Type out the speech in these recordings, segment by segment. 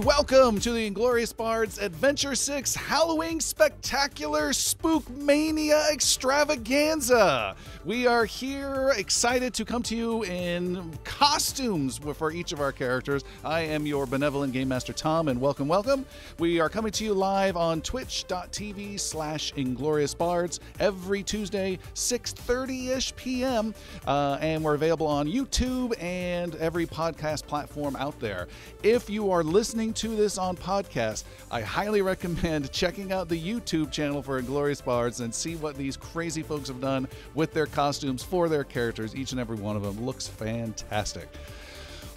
And welcome to the Inglorious Bards Adventure 6 Halloween Spectacular Spook Mania Extravaganza. We are here excited to come to you in costumes for each of our characters. I am your benevolent Game Master Tom, and welcome. We are coming to you live on twitch.tv/IngloriousBards every Tuesday, 6:30-ish p.m. And we're available on YouTube and every podcast platform out there. If you are listening to this on podcast, I highly recommend checking out the YouTube channel for Inglorious Bards and see what these crazy folks have done with their costumes for their characters. Each and every one of them looks fantastic.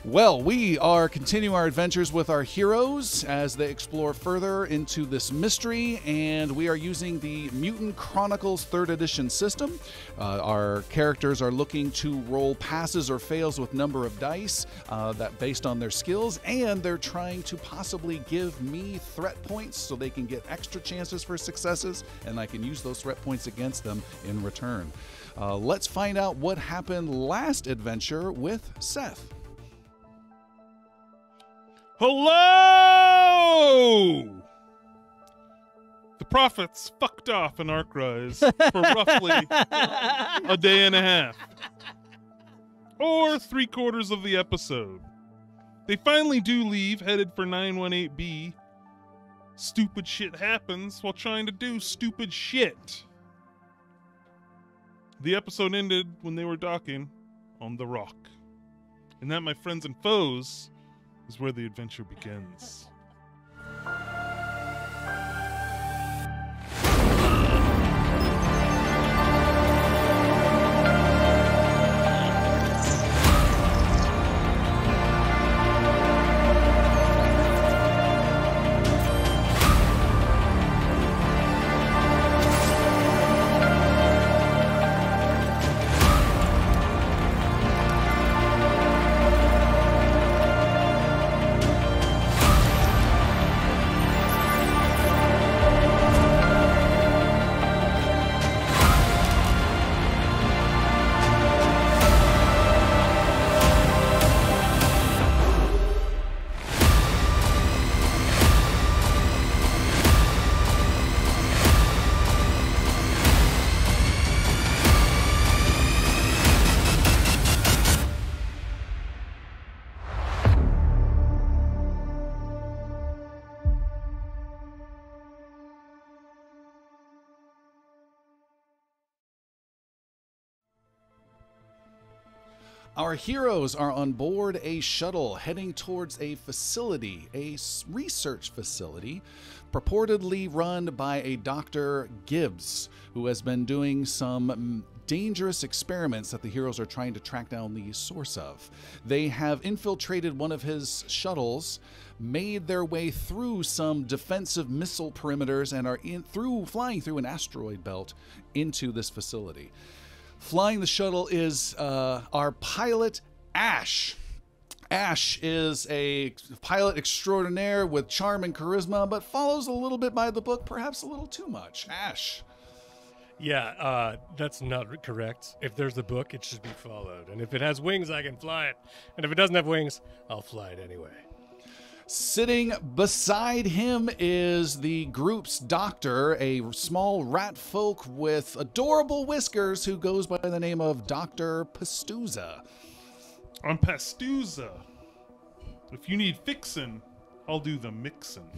Well, we are continuing our adventures with our heroes as they explore further into this mystery, and we are using the Mutant Chronicles 3rd Edition system. Our characters are looking to roll passes or fails with number of dice that based on their skills, and they're trying to possibly give me threat points so they can get extra chances for successes, and I can use those threat points against them in return. Let's find out what happened last adventure with Seth. Hello! The prophets fucked off in Arcrise for roughly a day and a half. Or 3/4 of the episode. They finally do leave, headed for 918B. Stupid shit happens while trying to do stupid shit. The episode ended when they were docking on the rock. And that, my friends and foes, is where the adventure begins. Our heroes are on board a shuttle heading towards a facility, a research facility, purportedly run by a Dr. Gibbs, who has been doing some dangerous experiments that the heroes are trying to track down the source of. They have infiltrated one of his shuttles, made their way through some defensive missile perimeters, and are flying through an asteroid belt into this facility. Flying the shuttle is our pilot, Ash. Ash is a pilot extraordinaire with charm and charisma, but follows a little bit by the book, perhaps a little too much. Ash. Yeah, that's not correct. If there's a book, it should be followed. And if it has wings, I can fly it. And if it doesn't have wings, I'll fly it anyway. Sitting beside him is the group's doctor, a small rat folk with adorable whiskers who goes by the name of Dr. Pastuza. I'm Pastuza. If you need fixin', I'll do the mixin'.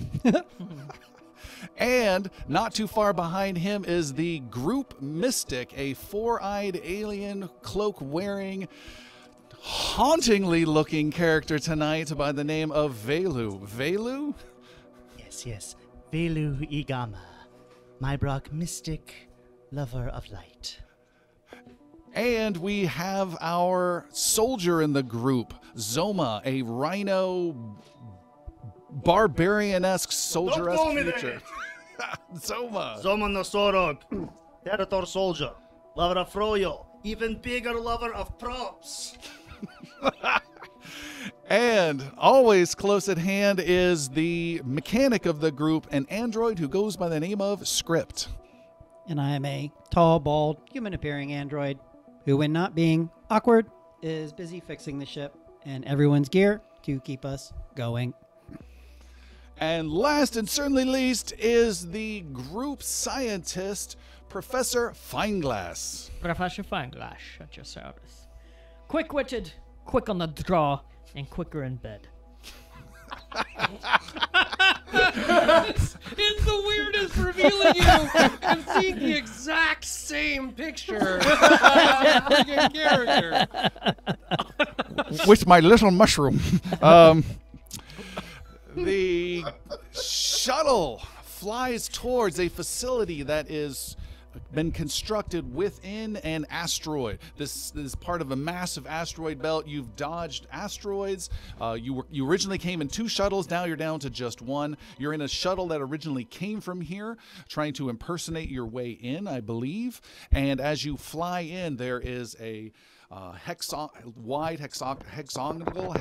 And not too far behind him is the group mystic, a four-eyed alien cloak-wearing, hauntingly looking character tonight by the name of Velu. Velu? Yes. Velu Igama, Mybrock mystic, lover of light. And we have our soldier in the group, Zoma, a rhino barbarian-esque soldier-esque creature. Zoma. Zoma Nosorog, Territor soldier, lover of Froyo, even bigger lover of props. And always close at hand is the mechanic of the group, an android who goes by the name of Script. And I am a tall, bald, human-appearing android who, when not being awkward, is busy fixing the ship and everyone's gear to keep us going. And last and certainly least is the group scientist, Professor Fineglass. Professor Fineglass at your service. Quick-witted, quick on the draw, and quicker in bed. It's the weirdest revealing you and seeing the exact same picture of a freaking character. With my little mushroom. The shuttle flies towards a facility that is been constructed within an asteroid. This is part of a massive asteroid belt. You've dodged asteroids. You originally came in 2 shuttles. Now you're down to just 1. You're in a shuttle that originally came from here, trying to impersonate your way in, I believe. And as you fly in, there is a wide hexagonal,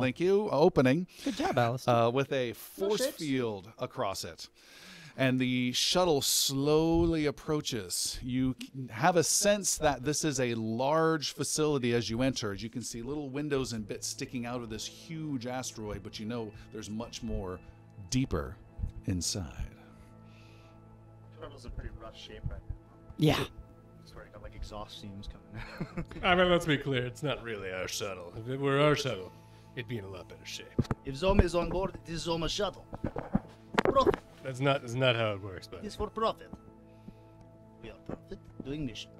thank you, opening. Good job, Alistair. With a force field across it. And the shuttle slowly approaches. You have a sense that this is a large facility as you enter. As you can see little windows and bits sticking out of this huge asteroid, but you know there's much more deeper inside. Shuttle's in pretty rough shape right now. Yeah. Swear I got like exhaust fumes coming out. I mean, let's be clear, it's not really our shuttle. If it were our shuttle, it'd be in a lot better shape. If Zoma is on board, it is Zoma's shuttle. Profit That's not how it works, but is for profit. We are profit doing mission.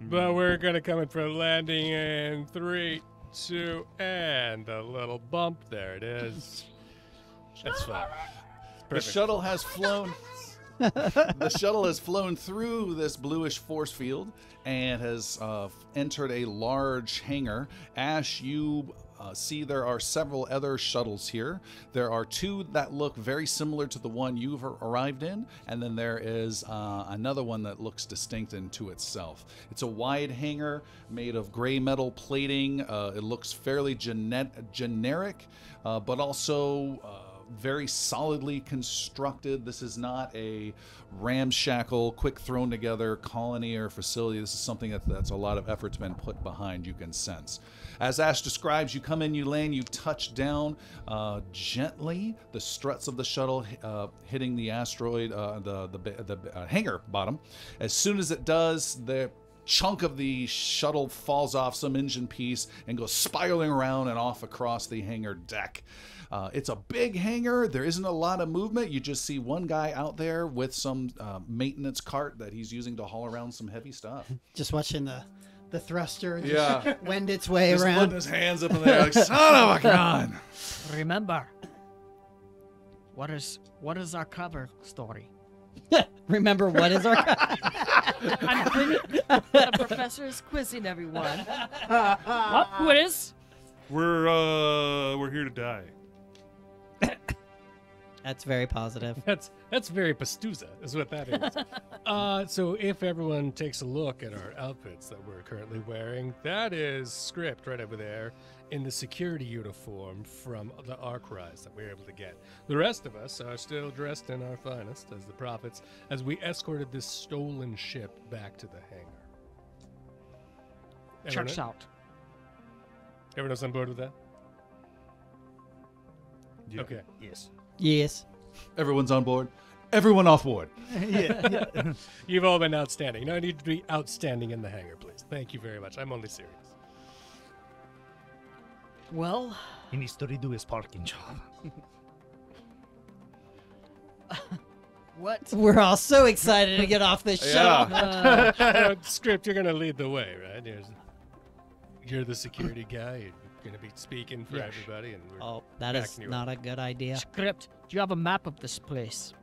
But we're gonna come in for a landing in 3, 2, and a little bump. There it is. That's fine. The shuttle has flown. The shuttle has flown through this bluish force field and has entered a large hangar. Ash, you see there are several other shuttles here. There are 2 that look very similar to the one you've arrived in, and then there is another one that looks distinct into itself. It's a wide hangar made of gray metal plating. It looks fairly generic, but also very solidly constructed. This is not a ramshackle, quick thrown together colony or facility. This is something that's a lot of effort's been put behind, you can sense. As Ash describes, you come in, you land, you touch down gently, the struts of the shuttle hitting the asteroid, the hangar bottom. As soon as it does, the chunk of the shuttle falls off some engine piece and goes spiraling around and off across the hangar deck. It's a big hangar. There isn't a lot of movement. You just see one guy out there with some maintenance cart that he's using to haul around some heavy stuff. Just watching the thruster just Yeah. wend its way Just around. putting his hands up in the air like, son of a gun. Remember, what is our cover story? Remember what is our... The professor is quizzing everyone. What quiz? We're here to die. That's very positive. That's very Pastuza, is what that is. So if everyone takes a look at our outfits that we're currently wearing, that is Script right over there in the security uniform from the Ark-Rise that we were able to get. The rest of us are still dressed in our finest as the prophets as we escorted this stolen ship back to the hangar. Checks out. Everyone else on board with that? Yeah. Okay. Yes. Yes. Everyone's on board. Everyone off board. Yeah. You've all been outstanding. Now I need to be outstanding in the hangar, please. Thank you very much. I'm only serious. Well, He needs to redo his parking job. what? We're all so excited to get off this shuttle. Yeah. Script, you're going to lead the way, right? You're the security guy. You're going to be speaking for everybody. And we're Oh, that is backing you not a good idea. Script, do you have a map of this place?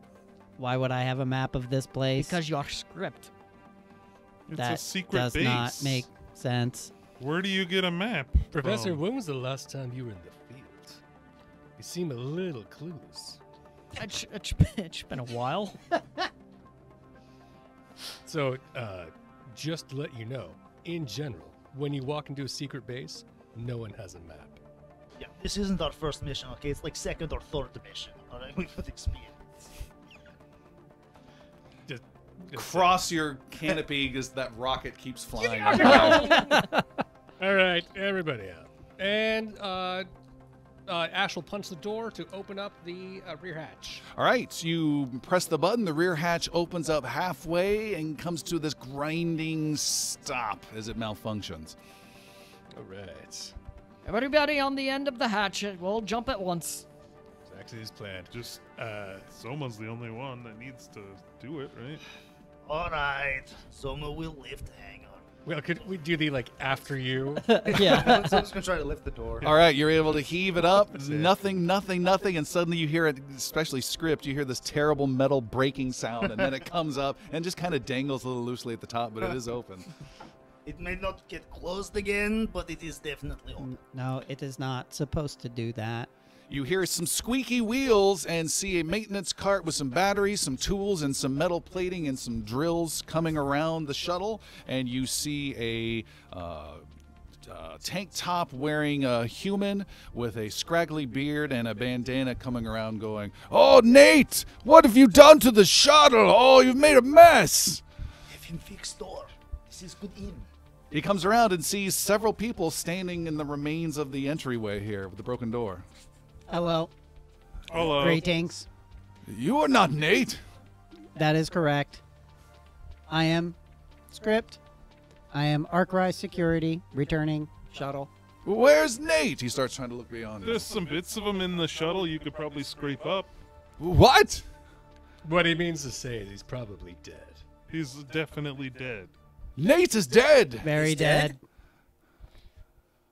Why would I have a map of this place? Because you're Script. It's that a secret does base. not make sense. Where do you get a map? Professor, from? when was the last time you were in the field? You seem a little clueless. It's been a while. So, just to let you know, in general, when you walk into a secret base, no one has a map. Yeah, this isn't our first mission, okay? It's like second or third mission, alright? We've got experience. Just Cross your canopy because that rocket keeps flying. All right, everybody out. And Ash will punch the door to open up the rear hatch. All right, you press the button. The rear hatch opens up halfway and comes to this grinding stop as it malfunctions. All right. Everybody on the end of the hatch, we'll jump at once. Exactly as planned. Just Zoma's the only one that needs to do it, right? All right. Zoma will lift. Hang on. Well, could we do the after you? Yeah. So I'm just gonna try to lift the door. All right, you're able to heave it up. it. Nothing, and suddenly you hear it, especially Script, you hear this terrible metal breaking sound, and then it comes up and just kind of dangles a little loosely at the top, but it is open. It may not get closed again, but it is definitely open. No, it is not supposed to do that. You hear some squeaky wheels and see a maintenance cart with some batteries, some tools, and some metal plating and some drills coming around the shuttle. And you see a tank top wearing a human with a scraggly beard and a bandana coming around going, "Oh, Nate, what have you done to the shuttle? Oh, you've made a mess." Have him fix door. This is good in. He comes around and sees several people standing in the remains of the entryway here with the broken door. Hello. Hello. Greetings. You are not Nate. That is correct. I am Script. I am Arcrise Security, returning shuttle. Where's Nate? He starts trying to look beyond. There's some bits of him in the shuttle you could probably scrape up. What? What he means to say is he's probably dead. He's definitely dead. Nate is dead. Very He's dead. dead?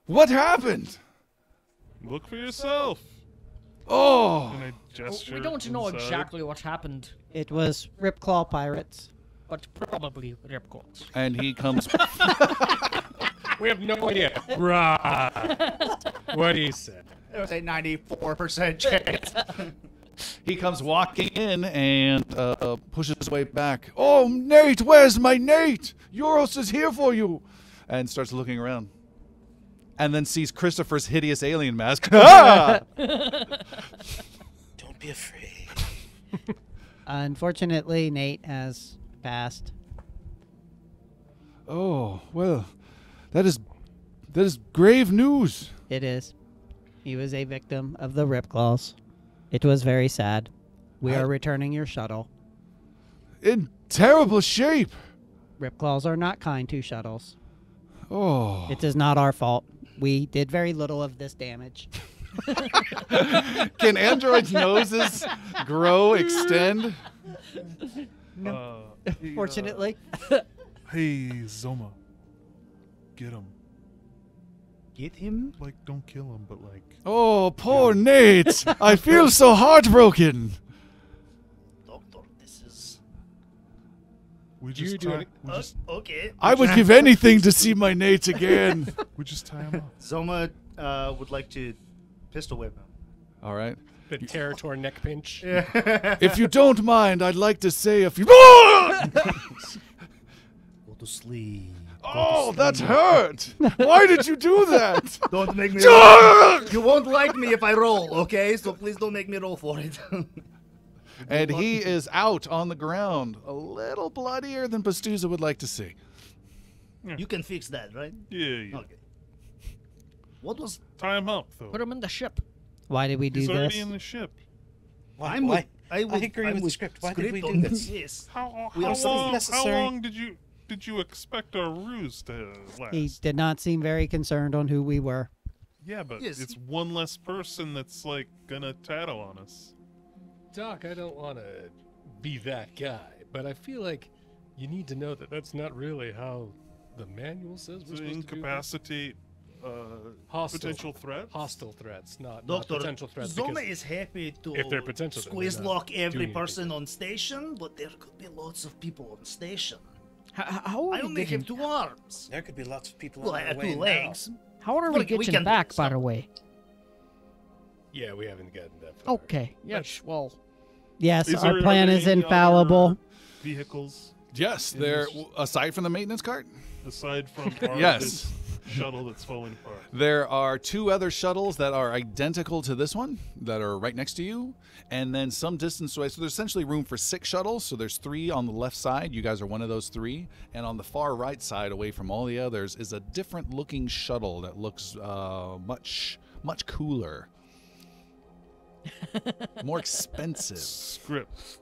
What happened? Look for yourself. Oh, And I gesture We don't know inside. exactly what happened, It was Ripclaw Pirates. but probably Ripcords. and he comes. We have no idea. Right. What he said. There was a 94% chance. He comes walking in and pushes his way back. Oh, Nate, where's my Nate? Euros is here for you, and starts looking around, and then sees Christopher's hideous alien mask. Ah! Don't be afraid. Unfortunately, Nate has passed. Oh well, that is grave news. It is. He was a victim of the Ripclaws. It was very sad. We are returning your shuttle. In terrible shape. Ripclaws are not kind to shuttles. Oh. It is not our fault. We did very little of this damage. Can androids' noses grow, extend? Fortunately. Hey, Zoma. Get him. Get him? Like, don't kill him, but like... Oh, poor Nate. I feel so heartbroken. Doctor, this is... We You just do tie, it. Okay. I would give anything to see my Nate again. we just tie him up. Zoma would like to pistol whip him. All right. The Territor neck pinch. If you don't mind, I'd like to say a few. Go to sleep. Oh, that hurt. Why did you do that? Don't make me roll. You won't like me if I roll, okay? So please don't make me roll for it. And he is out on the ground, a little bloodier than Pastuza would like to see. You can fix that, right? Yeah. Okay. What was... Tie him up, though. Put him in the ship. Why did we do He's already this? in the ship. Why? I'm Why? with- I agree I'm with the script. Why did we script do on this? Yes. How We are something how necessary. long did you expect our ruse to last? He did not seem very concerned on who we were. Yeah, but Yes. it's one less person that's like gonna tattle on us. Doc, I don't want to be that guy, but I feel like you need to know that that's not really how the manual says we're To supposed to do incapacitate Hostile. potential threats. hostile threats, not Doctor, potential threats. Zoma because is happy to if they're potential, then squeeze they're not lock every doing anything. person on station, but there could be lots of people on station. How are I we only getting? have 2 arms. There could be lots of people Well, on I our have way 2 now. legs. How are Well, we we getting can back, do by the something. way? Yeah, we haven't gotten that far. Okay. Yes. Well, Yes, Is our there plan is any infallible. other vehicles Yes, In there. this- Aside from the maintenance cart, aside from our Yes. this shuttle that's falling apart. there are 2 other shuttles that are identical to this one that are right next to you, and then some distance away. So there's essentially room for 6 shuttles. So there's 3 on the left side. You guys are one of those 3, and on the far right side, away from all the others, is a different looking shuttle that looks much cooler. More expensive. Script.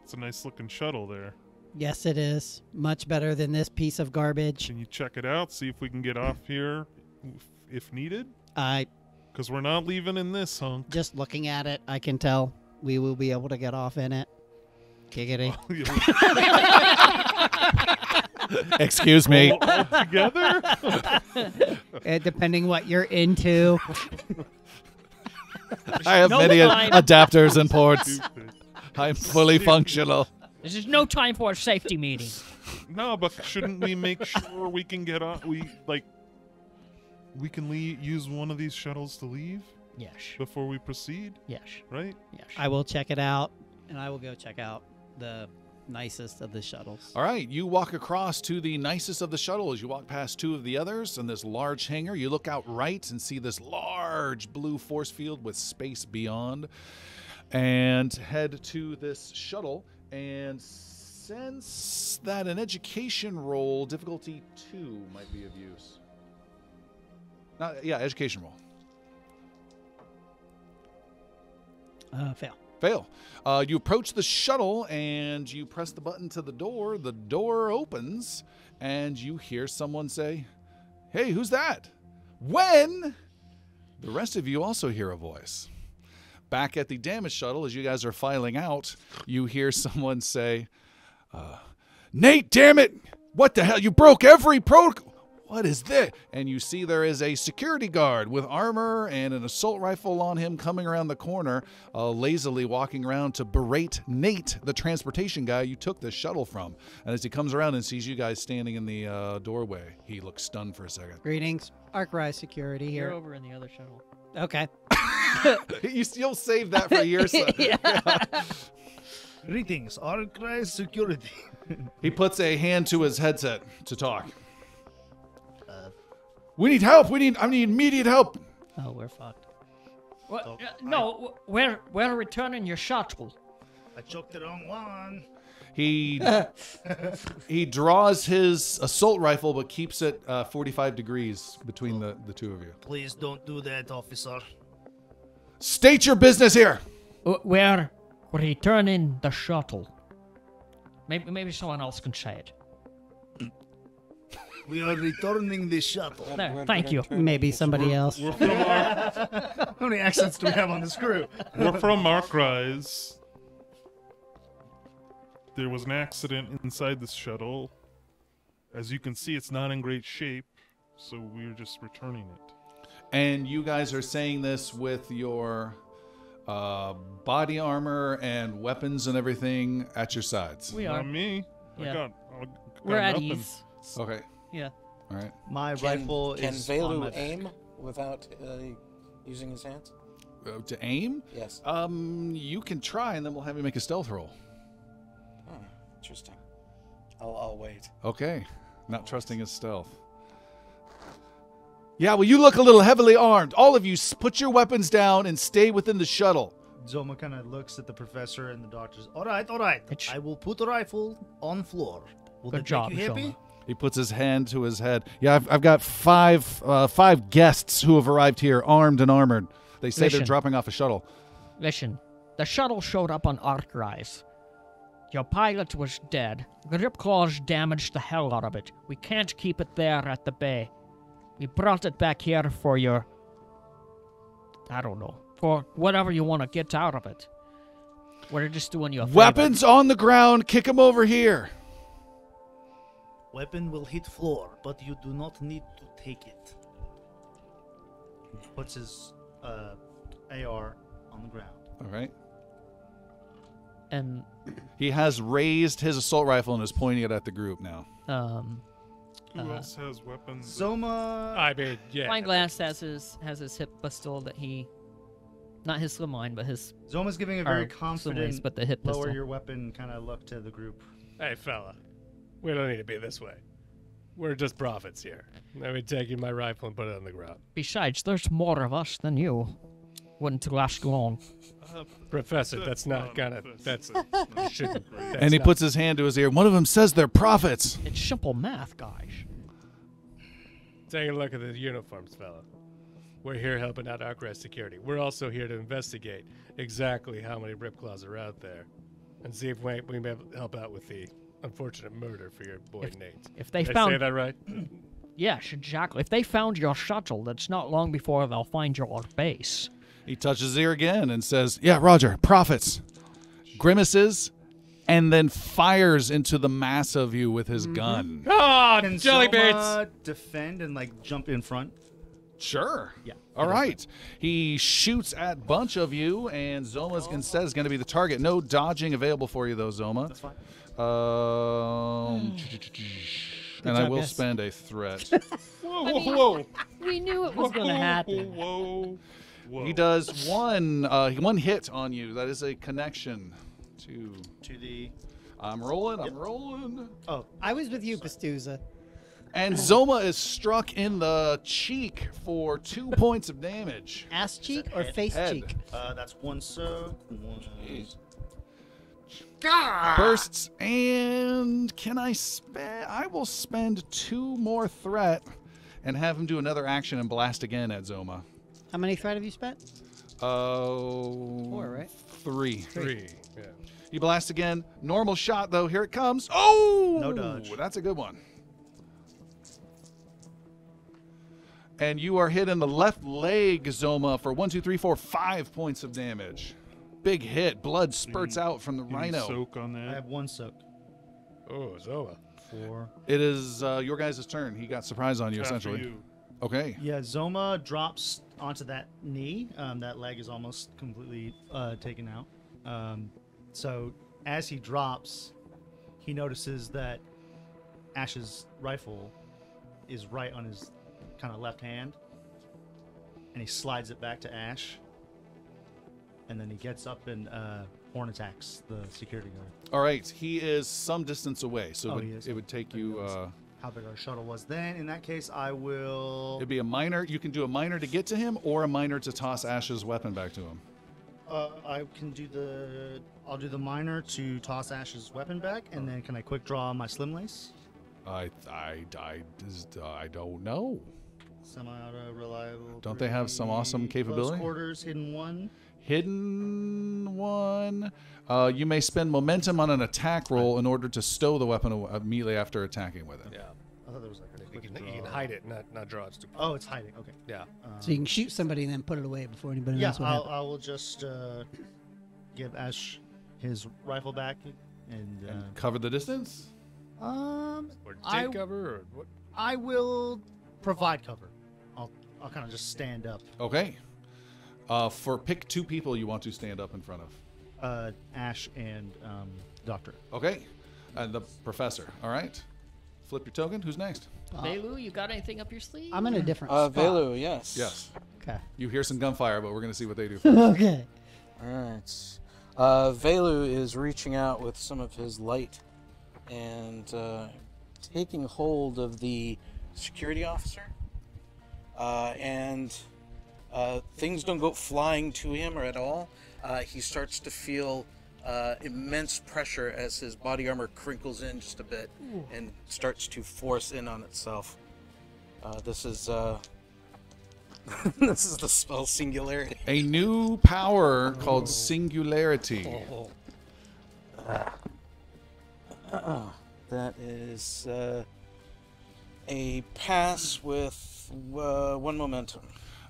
It's a nice looking shuttle there. Yes, it is. Much better than this piece of garbage. Can you check it out? See if we can get off here if needed? I Because we're not leaving in this hunk. just looking at it, I can tell we will be able to get off in it. Giggity. Excuse me. All together? Depending what you're into. I have No many time. adapters and ports. Stupid. I'm fully functional. This is no time for a safety meeting. No, but shouldn't we make sure we can get on? We can use one of these shuttles to leave Yes. before we proceed, Yes. right? Yes. I will check it out, and I will go check out the nicest of the shuttles. All right, you walk across to the nicest of the shuttles. You walk past two of the others and this large hangar. You look out right and see this large blue force field with space beyond, and head to this shuttle. And sense that an education roll, difficulty 2, might be of use. Education roll. Fail. Fail. You approach the shuttle and you press the button to the door. The door opens and you hear someone say, "Hey, who's that?" When the rest of you also hear a voice. Back at the damage shuttle, as you guys are filing out, you hear someone say, "Nate, damn it! What the hell? You broke every protocol. What is this?" And you see there is a security guard with armor and an assault rifle on him coming around the corner, lazily walking around to berate Nate, the transportation guy you took the shuttle from. And as he comes around and sees you guys standing in the doorway, he looks stunned for a second. Greetings. Arcrise Security You're here. over in the other shuttle. Okay. You'll save that for years. Greetings, Arcrise Security. He puts a hand to his headset to talk. We need help. I need immediate help. Oh, we're fucked. Well, no, we're returning your shuttle. I choked the wrong one. He draws his assault rifle, but keeps it 45 degrees between the two of you. Please don't do that, officer. State your business here. We're returning the shuttle. Maybe someone else can say it. We are returning the shuttle. There, thank you. Maybe somebody else. We're from How many accents do we have on this crew? we're from Arcrise. There was an accident inside this shuttle. As you can see, it's not in great shape, so we're just returning it. And you guys are saying this with your body armor and weapons and everything at your sides. We Not are. me. Yeah. I got We're at nothing. ease. Okay. Yeah. All right. My Can rifle is on Velu my back. aim without using his hands? To aim? Yes. You can try, and then we'll have you make a stealth roll. Oh, interesting. I'll wait. Okay. Not trusting his stealth. Yeah, well, you look a little heavily armed. All of you, put your weapons down and stay within the shuttle. Zoma kind of looks at the professor and the doctors. All right. It's- I will put the rifle on floor. Will Good that job, make you happy? Zoma. He puts his hand to his head. Yeah, I've got five guests who have arrived here, armed and armored. They say they're Listen. dropping off a shuttle. Listen, the shuttle showed up on Arcrise. Your pilot was dead. Grip claws damaged the hell out of it. We can't keep it there at the bay. We brought it back here for your... I don't know. For whatever you want to get out of it. We're just doing you a favor. Weapons on the ground. Kick them over here. Weapon will hit floor, but you do not need to take it. Puts his AR on the ground. All right. And, He has raised his assault rifle and is pointing it at the group now. Who else has weapons? Zoma. I mean, yeah. Fine Glass has his hip pistol that he... Not his slimline, but his... Zoma's giving a very or confident slimwaist, but the hip lower pistol. your weapon kind of look to the group. Hey, fella. We don't need to be this way. We're just prophets here. Let me take you my rifle and put it on the ground. Besides, there's more of us than you. Wouldn't last long. Professor, that's not gonna. That's shouldn't. That's And he not- puts his hand to his ear. One of them says they're prophets. It's simple math, guys. Take a look at the uniforms, fella. We're here helping out Arkwright Security. We're also here to investigate exactly how many Ripclaws are out there and see if we may help out with the unfortunate murder for your boy Nate. If they Did I found say that right? Yes, exactly. If they found your shuttle, that's not long before they'll find your base. He touches his ear again and says, "Yeah, Roger, prophets." Grimaces and then fires into the mass of you with his gun. Oh, Can jelly Zoma baits! defend and like jump in front? Sure. Yeah. All right. He shoots at bunch of you, and Zoma's instead is going to be the target. No dodging available for you, though, Zoma. That's fine. And I job, will guys. spend a threat. Whoa, whoa, whoa. We knew it was going to happen. Whoa, whoa. He does one hit on you. That is a connection. To the. I'm rolling. Oh, I was with you, Pastuza. And Zoma is struck in the cheek for 2 points of damage. Ass cheek or face Head. cheek? that's one so. One. Bursts, and can I spend? I will spend 2 more threat and have him do another action and blast again at Zoma. How many threat have you spent? 4, right? 3. 3. Yeah. He blasts again. Normal shot, though. Here it comes. Oh! No dodge. That's a good one. And you are hit in the left leg, Zoma, for 5 points of damage. Big hit. Blood spurts out from the Any rhino. soak on I that. have one soak. Oh, Zoa. 4. It is your guys' turn. He got surprise on you, After essentially. you. Okay. Yeah, Zoma drops onto that knee. That leg is almost completely taken out. So as he drops, he notices that Ash's rifle is right on his kind of left hand, and he slides it back to Ash. And then he gets up and horn attacks the security guard. All right. He is some distance away, so Oh, it he would, is. it would take I you. noticed. How big our shuttle was then? In that case, I will. It'd be a minor. You can do a minor to get to him, or a minor to toss Ash's weapon back to him. I can do the. I'll do the minor to toss Ash's weapon back, and then can I quick draw my slim lace? I don't know. Semi-auto, reliable. Don't they have some awesome three, capability? Close quarters, hidden one. Hidden one. You may spend momentum on an attack roll in order to stow the weapon immediately after attacking with it. Yeah. I thought there was like a You quick can, you can draw. hide it, not draw it. Stupid. Oh, it's hiding. Okay. Yeah. So you can shoot somebody and then put it away before anybody Yeah, knows what happened. I will just give Ash his rifle back, and And cover the distance. Or I- take cover, or what? I will provide cover. I'll kind of just stand up. Okay. For pick 2 people you want to stand up in front of. Ash and Doctor. Okay. And the professor. All right. Flip your token. Who's next? Velu, you got anything up your sleeve? I'm in a different spot. Velu, yes. Yes. Okay. You hear some gunfire, but we're going to see what they do first. Okay. Alright. Velu is reaching out with some of his light and taking hold of the security officer. And things don't go flying to him or at all. He starts to feel immense pressure as his body armor crinkles in just a bit and starts to force in on itself. This is this is the spell Singularity. A new power called Singularity. That is a pass with 1 momentum.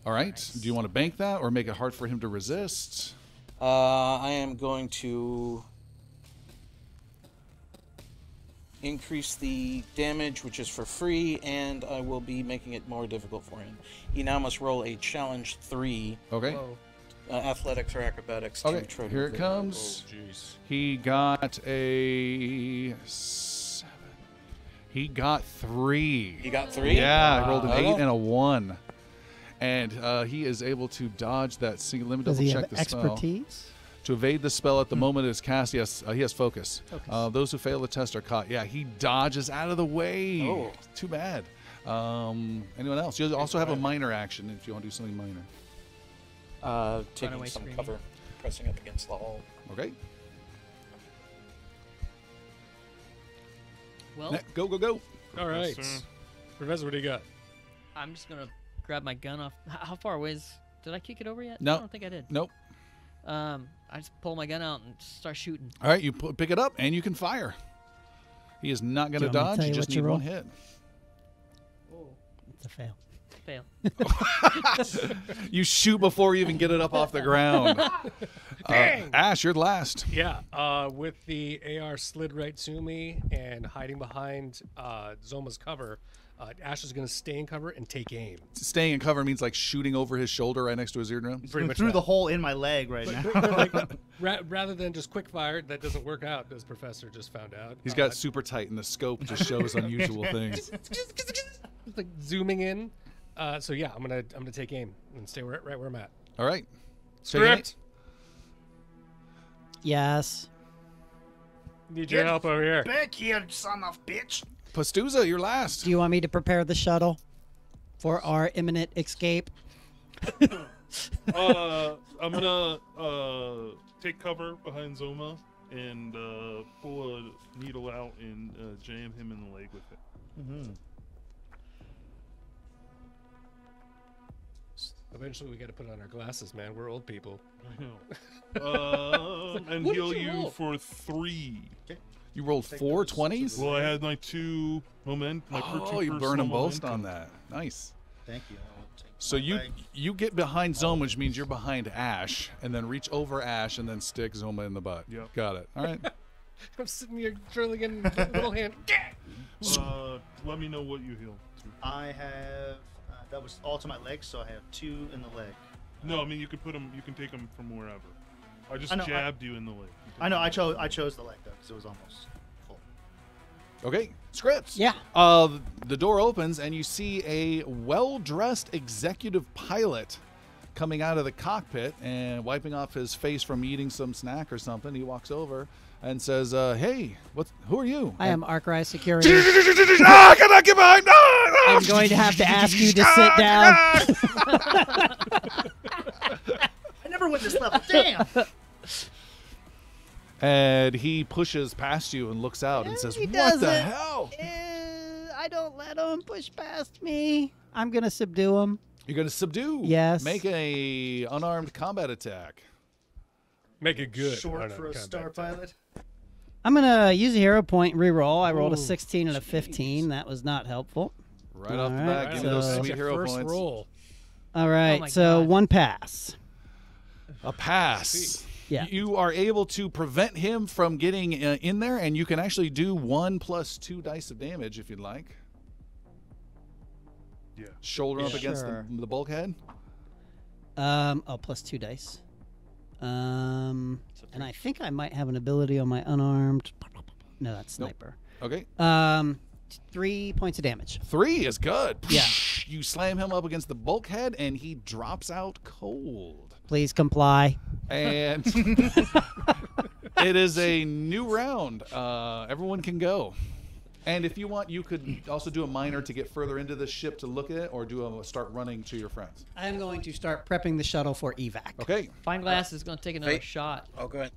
All right. Do you want to bank that or make it hard for him to resist? I am going to increase the damage, which is for free, and I will be making it more difficult for him. He now must roll a challenge 3, Okay. athletics or acrobatics. Okay. To try to Here it avoid- comes. Jeez. He got a 7. He got 3. He got 3? Yeah, I rolled an Okay. 8 and a 1. And he is able to dodge that single. Let me Does double he check have the spell. expertise? To evade the spell at the moment it is cast, he has focus. Focus. Those who fail the test are caught. Yeah, he dodges out of the way. Oh. Too bad. Anyone else? You also have a minor action if you want to do something minor. Taking Runaway some screaming. cover, pressing up against the wall. Okay. Well, Go, go, go. All right. Professor. Professor, what do you got? I'm just gonna grab my gun off. How far away is? Did I kick it over yet? No. I don't think I did. Nope. I just pull my gun out and start shooting. All right, you pick it up and you can fire. He is not going to Do you want me dodge. to tell You you just what you need one roll? hit. It's a fail. Fail. You shoot before you even get it up off the ground. Ash, you're last. Yeah, with the AR slid right to me and hiding behind Zoma's cover, Ash is going to stay in cover and take aim. Staying in cover means like shooting over his shoulder right next to his eardrum. Pretty much Through that. the hole in my leg right now. But like, rather than just quick fire, that doesn't work out, as Professor just found out. He's got super tight, and the scope just shows unusual things. like zooming in. So yeah, I'm gonna take aim and stay right where I'm at. All right. Script. Yes. Need your help over here. Back here, son of bitch. Pastuza, you're last. Do you want me to prepare the shuttle for our imminent escape? I'm gonna take cover behind Zoma and pull a needle out and jam him in the leg with it. Eventually, we got to put on our glasses, man. We're old people. I know. And What did heal you you roll? for 3. You rolled 4 20s? Well, I had my 2 moment. My Oh, you burn them both on that. Nice. Thank you. So you get behind Zoma, which means you're behind Ash, and then reach over Ash and then stick Zoma in the butt. Yep. Got it. All right. I'm sitting here drilling in little hand. Let me know what you heal to. I have that was all to my legs, so I have 2 in the leg. No, I mean you could put them. You can take them from wherever. I just I know, jabbed you in the leg. I know. I chose the leg though because it was almost full. Okay. Scripts. Yeah. The door opens, and you see a well-dressed executive pilot coming out of the cockpit and wiping off his face from eating some snack or something. He walks over and says, "Hey, who are you?" I am Arcrai Security. I cannot get behind. I'm going to have to ask you to sit down. I never went this level. Damn. And he pushes past you and looks out and says, He "What doesn't. the hell?" I don't let him push past me. I'm going to subdue him. You're going to subdue. Yes. Make a unarmed combat attack. Make it good. Short for a star pilot. I'm going to use a hero point and reroll. I rolled a 16 and a 15. That was not helpful. Right off the All bat, right, give me those so- sweet Your hero first points. roll. All right, my so God. 1 pass. A pass. Yeah. You are able to prevent him from getting in there, and you can actually do 1 + 2 dice of damage if you'd like. Yeah. Shoulder up against Sure. the bulkhead. Plus 2 dice. And I think I might have an ability on my unarmed. No, that's sniper. Okay. 3 points of damage. 3 is good. Yeah. You slam him up against the bulkhead, and he drops out cold. Please comply. And it is a new round. Everyone can go. And if you want, you could also do a minor to get further into the ship to look at it, or do a start running to your friends. I'm going to start prepping the shuttle for evac. Okay. Fine Glass is going to take another Wait. shot. Oh, go ahead.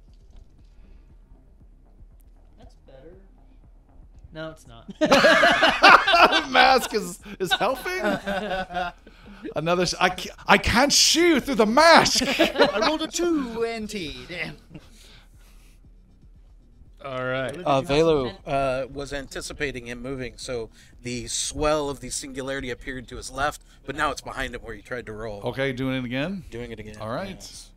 That's better. No, it's not. The mask is helping. Another. I can't see you through the mask. I rolled a 20. Damn. All right. Velo was anticipating him moving, so the swell of the singularity appeared to his left, but now it's behind him where he tried to roll. Okay, doing it again. Doing it again. All right. yes.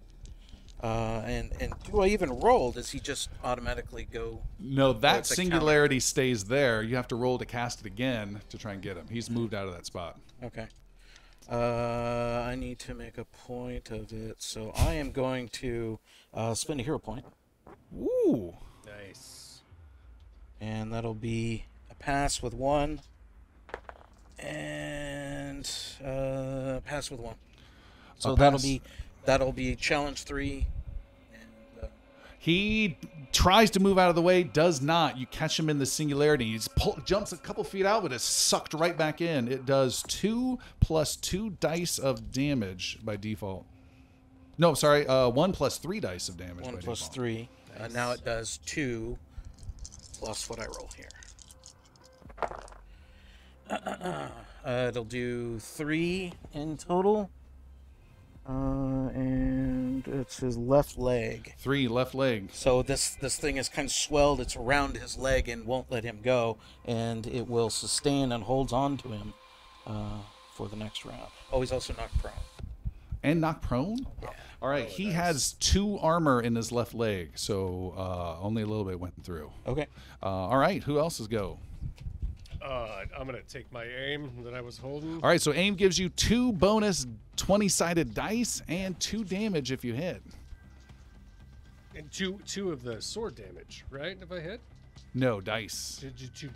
And do I even roll? Does he just automatically go? No, that it's a singularity stays there. You have to roll to cast it again to try and get him. He's moved out of that spot. Okay. I need to make a point of it, so I am going to spend a hero point, Ooh. Nice. and that'll be a pass with 1, and pass with 1. So pass. that'll be challenge 3. And, He tries to move out of the way, does not. You catch him in the singularity. He jumps a couple feet out, but is sucked right back in. It does 2 + 2 dice of damage by default. No, sorry, 1 + 3 dice of damage 1 by plus default. 3. Now it does 2 plus what I roll here. It'll do 3 in total. And it's his left leg. 3 left leg. So this thing is kind of swelled. It's around his leg and won't let him go. And it will sustain and holds on to him for the next round. Oh, he's also knocked prone. And knocked prone? Yeah. All right, he has 2 armor in his left leg, so only a little bit went through. Okay. All right, who else is go? I'm gonna take my aim that I was holding. All right, so aim gives you 2 bonus 20-sided dice and 2 damage if you hit. And two of the sword damage, right? If I hit, No, dice.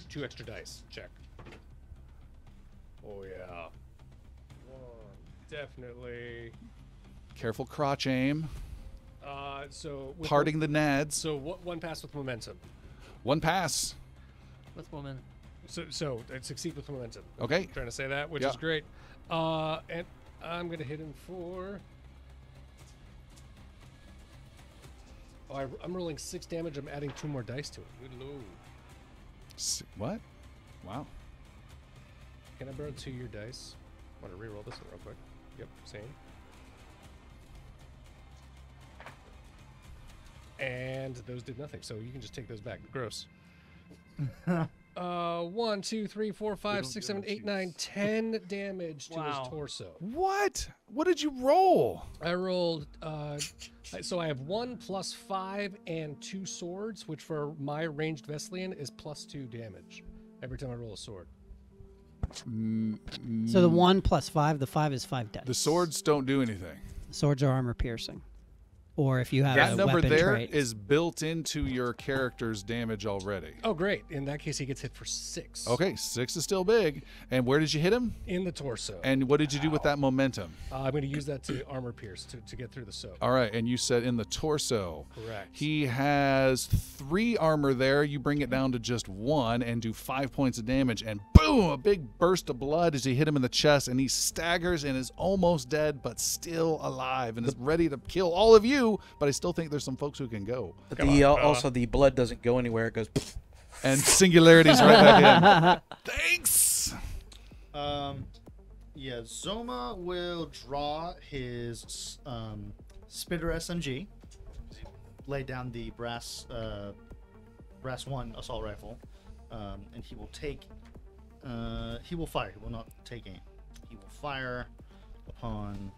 two extra dice. Check. Oh yeah. Definitely. Careful crotch aim. So with Parting the nads. So one pass with momentum. 1 pass. With woman. So it succeed with momentum. Okay. Trying to say that, which Yeah. is great. And I'm gonna hit him for. Oh, I'm rolling 6 damage. I'm adding 2 more dice to it. Good lord. What? Wow. Can I borrow 2 of your dice? Want to reroll this one real quick? Yep, same. And those did nothing, so you can just take those back. Gross. 1, 2, 3, 4, 5, 6, 7, 8, 9, 10 damage to Wow. his torso. What? What did you roll? I rolled, so I have 1 + 5 and 2 swords, which for my ranged Vestlian is +2 damage every time I roll a sword. So the 1 + 5, the 5 is 5 dice. The swords don't do anything. Swords are armor piercing. Or if you have That a number weapon there trait. is built into your character's damage already. Oh, great. In that case, he gets hit for 6. Okay, 6 is still big. And where did you hit him? In the torso. And what did you do with that momentum? I'm going to use that to armor pierce to get through the soak. All right, and you said in the torso. Correct. He has 3 armor there. You bring it down to just 1 and do 5 points of damage. And boom, a big burst of blood as you hit him in the chest. And he staggers and is almost dead, but still alive and is ready to kill all of you. But I still think there's some folks who can go. But also the blood doesn't go anywhere. It goes. And singularity's right back in. Thanks. Yeah, Zoma will draw his Spitter SMG, lay down the brass 1 assault rifle, and he will take. He will fire. He will not take aim. He will fire upon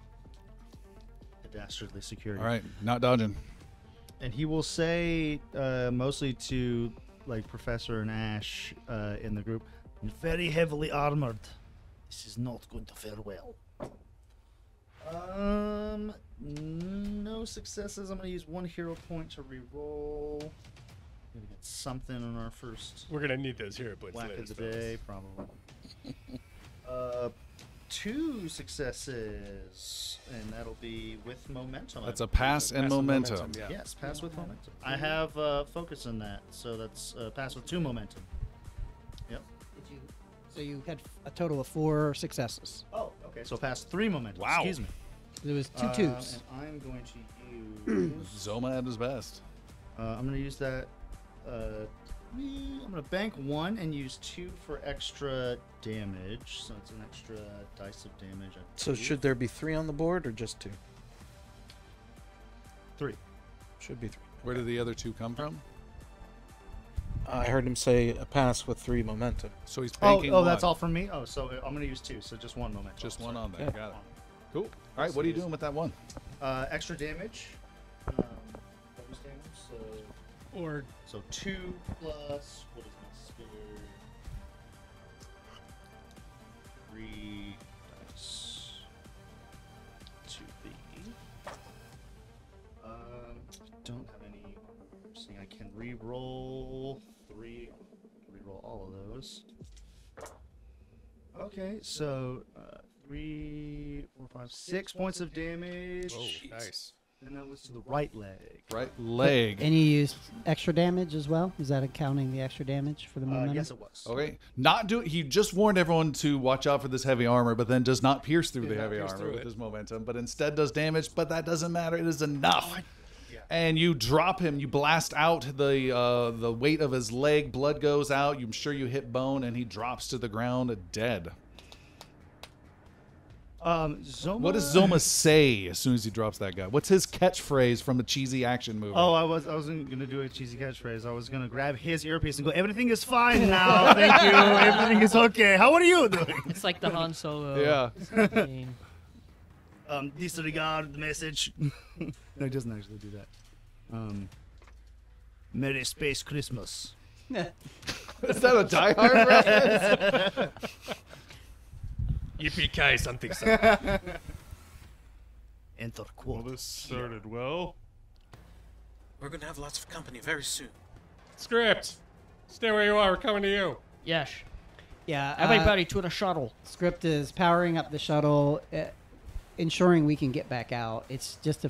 the dastardly security. All right, not dodging. And he will say, mostly to like Professor and Ash in the group, very heavily armored. This is not going to fare well. No successes. I'm gonna use 1 hero point to reroll. Gonna get something on our first We're going to need those hero points whack later. of the fellas. day, probably. 2 successes, and that'll be with momentum. That's a pass and Pass with momentum. yeah. Yes, pass with momentum. I have focus on that, so that's pass with 2 momentum. Yep. So you had a total of 4 successes. Oh, okay. So pass 3 momentum. Wow. Excuse me. There was 2 twos. And I'm going to use. Zoma at his best. I'm going to use that. I'm going to bank 1 and use 2 for extra damage. So it's an extra dice of damage. So should there be 3 on the board or just 2? 3. Should be 3. Where did the other 2 come from? I heard him say a pass with 3 momentum. So he's Oh, banking that's one. all from me. Oh, so I'm going to use 2. So just 1 momentum. Just Oh, one sorry. on there. Yeah. Got it. Cool. All right, what are you doing with that 1? Extra damage. Bonus damage. Or So 2 plus. What is my spitter? 3 dice. 2B. Don't have any. See, I can re-roll 3. Re-roll all of those. Okay, so 3, 4, 5, 6 points of damage. oh, nice. And that was to the right leg. Right leg. And you used extra damage as well? Is that accounting the extra damage for the momentum? Yes, it was. Okay. Not do. He just warned everyone to watch out for this heavy armor, but then does not pierce through the not heavy pierce armor through with it. his momentum, but instead does damage. But that doesn't matter. It is enough. and you drop him. You blast out the weight of his leg. Blood goes out. I'm sure you hit bone, and he drops to the ground dead. Zoma. What does Zoma say as soon as he drops that guy? What's his catchphrase from a cheesy action movie? Oh, I wasn't gonna do a cheesy catchphrase. I was gonna grab his earpiece and go, "Everything is fine now, thank you. Everything is okay. How are you doing?" It's like the Han Solo. Yeah. scene. Disregard the message. No, he doesn't actually do that. Merry Space Christmas. Is that a Die Hard reference? Yippee-ki, something. Enter Well, quote. this started well. We're gonna have lots of company very soon. Script. Stay where you are. We're coming to you. Yes. Yeah. Everybody to the shuttle. Script is powering up the shuttle, ensuring we can get back out. It's just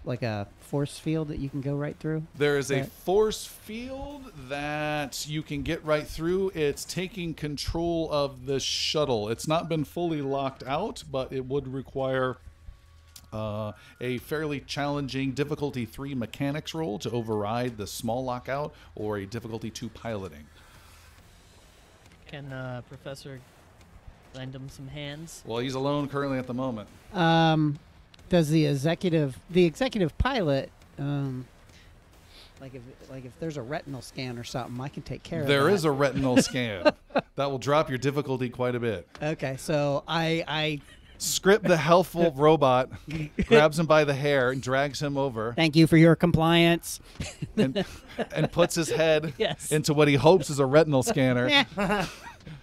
like a force field that you can go right through. There is a Right. force field that you can get right through. It's taking control of the shuttle. It's not been fully locked out, but it would require a fairly challenging difficulty 3 mechanics roll to override the small lockout, or a difficulty 2 piloting. Can Professor lend him some hands? Well, he's alone currently at the moment. Does the executive pilot, like if there's a retinal scan or something, I can take care of that. There is a retinal scan that will drop your difficulty quite a bit. Okay, so I Script, the helpful robot, grabs him by the hair and drags him over thank you for your compliance. and puts his head Yes. into what he hopes is a retinal scanner.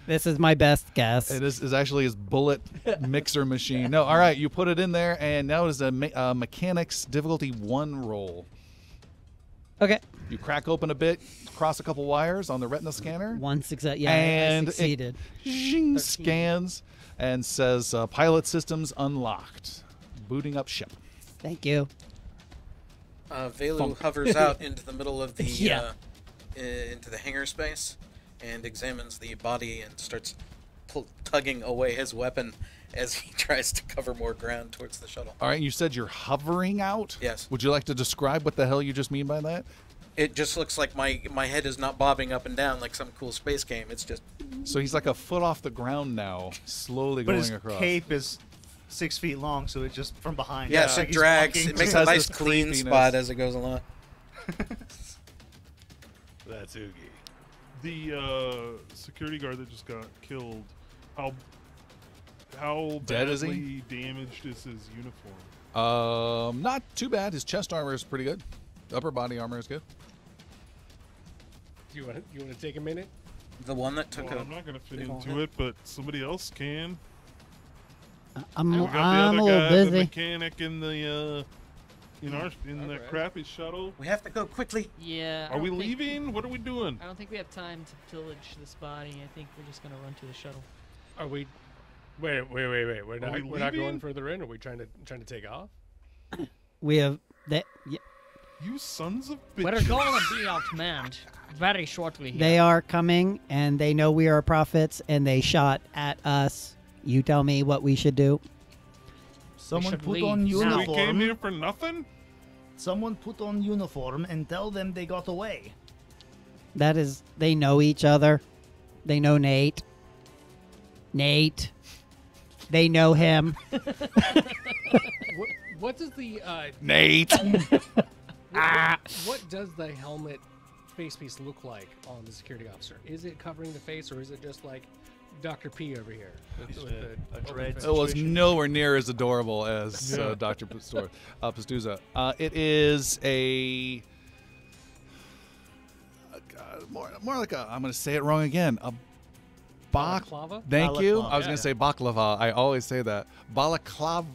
This is my best guess. It is actually his bullet mixer machine. No, all right, you put it in there, and now it is a mechanics difficulty 1 roll. Okay. You crack open a bit, cross a couple wires on the retina scanner, One success. Yeah, and I succeeded. zing, scans and says pilot systems unlocked. Booting up ship. Thank you. Velu hovers out into the middle of the Yeah. into the hangar space and examines the body and starts tugging away his weapon as he tries to cover more ground towards the shuttle. All right, you said you're hovering out? Yes. Would you like to describe what the hell you just mean by that? It just looks like my head is not bobbing up and down like some cool space game. It's just So he's like a foot off the ground now, slowly But going his across. cape is 6 feet long, so it just from behind. yes, like it he's drags. walking. It makes Just a has nice this clean creepiness. spot as it goes along. That's Oogie. The security guard that just got killed, how Dead is he? badly damaged is his uniform? Not too bad. His chest armor is pretty good. Upper body armor is good. Do you want to take a minute? The one that took Well, a I'm not gonna fit into it, but somebody else can. I'm We a got the other little guy, the busy. mechanic in the that crappy shuttle. We have to go quickly. Yeah. I Are we don't think- leaving? What are we doing? I don't think we have time to pillage this body. I think we're just gonna run to the shuttle. Are we? Wait. We're we not leaving? going further in. Are we trying to take off? We have that. Yeah, You sons of We're bitches! going to be outmanned very shortly here. they are coming, and they know we are prophets, and they shot at us. You tell me what we should do. Someone should put leave on now. So we uniform. came here for nothing? Someone put on uniform and tell them they got away. That is, they know each other. They know Nate. Nate. They know him. What does the Nate! what does the helmet face piece look like on the security officer? Is it covering the face, or is it just like Dr. P over here? Just with a open dread face? It was nowhere near as adorable as Yeah. Dr. Pastuza. It is a more like a, I'm going to say it wrong again, a Balaclava? Thank you. Balaclava. I was going to say baklava. I always say that. Balaclava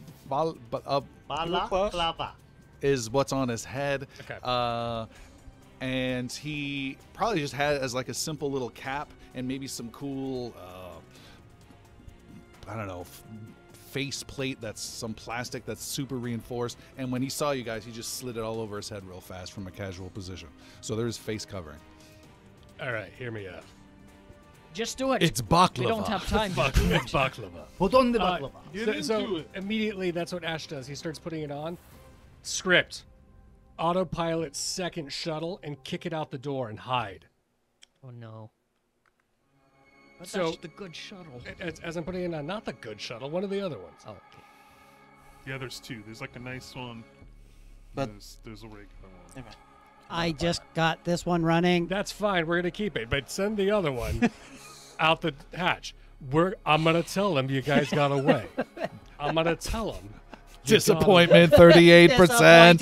Balaclava. is what's on his head. Okay. And he probably just had it as like a simple little cap and maybe some cool, I don't know, face plate that's some plastic that's super reinforced. And when he saw you guys, he just slid it all over his head real fast from a casual position. So there's face covering. All right, hear me out. Just do it. It's baklava. We don't have time. It's baklava. Put on the baklava. Get So into it. immediately, that's what Ash does. He starts putting it on. Script. autopilot second shuttle and kick it out the door and hide. Oh no. But So- that's the good shuttle. As I'm putting it on, not the good shuttle, one of the other ones. Oh, okay. Yeah, there's two. There's like a nice one. But- there's a regular one. I just got this one running. That's fine. We're gonna keep it, but send the other one out the hatch. I'm gonna tell them you guys got away. I'm gonna tell them. Disappointment, 38%.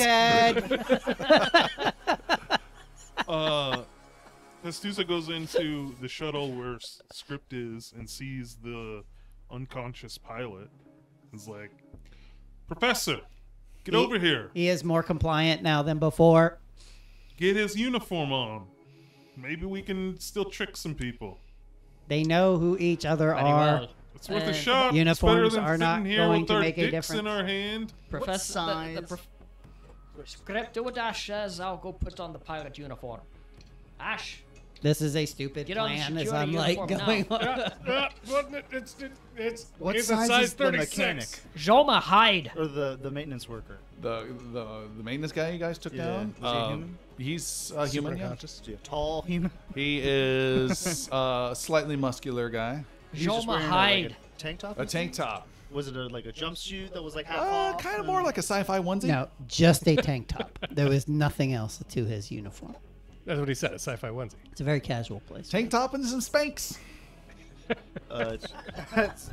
Festusa goes into the shuttle where Script is and sees the unconscious pilot. Is like, Professor, get over here. He is more compliant now than before. Get his uniform on. Maybe we can still trick some people. They know who each other Very are. well. It's worth a And shot. uniforms it's better than are not sitting here going with to our make a dicks in difference. our hand. Professor, size? Script, do what Ash says. I'll go put on the pilot uniform. Ash, This is a stupid Get on the plan as security I'm like uniform going now. on. It's What it's size a size is the 36. mechanic? Joma, hide. Or the maintenance worker? The maintenance guy you guys took Yeah. down. Is he human? He's human. Yeah. Unconscious. Is he a tall human? He is a slightly muscular guy. He's just Joma, wearing hide. like a tank top? A tank top. Was it like a jumpsuit that was like half off? Kind of more like a sci-fi onesie. No, just a tank top. There was nothing else to his uniform. That's what he said. A sci-fi onesie. It's a very casual place. Tank top and some Spanx.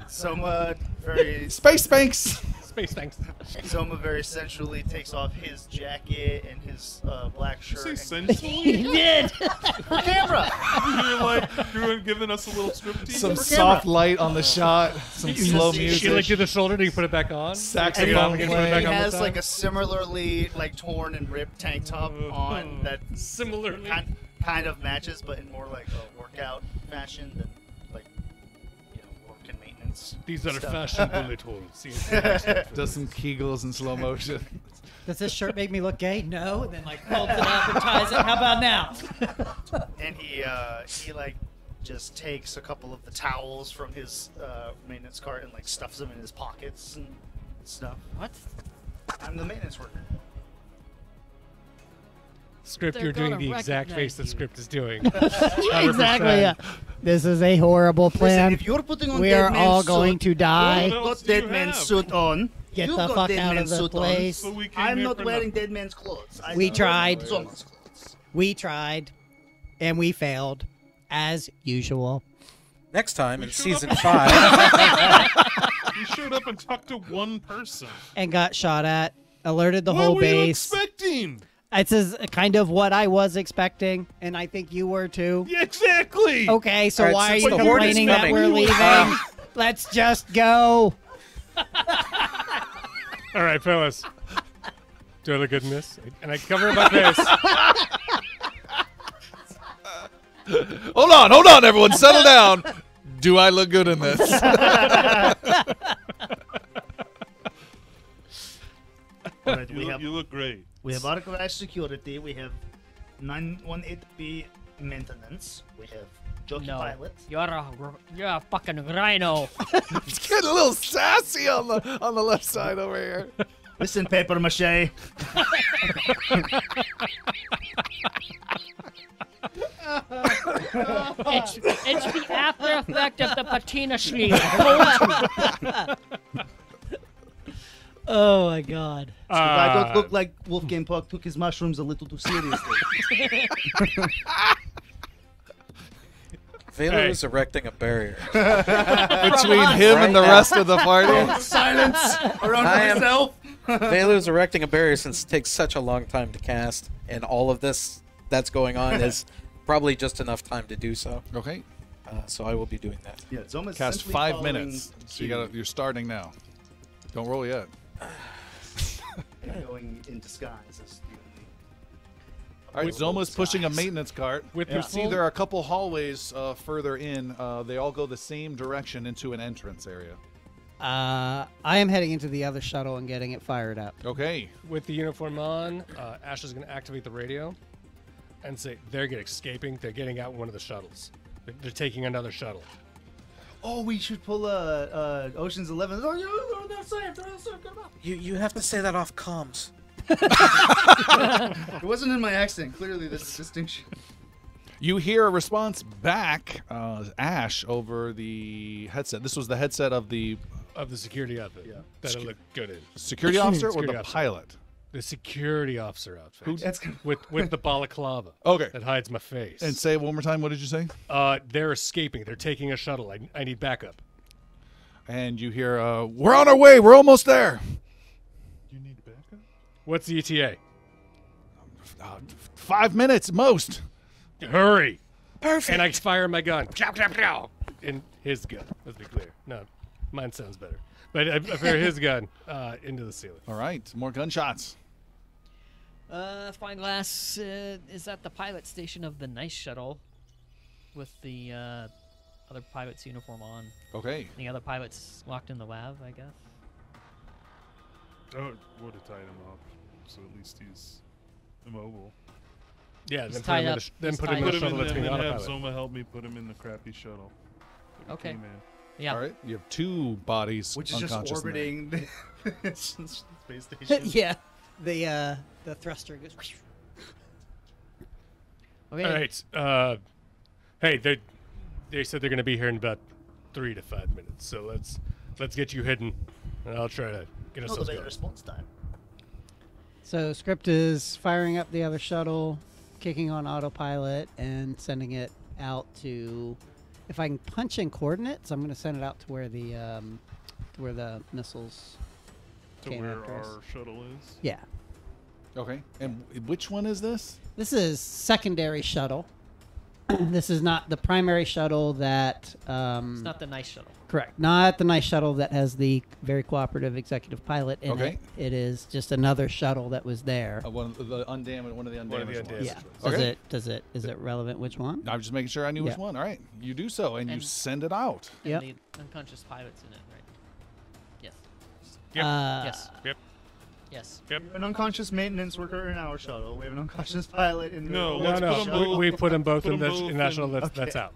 Soma very Space Spanx. Space thanks. Soma very sensually takes off his jacket and his black shirt. Say and- sensually. He did. for camera. You're like you're giving us a little striptease. Some For soft camera. light on the shot. Some slow see- She licked music. you the shoulder. Do you put it back on? Saxophone Again, playing. back He on has the like time? a similarly like torn and ripped tank top on that Similarly. kind of matches, but in more like a workout fashion than like work and maintenance. These are stuff. fashion bullet holes. Does some Kegels in slow motion. Does this shirt make me look gay? No. And then like folds it up and ties it. How about now? And he like just takes a couple of the towels from his maintenance cart and like stuffs them in his pockets and stuff. What? I'm the maintenance worker. Script, They're you're doing gonna the exact face recognize the you. script is doing. Exactly. Yeah. This is a horrible plan. Listen, if you're putting on We dead are man's all suit, going to die. What got else do you dead man's have? suit on. Get you the got fuck dead out of man's the suit on. place. So we came I'm here not for wearing nothing. dead man's clothes. We tried. Soma's clothes. We tried, and we failed, as usual. Next time We in showed up season and- 5, You showed up and talked to one person. And got shot at. Alerted the what whole were you base. expecting? This is kind of what I was expecting, and I think you were too. Yeah, exactly. Okay, so All right, why are since you the horde is complaining that coming, we're leaving? Let's just go. All right, fellas. Do I look good in this? And I cover my face. Hold on, everyone, settle down. Do I look good in this? Alright, You look great. we have Arclight security. We have 918B maintenance. We have jockey No. pilot. You're a fucking rhino. It's getting a little sassy on the left side over here. Listen, paper mache. It's the after effect of the patina sleeve. I told you. Oh my god. I don't look like Wolfgang Puck took his mushrooms a little too seriously. Velo Hey. is erecting a barrier. Between him and the Right rest of the party. Silence around I am- myself. Velo is erecting a barrier since it takes such a long time to cast, and all of this that's going on is probably just enough time to do so. Okay. So I will be doing that. Yeah, Zoma's Cast essentially 5 following minutes. So you you're starting now. Don't roll yet. and going in disguise as the All right, Zoma's pushing a maintenance cart. With You the see full- there are a couple hallways further in. They all go the same direction into an entrance area. I am heading into the other shuttle and getting it fired up. Okay. With the uniform on, Ash is going to activate the radio and say they're escaping. They're getting out in one of the shuttles. They're taking another shuttle. Oh, we should pull Ocean's 11. Oh, they're not safe. They're not safe. Come on. You have to say that off comms. It wasn't in my accent. Clearly, there's a distinction. You hear a response back, Ash, over the headset. This was the headset of the security outfit. Yeah. That it look good in. security officer or Security the officer. pilot? The security officer outfit. That's with the balaclava. Okay. That hides my face. And say it one more time. What did you say? They're escaping. They're taking a shuttle. I need backup. And you hear, we're on our way. We're almost there. You need backup? What's the ETA? 5 minutes most. Hurry. Perfect. And I fire my gun. Chow, chow, chow. In his gun. Let's be clear. No, mine sounds better. But I fire his gun into the ceiling. All right. More gunshots. Spyglass is at the pilot station of the nice shuttle with the other pilot's uniform on. Okay. The other pilot's locked in the lab, I guess. Oh, would have tied him up, so at least he's immobile. Yeah, He's then tied up. then He's put him in tied the up. shuttle that's and being then have autopilot. Zoma help me put him in the crappy shuttle. Okay. Man. Yeah. All right. You have 2 bodies Which is just unconscious in there. orbiting the space station. Yeah. The thruster goes. Okay. All right. Hey, they said they're going to be here in about 3 to 5 minutes. So let's get you hidden, and I'll try to get us Elevator response time. So Script is firing up the other shuttle, kicking on autopilot, and sending it out to. If I can punch in coordinates, I'm going to send it out to where the missiles To came where after us. our shuttle is. Yeah. Okay. And which one is this? This is secondary shuttle. This is not the primary shuttle that. It's not the nice shuttle. Correct. Not the nice shuttle that has the very cooperative executive pilot in Okay. it. It is just another shuttle that was there. One of the undamaged undamaged. ones. Yeah. Okay. Is it relevant which one? I'm just making sure I knew which Yeah. one. All right. You do so, and you And- send it out. And Yep. the unconscious pilot's in it, right? Yes. Yep. Yes. Yep. Yes. An unconscious maintenance worker in our shuttle. We have an unconscious pilot in the No, No, let's put 'em no. both- We put them both put in 'em the both in that shuttle. in- That's out.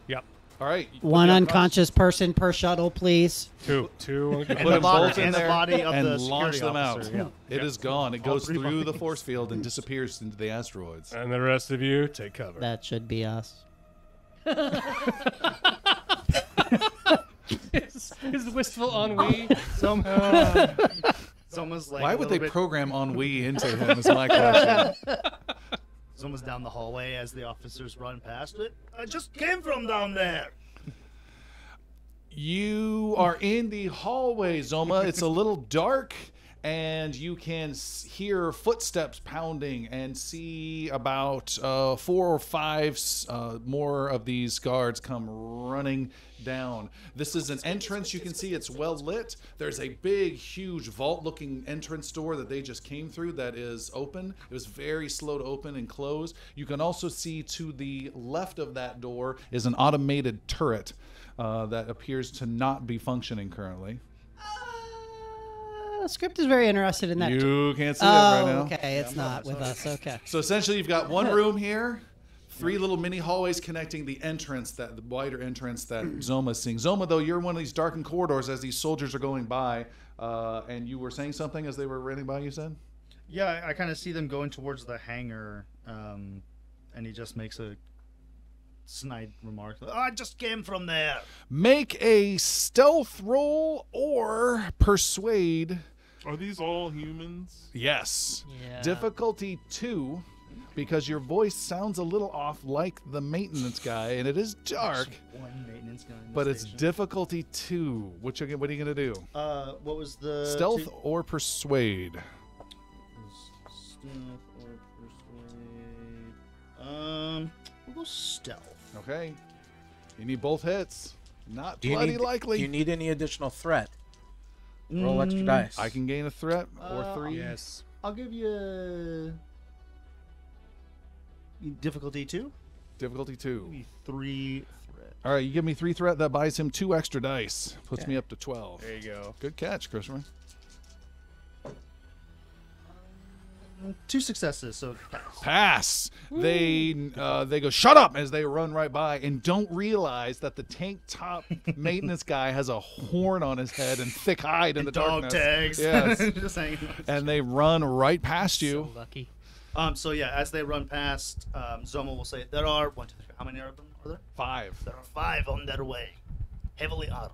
Yep. All right. you put One the unconscious person per shuttle, please. Two. Put And them the body, both in and the there body of and the launch security them out. officer. Yeah. It is gone. It All goes 3 through the bodies. force field and disappears into the asteroids. And the rest of you take cover. That should be us. Is wistful ennui. It's almost like Why a would they little bit- program ennui into him? Is my question. It's almost down the hallway as the officers run past it. I just came from down there. You are in the hallway, Zoma. It's a little dark, and you can hear footsteps pounding and see about 4 or 5 more of these guards come running down. This is an entrance. You can see it's well lit. There's a big, huge vault-looking entrance door that they just came through that is open. It was very slow to open and close. You can also see to the left of that door is an automated turret that appears to not be functioning currently. Script is very interested in that. You can't see that Oh, right now. okay. It's not with us. Okay. So essentially, you've got one room here, 3 little mini hallways connecting the entrance, the wider entrance that Zoma's seeing. Zoma, though, you're in one of these darkened corridors as these soldiers are going by, and you were saying something as they were running by. You said, Yeah, I kind of see them going towards the hangar, and he just makes a snide remark. "Oh, I just came from there. "Make a stealth roll or persuade." Are these all humans? Yes. Yeah. Difficulty 2, because your voice sounds a little off like the maintenance guy, and it is dark. One maintenance guy. In the But it's station. difficulty 2. What are you going to do? What was the Stealth two- or persuade? Stealth or persuade? We'll go stealth. Okay. You need both hits. Not Do you bloody need, likely. Do you need any additional threat? Roll extra dice. I can gain a threat or 3. Yes. I'll give you difficulty 2. Difficulty 2. Maybe 3 threat. All right, you give me 3 threat. That buys him 2 extra dice. Puts Okay. me up to 12. There you go. Good catch, Christopher. 2 successes, so pass. Pass. They go shut up as they run right by and don't realize that the tank top maintenance guy has a horn on his head and thick hide in the Dog darkness. tags. Yes. Just hanging on. And they run right past you. So lucky. So yeah, as they run past, Zoma will say, "There are 1, 2, 3. How many of them are there? 5. There are 5 on their way, heavily armed,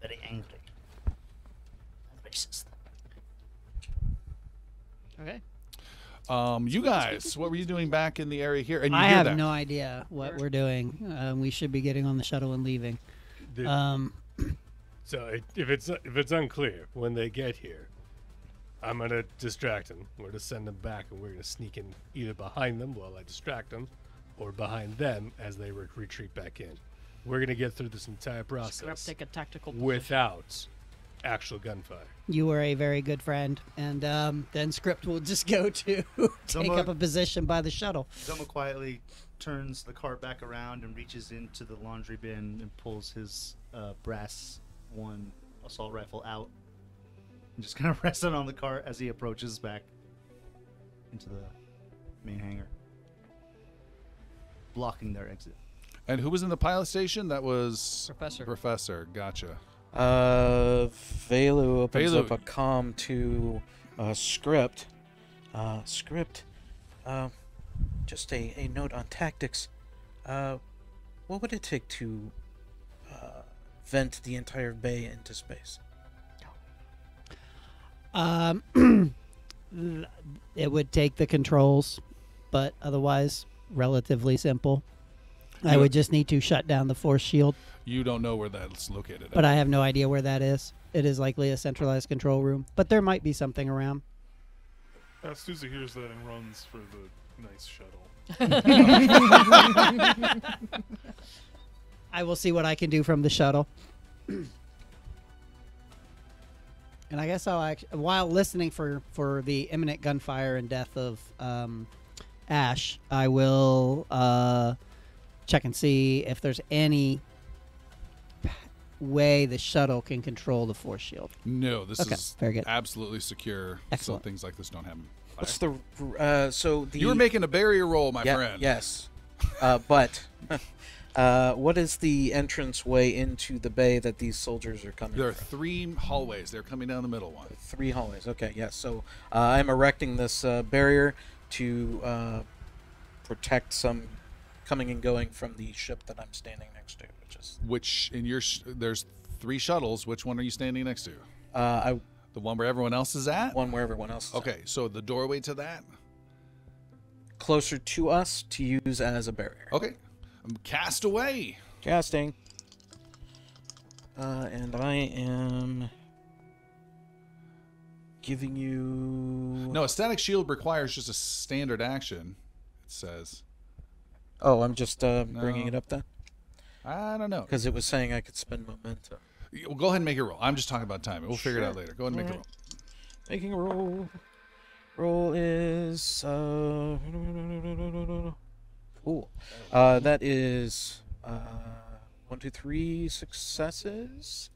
very angry, and racist." Okay. You guys, what were you doing back in the area here? And you I hear have that. no idea what we're doing. We should be getting on the shuttle and leaving. So if it's unclear when they get here, I'm gonna distract them. We're gonna send them back, and we're gonna sneak in either behind them while I distract them, or behind them as they retreat back in. We're gonna get through this entire Scrap, process take a tactical position. without actual gunfire. You were a very good friend, and then Script will just go to take Zoma- up a position by the shuttle. Zoma quietly turns the cart back around and reaches into the laundry bin and pulls his brass 1 assault rifle out and just kind of rests it on the cart as he approaches back into the main hangar, blocking their exit. And who was in the pilot station? That was Professor. Professor. Gotcha. Velu opens Velu. up a comm to Script. Script, just a note on tactics. What would it take to vent the entire bay into space? It would take the controls, but otherwise relatively simple. I would just need to shut down the force shield, You don't know where that's located. but I have no idea where that is. It is likely a centralized control room, but there might be something around. Stuza hears that and runs for the nice shuttle. I will see what I can do from the shuttle. And I guess while listening for the imminent gunfire and death of Ash, I will check and see if there's any way the shuttle can control the force shield. No, this Okay, is very good. absolutely secure. Excellent. So things like this don't happen. What's the so the You were making a barrier roll, my yeah, friend. Yes, but what is the entrance way into the bay that these soldiers are coming There are from? 3 hallways. They're coming down the middle one. 3 hallways. Okay, yes. So I'm erecting this barrier to protect some coming and going from the ship that I'm standing next to, which is Which in your there's 3 shuttles. Which one are you standing next to? I The one where everyone else is at? one where everyone else is at. Okay, so the doorway to that. Closer to us to use as a barrier. Okay, cast away. Casting. And I am giving you. No, a static shield requires just a standard action. It says. Oh, I'm just bringing it up then I don't know. because it was saying I could spend momentum. Well, go ahead and make a roll. I'm just talking about timing. We'll figure it out Sure. later. Go ahead and make a roll. Making a roll. Roll is cool. That is 1, 2, 3 successes.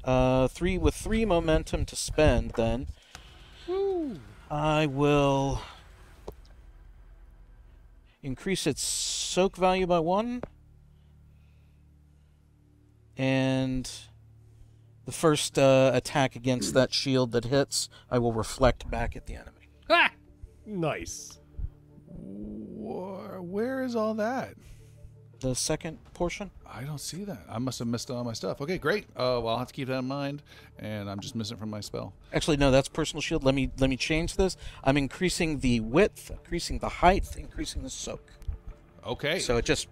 3 with 3 momentum to spend. Then I will increase its soak value by 1, and the first attack against that shield that hits, I will reflect back at the enemy. Ah! Nice. Where is all that? The second portion? I don't see that. I must have missed all my stuff. Okay, great. Well, I'll have to keep that in mind, and I'm just missing it from my spell. Actually, no, that's personal shield. Let me change this. I'm increasing the width, increasing the height, increasing the soak. Okay. So it just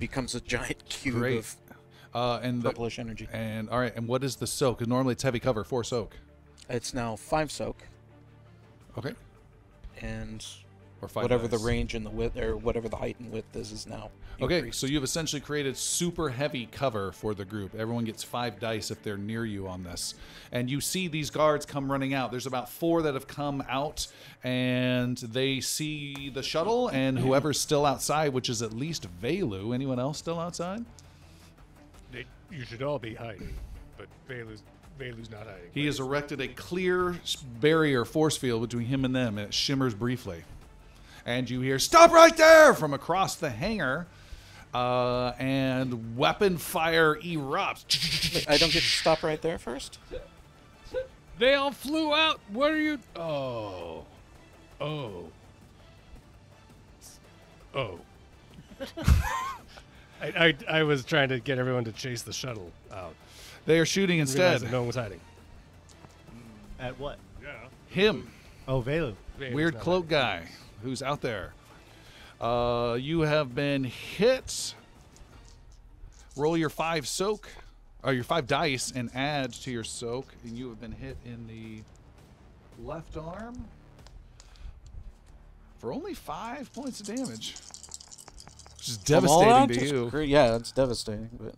becomes a giant cube Great. of and the, purplish energy. and all right. And what is the soak? 'Cause normally it's heavy cover, 4 soak. It's now 5 soak, Okay. and Or 5 whatever the dice. range and the width, or whatever the height and width is now. Okay, increased. so you've essentially created super heavy cover for the group. Everyone gets 5 dice if they're near you on this. And you see these guards come running out. There's about 4 that have come out, and they see the shuttle and whoever's still outside, which is at least Velu. Anyone else still outside? You should all be hiding, but Baylor's Veilu's not hiding. He has erected a clear barrier force field between him and them, and it shimmers briefly. And you hear, "Stop right there!" from across the hangar, and weapon fire erupts. Wait, I don't get to stop right there first? They all flew out. What are you? Oh. I was trying to get everyone to chase the shuttle out. They are shooting Realized instead. that no one was hiding. At what? Yeah. Him, Oh, Velu. Veilu's weird not cloak hiding. guy, who's out there. You have been hit. Roll your 5 soak, or your 5 dice, and add to your soak, and you have been hit in the left arm for only 5 points of damage, which is devastating to you. Yeah, it's devastating. But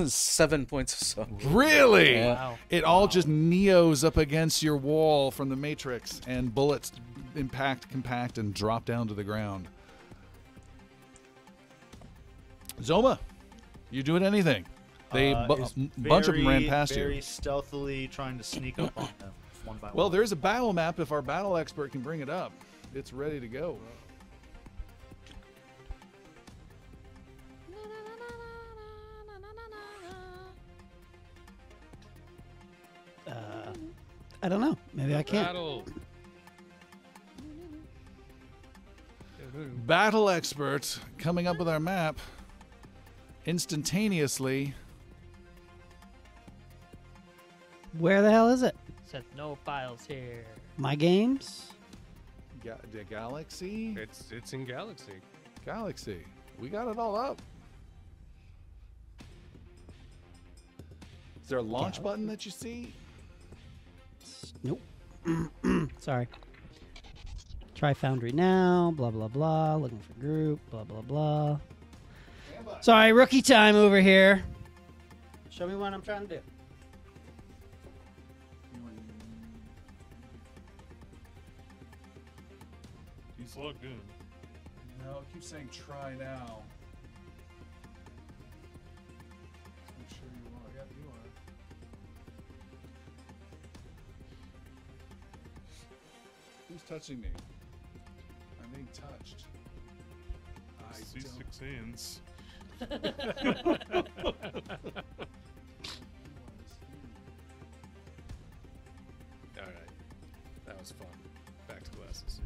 7 points of soak. Really? Yeah. Wow. It all just neos up against your wall from the Matrix, and bullets compact, and drop down to the ground. Zoma, you doing anything? They Is bunch of them ran past very you. stealthily trying to sneak up on them one by Well, one. there's a battle map. If our battle expert can bring it up, it's ready to go. I don't know. Maybe I can't. Battle. Battle expert coming up with our map instantaneously. Where the hell is it? Said no files here. My games? The galaxy. It's in Galaxy. Galaxy. We got it all up. Is there a launch button that you see? Nope. Sorry. Try Foundry now. Blah blah blah. Looking for group. Blah blah blah. Sorry, rookie time over here. Show me what I'm trying to do. He's logged in. No, it keeps saying try now. Make sure you are. Yeah, you are. Who's touching me? I'm being touched. I See don't. 6 hands. All right. That was fun. Back to glasses.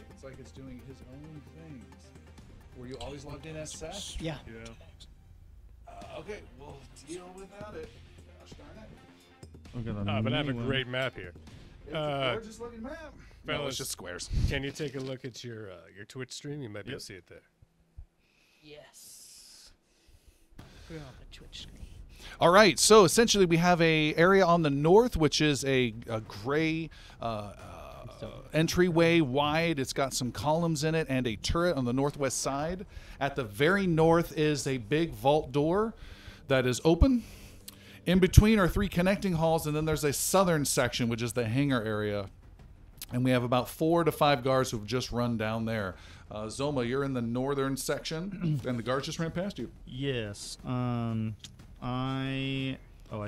It's like it's doing his own things. Were you always logged in as Seth? Yeah. Yeah. Okay, we'll deal without it. Gosh darn it. But I have a great map here. It's a gorgeous looking map. No, fellas. it's just squares. Can you take a look at your Twitch stream? You might be able to see it there. Yes. We're on the Twitch screen. All right, so essentially we have a area on the north, which is a gray entryway wide. It's got some columns in it and a turret on the northwest side. At the very north is a big vault door that is open. In between are 3 connecting halls, and then there's a southern section, which is the hangar area. And we have about 4 to 5 guards who've just run down there. Zoma, you're in the northern section, and the guards just ran past you. Yes. I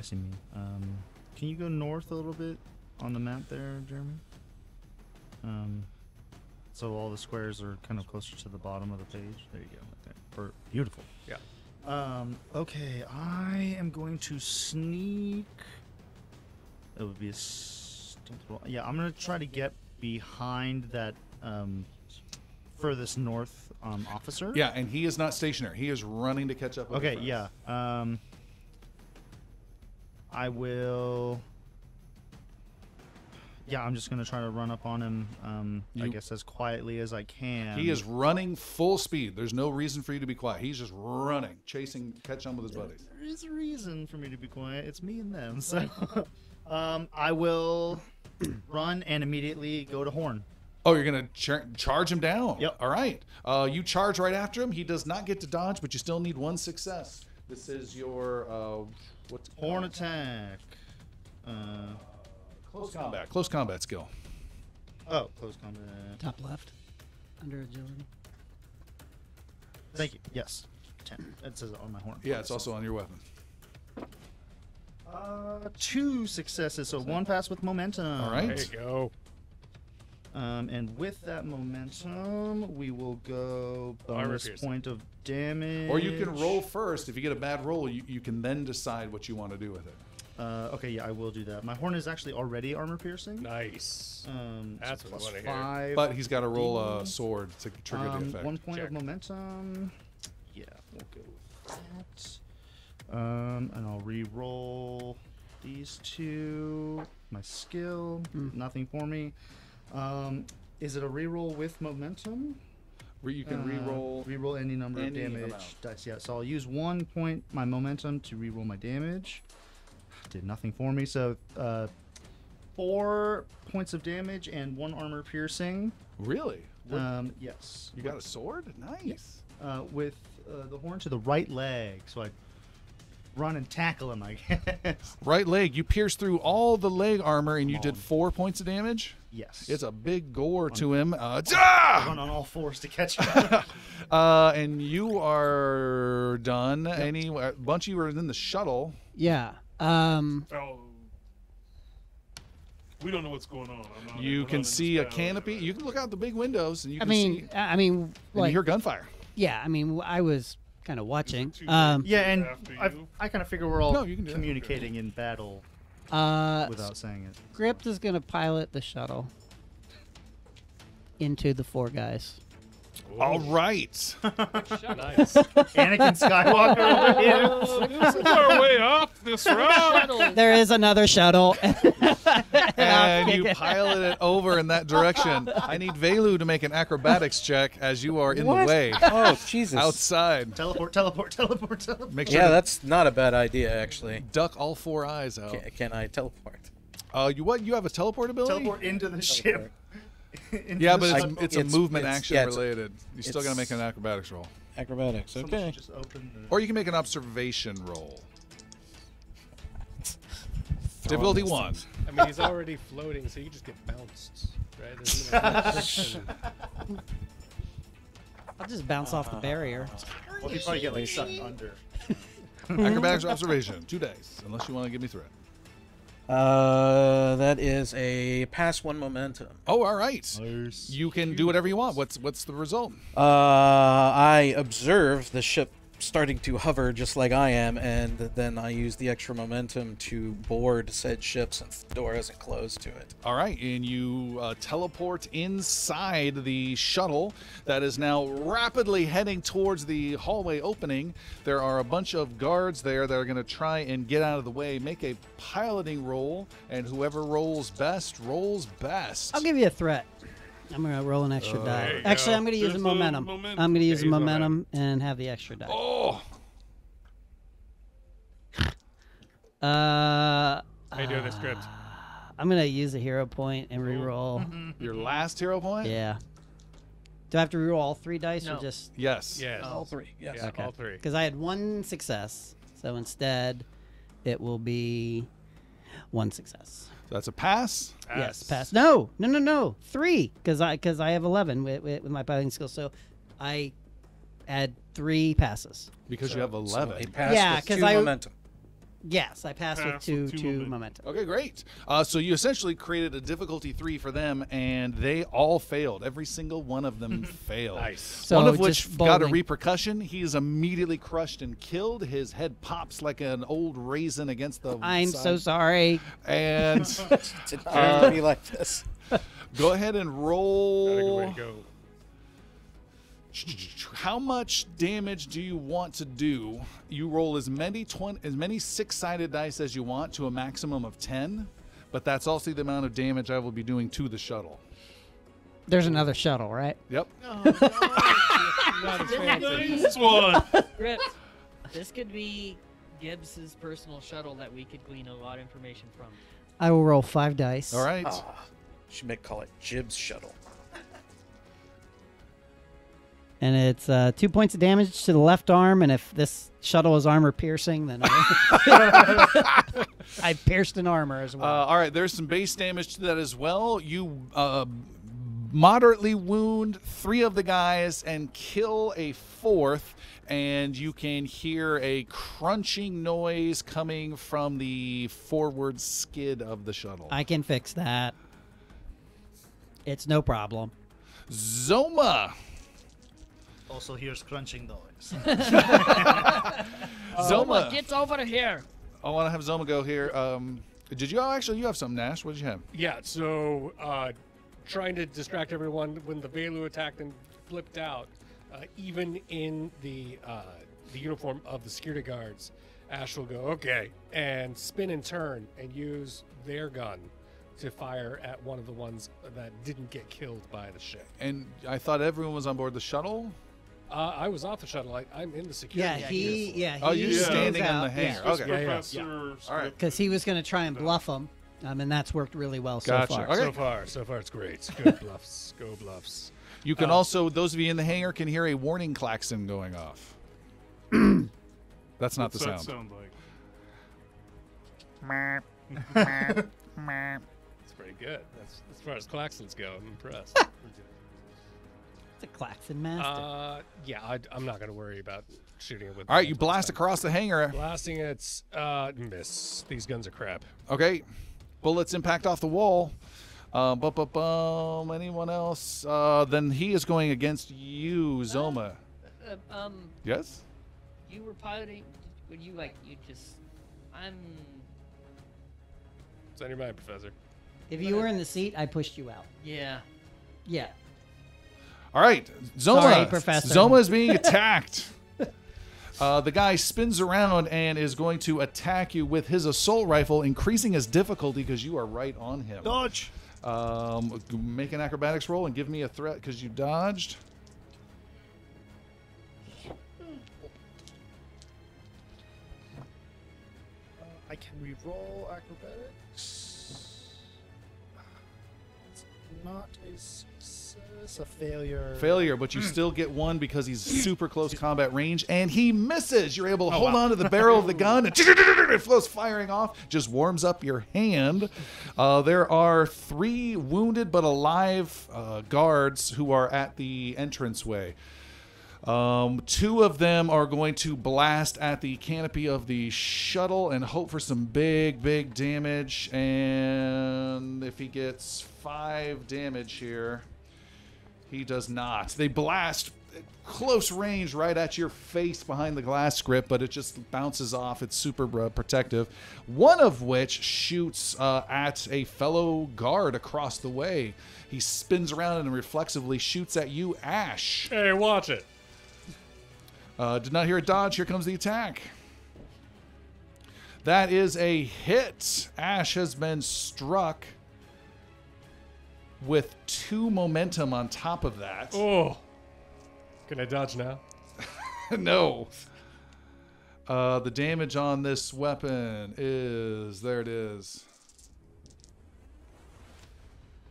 see me. Can you go north a little bit on the map there, Jeremy? So all the squares are kind of closer to the bottom of the page. There you go. Right there. Beautiful. Yeah. Okay, I am going to sneak. It would be a yeah, I'm gonna try to get behind that furthest north officer. Yeah, and he is not stationary. He is running to catch up with Okay, his yeah. friends. I will. Yeah, I'm just gonna try to run up on him. I You- guess as quietly as I can. He is running full speed. There's no reason for you to be quiet. He's just running, chasing, catch on with his buddies. There is a reason for me to be quiet. It's me and them. So, I will run and immediately go to Horn. Oh, you're gonna charge him down. Yep. All right. You charge right after him. He does not get to dodge, but you still need 1 success. This is your what's it Horn called? attack. Close combat skill. Oh, close combat. Top left. under agility? Thank you. Yes. 10. It says it on my horn. Yeah, it's also on your weapon. 2 successes, so 1 pass with momentum. All right. There you go. And with that momentum, we will go Armor bonus piercing. point of damage. Or you can roll first. If you get a bad roll, you can then decide what you want to do with it. Okay, yeah, I will do that. My horn is actually already armor piercing. Nice. So That's what I plus wanna hear. 5. But he's got to roll a sword to trigger the effect. 1 point Check. of momentum. Yeah, we'll go with that. And I'll re-roll these 2. My skill, nothing for me. Is it a re-roll with momentum? You can re-roll. Re-roll any number of any damage amount. dice. Yeah, so I'll use 1 point my momentum to re-roll my damage. Did nothing for me. So 4 points of damage and 1 armor piercing. Really? Yes. You got a sword? Nice. With the horn to the right leg, so I run and tackle him, I guess. Right leg. You pierce through all the leg armor, and you did 4 points of damage. Yes. It's a big gore to him. I Ah! run on all 4s to catch him. And you are done. A bunch of you are in the shuttle. Yeah. Oh. We don't know what's going on. we're You not can in see a this canopy. battle. You can look out the big windows, and you I can mean, see. I mean, And you like, hear gunfire. yeah. I mean, I was kind of watching. Two yeah, and after you. I kind of figure we're all No, you can do that. communicating in battle without saying it. Script is gonna pilot the shuttle into the 4 guys. All right. Nice. Anakin Skywalker over here. This is our way off this route. There is another shuttle. And you pilot it over in that direction. I need Velu to make an acrobatics check as you are in the way Oh, Jesus. outside. Teleport. Make sure Yeah, to that's not a bad idea, actually. duck all 4 eyes out. Can I teleport? You have a teleport ability? Teleport into the ship. Into Yeah, the but ship. it's a movement action yeah, it's- related. You still got to make an acrobatics roll. Acrobatics, Someone okay. should just open the... Or you can make an observation roll. Difficulty 1. I mean, he's already floating, so you just get bounced, right? There's no friction. I'll just bounce off the barrier. Well, you probably get like sucked under. Acrobatics or observation. 2 days, unless you want to give me through it. That is a pass 1 momentum. Oh, all right. You can do whatever you want. What's the result? I observe the ship starting to hover just like I am, and then I use the extra momentum to board said ships and the door isn't closed to it. All right, and you teleport inside the shuttle that is now rapidly heading towards the hallway opening. There are a bunch of guards there that are going to try and get out of the way. Make a piloting roll, and whoever rolls best rolls best. I'll give you a threat. I'm gonna roll an extra there die. you Actually, go. I'm gonna use a There's momentum. momentum. I'm gonna use a Yeah, use momentum and have the extra die. Oh, How you doing this script? I'm gonna use a hero point and re-roll. your last hero point? Yeah. Do I have to re-roll all 3 dice No. or just? Yes. Yes. All 3, yes. Yeah, Okay. all 3. Because I had 1 success, so instead, it will be 1 success. That's a pass. Yes, pass. No. 3, because I have 11 with my piloting skill, so I add 3 passes. Because you have 11. A pass Yeah, with 'cause 2 I- momentum. Yes, I passed with Pass two with two momentum. momentum. Okay, great. So you essentially created a difficulty 3 for them, and they all failed. Every single one of them failed. Nice. So one of which just got a boldly- repercussion. He is immediately crushed and killed. His head pops like an old raisin against the I'm side. so sorry. And Did not be like this. go ahead and Not a good way roll. to go. How much damage do you want to do? You roll as many 6-sided dice as you want to a maximum of 10, but that's also the amount of damage I will be doing to the shuttle. There's another shuttle, right? Yep. Not as fancy. This one. Rip, this could be Gibbs's personal shuttle that we could glean a lot of information from. I will roll 5 dice. All right. Call it Jib's shuttle. And it's 2 points of damage to the left arm, and if this shuttle is armor piercing, then I pierced an armor as well. All right, there's some base damage to that as well. You moderately wound 3 of the guys and kill a 4th. And you can hear a crunching noise coming from the forward skid of the shuttle. I can fix that. It's no problem. Zoma. Also hears crunching noise. Zoma. Get over here. I want to have Zoma go here. Did you actually? You have some, Nash. What did you have? Yeah, so trying to distract everyone when the Velu attacked and flipped out, even in the uniform of the security guards, Ash will go, okay, and spin and turn and use their gun to fire at one of the ones that didn't get killed by the ship. And I thought everyone was on board the shuttle. I was off the shuttle. I'm in the security. Oh, you're he standing goes in the out, hangar. Swiss Okay. Professor. All right. Because he was going to try and bluff him, and that's worked really well Gotcha. so far. Okay. So far it's great. Good bluffs. Go bluffs. You can also, those of you in the hangar can hear a warning klaxon going off. That's not the What's that sound. like? It's pretty good. That's as far as klaxons go. I'm impressed. It's a klaxon master. Yeah, I'm not going to worry about shooting it with. All right, you blast across the hangar. Blasting it's miss. These guns are crap. Okay. Bullets impact off the wall. Anyone else? Then he is going against you, Zoma. Yes? You were piloting. Would you I'm. It's on your mind, Professor. If you were in the seat, I pushed you out. Yeah. Yeah. All right, Zoma. Sorry, Professor. Zoma is being attacked. The guy spins around and is going to attack you with his assault rifle, increasing his difficulty because you are right on him. Dodge. Make an acrobatics roll and give me a threat because you dodged. I can re-roll acrobatics. It's not a success, a failure. Failure, but you still get one because he's super close combat range, and he misses. You're able to hold on to the barrel of the gun, and it flows firing off. Just warms up your hand. There are 3 wounded but alive guards who are at the entranceway. 2 of them are going to blast at the canopy of the shuttle and hope for some big damage. And if he gets 5 damage here, he does not. They blast at close range right at your face behind the glass script, but it just bounces off. It's super protective. One of which shoots at a fellow guard across the way. He spins around and reflexively shoots at you, Ash. Hey, watch it. Did not hear a dodge. Here comes the attack. That is a hit. Ash has been struck with 2 momentum on top of that. Oh. Can I dodge now? No. The damage on this weapon is... There it is.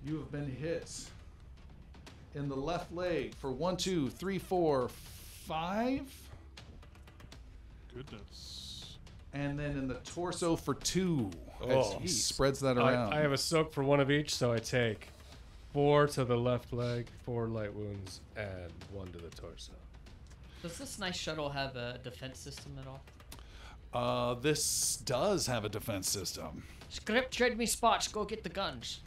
You have been hit in the left leg for 1, 2, 3, 4, 5. Goodness. And then in the torso for 2. As Oh, he spreads that around. I have a soak for 1 of each, so I take 4 to the left leg, 4 light wounds, and 1 to the torso. Does this nice shuttle have a defense system at all? This does have a defense system. Script, trade me spots. Go get the guns.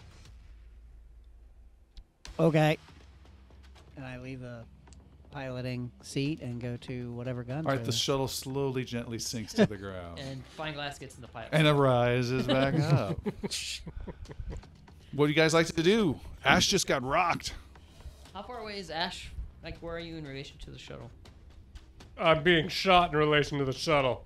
Okay. And I leave the piloting seat and go to whatever gun. All right, the shuttle slowly, gently sinks to the ground. And Fineglass gets in the pilot. And it rises back up. What do you guys like to do? Ash just got rocked. How far away is Ash? Like, where are you in relation to the shuttle? I'm being shot in relation to the shuttle.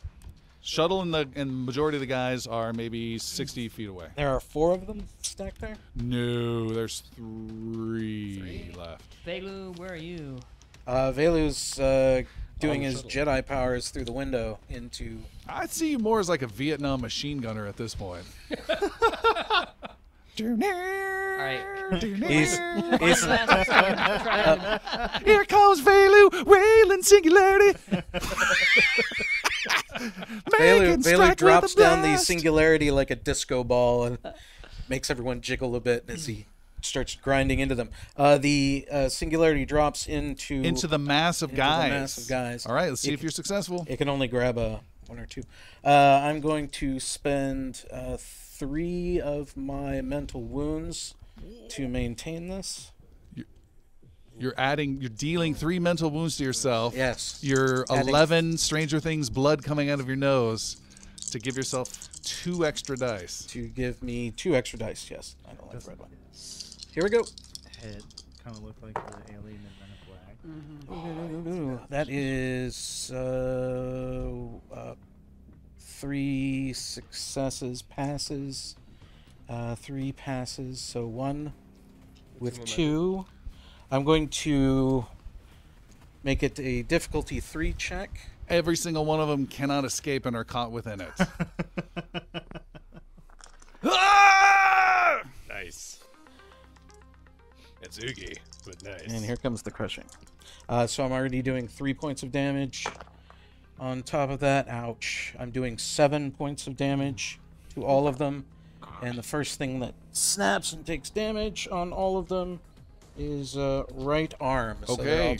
Shuttle and the majority of the guys are maybe 60 feet away. There are 4 of them stacked there? No, there's 3 left. Velu, where are you? Velu's doing the his shuttle. Jedi powers through the window into. I'd see you more as like a Vietnam machine gunner at this point. Alright. He's Here comes Velu, wailing singularity. Velu drops down the singularity like a disco ball and makes everyone jiggle a bit as he starts grinding into them. The singularity drops into the mass of guys. The mass of guys. All right, let's see if you're successful. It can only grab one or two. I'm going to spend 3 of my mental wounds to maintain this. You're dealing 3 mental wounds to yourself. Yes. You're Adding 11 Stranger Things blood coming out of your nose to give yourself 2 extra dice. To give me 2 extra dice, yes. I don't like the red one. Here we go. Head kind of look like the alien in Men in Black. That is 3 successes, passes, 3 passes, so 1 with 2. I'm going to make it a difficulty 3 check. Every single one of them cannot escape and are caught within it. Ah! Nice. It's Oogie, but nice. And here comes the crushing. So I'm already doing 3 points of damage. On top of that, ouch, I'm doing 7 points of damage to all of them. And the first thing that snaps and takes damage on all of them is right arm. So Okay.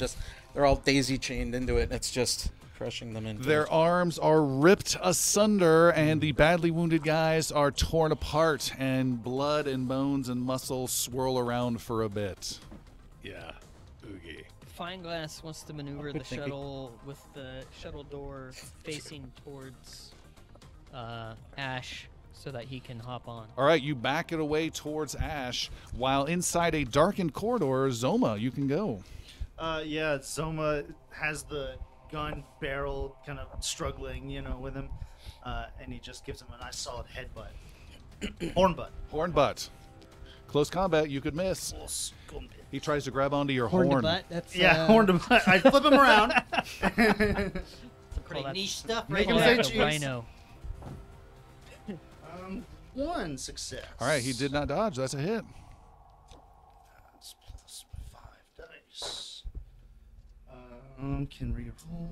they're all daisy chained into it. It's just crushing them into Their it. arms are ripped asunder, and the badly wounded guys are torn apart, and blood and bones and muscle swirl around for a bit. Yeah, Oogie. Fineglass wants to maneuver the Good thinking. shuttle with the shuttle door facing towards Ash so that he can hop on. All right, you back it away towards Ash, while inside a darkened corridor, Zoma, you can go. Yeah, Zoma has the gun barrel kind of struggling, with him, and he just gives him a nice solid headbutt. Hornbutt. Hornbutt. Close combat, you could miss. He tries to grab onto your Horn to horn. butt. That's Yeah, horn to butt. I flip him around. pretty that's- niche stuff Make right him Call say that there. the cheese. Rhino. 1 success. All right, he did not dodge. That's a hit. That's plus 5 dice. Can reroll.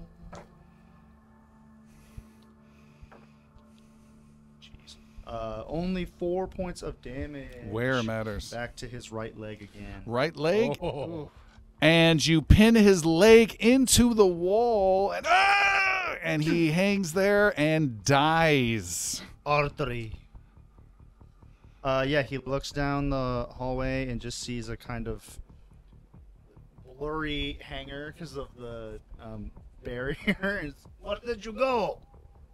Jeez. Only 4 points of damage. Where matters. Back to his right leg again. Right leg. Oh, And you pin his leg into the wall, and he hangs there and dies. Artery. Yeah, he looks down the hallway and just sees a kind of blurry hanger because of the barrier. And where did you go?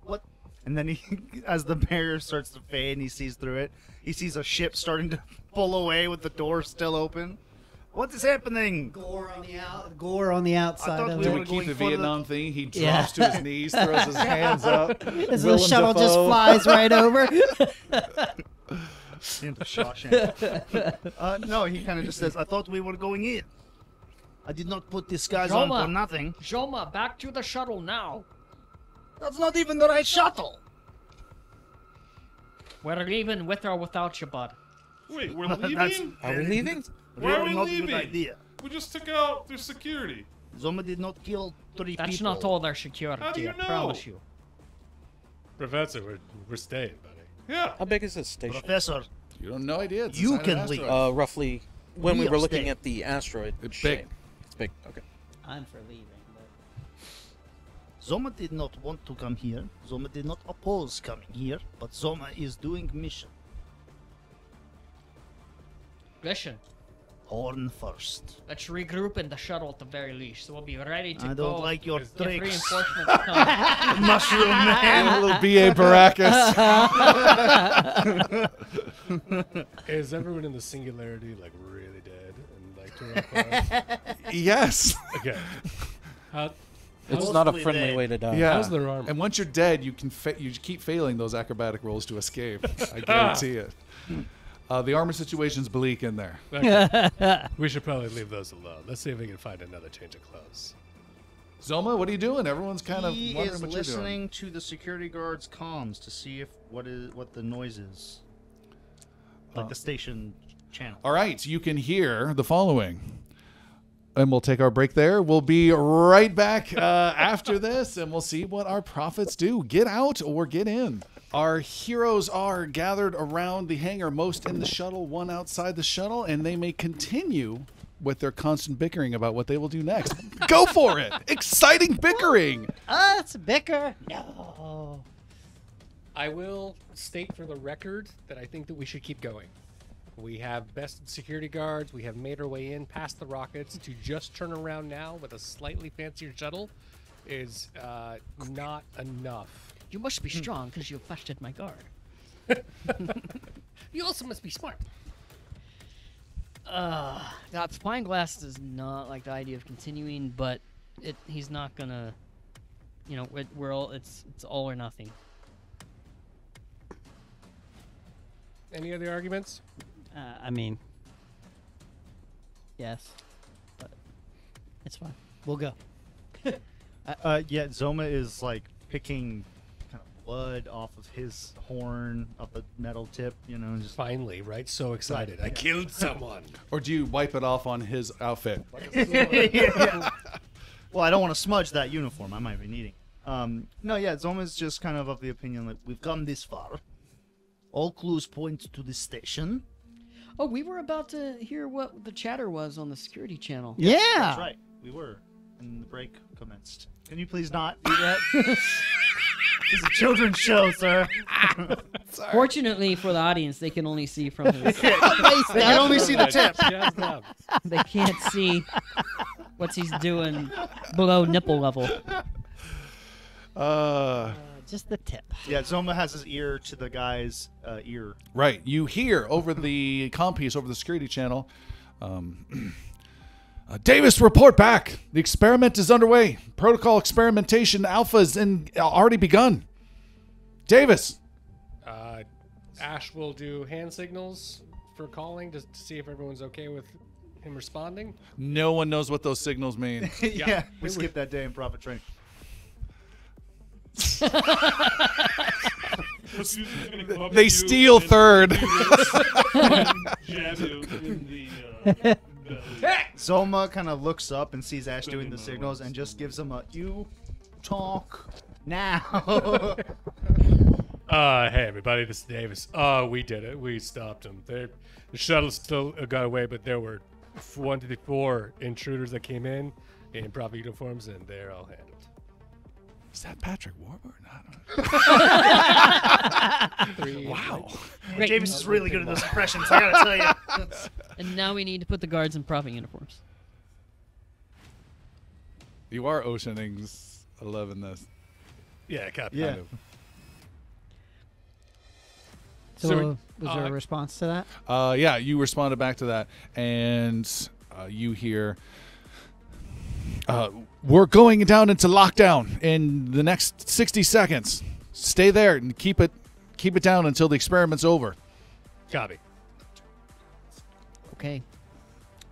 What? And then he, as the barrier starts to fade and he sees through it, he sees a ship starting to pull away with the door still open. What is happening? Gore on the outside thought of we Do it. we were keep going the for the- Vietnam thing? He drops Yeah. to his knees, throws his hands up. As the Willem shuttle just Dafoe. flies right over. Into Shawshank. No, he kind of just says, I thought we were going in. I did not put this guys on Joma. for nothing. Joma, back to the shuttle now. That's not even the right shuttle. We're leaving with or without you, bud. Wait, we're That's- leaving? Are we leaving? Why are we not a good leaving? idea. We just took out their security. Zoma did not kill 3 That's people. not all their security, How do you I know? promise you. Professor, we're staying, buddy. Yeah. How big is this station? Professor, You don't know idea. It's You inside an can leave. asteroid. Roughly, when we We were are looking staying. at the asteroid. It's shape. big. It's big. Okay. I'm for leaving. Zoma did not want to come here. Zoma did not oppose coming here, but Zoma is doing mission. Listen, Horn first. let's regroup in the shuttle at the very least, so we'll be ready to I go don't like your if tricks. reinforcements come. Mushroom man. Little B.A. Baracus. Is everyone in the singularity like really dead and like to Yes. Okay. How, It's not a Mostly friendly dead. way to die. Yeah. How's their armor? And once you're dead, you can you keep failing those acrobatic rolls to escape. I guarantee it. The armor situation's bleak in there. okay. We should probably leave those alone. Let's see if we can find another change of clothes. Zoma, what are you doing? Everyone's kind of He wondering is what you're doing. listening to the security guard's comms to see if what the noise is. Like the station channel. All right, you can hear the following. And we'll take our break there. We'll be right back after this, and we'll see what our prophets do. Get out or get in. Our heroes are gathered around the hangar, most in the shuttle, one outside the shuttle, and they may continue with their constant bickering about what they will do next. Go for it! Exciting bickering! Let's bicker. No. I will state for the record that I think that we should keep going. We have best security guards. We have made our way in past the rockets. To just turn around now with a slightly fancier shuttle is not enough. You must be strong because you fasted my guard. You also must be smart. That Spyglass does not like the idea of continuing, but he's not gonna, it's all or nothing. Any other arguments? I mean, yes, but it's fine. We'll go. Yeah, Zoma is like picking kind of blood off of his horn, off the metal tip, just Finally, right? So excited. I killed someone. Or do you wipe it off on his outfit? yeah. Well, I don't want to smudge that uniform. I might be needing. No, yeah, Zoma's just kind of the opinion that we've come this far. All clues point to the station. Oh, we were about to hear what the chatter was on the security channel. Yeah. That's right. We were. And the break commenced. Can you please not do that? It's a children's show, sir. Fortunately for the audience, they can only see from his. They can only see the tip. Jazzed up. They can't see what he's doing below nipple level. Just the tip. Yeah, Zoma has his ear to the guy's ear. Right. You hear over the comm piece, over the security channel, Davis, report back. The experiment is underway. Protocol experimentation alpha is already begun. Davis. Ash will do hand signals for calling to see if everyone's okay with him responding. No one knows what those signals mean. Yeah, we skipped that day in Prophet Training. They steal third. Zoma kind of looks up and sees Ash doing the signals and just gives him you talk now. Hey everybody, this is Davis. We did it. We stopped him. The shuttle still got away, but there were 1 to 4 intruders that came in proper uniforms, and they're all handled. Is that Patrick Warburton? Wow. Great. James is really good at those impressions, I gotta tell you. And now we need to put the guards in prophet uniforms. You are Oceanings 11 this. Yeah, copy. Yeah. Kind of. So, was there a response to that? Yeah, you responded back to that, and you hear, we're going down into lockdown in the next 60 seconds. Stay there and keep it down until the experiment's over. Copy. Okay.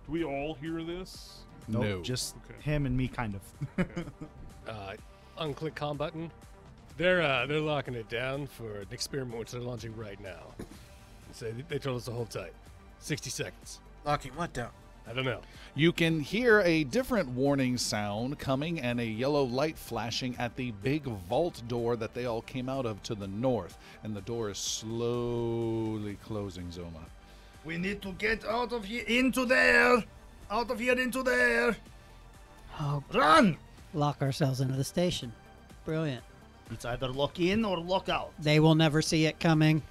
Do we all hear this? Nope, No. just Okay. him and me, kind of. Unclick comm button. They're locking it down for an experiment which they're launching right now. So they told us to hold tight. 60 seconds. Locking what down? I don't know. You can hear a different warning sound coming and a yellow light flashing at the big vault door that they all came out of to the north. And the door is slowly closing, Zoma. We need to get out of here, into there. Out of here, into there. Oh, Run! lock ourselves into the station. Brilliant. It's either lock in or lock out. They will never see it coming.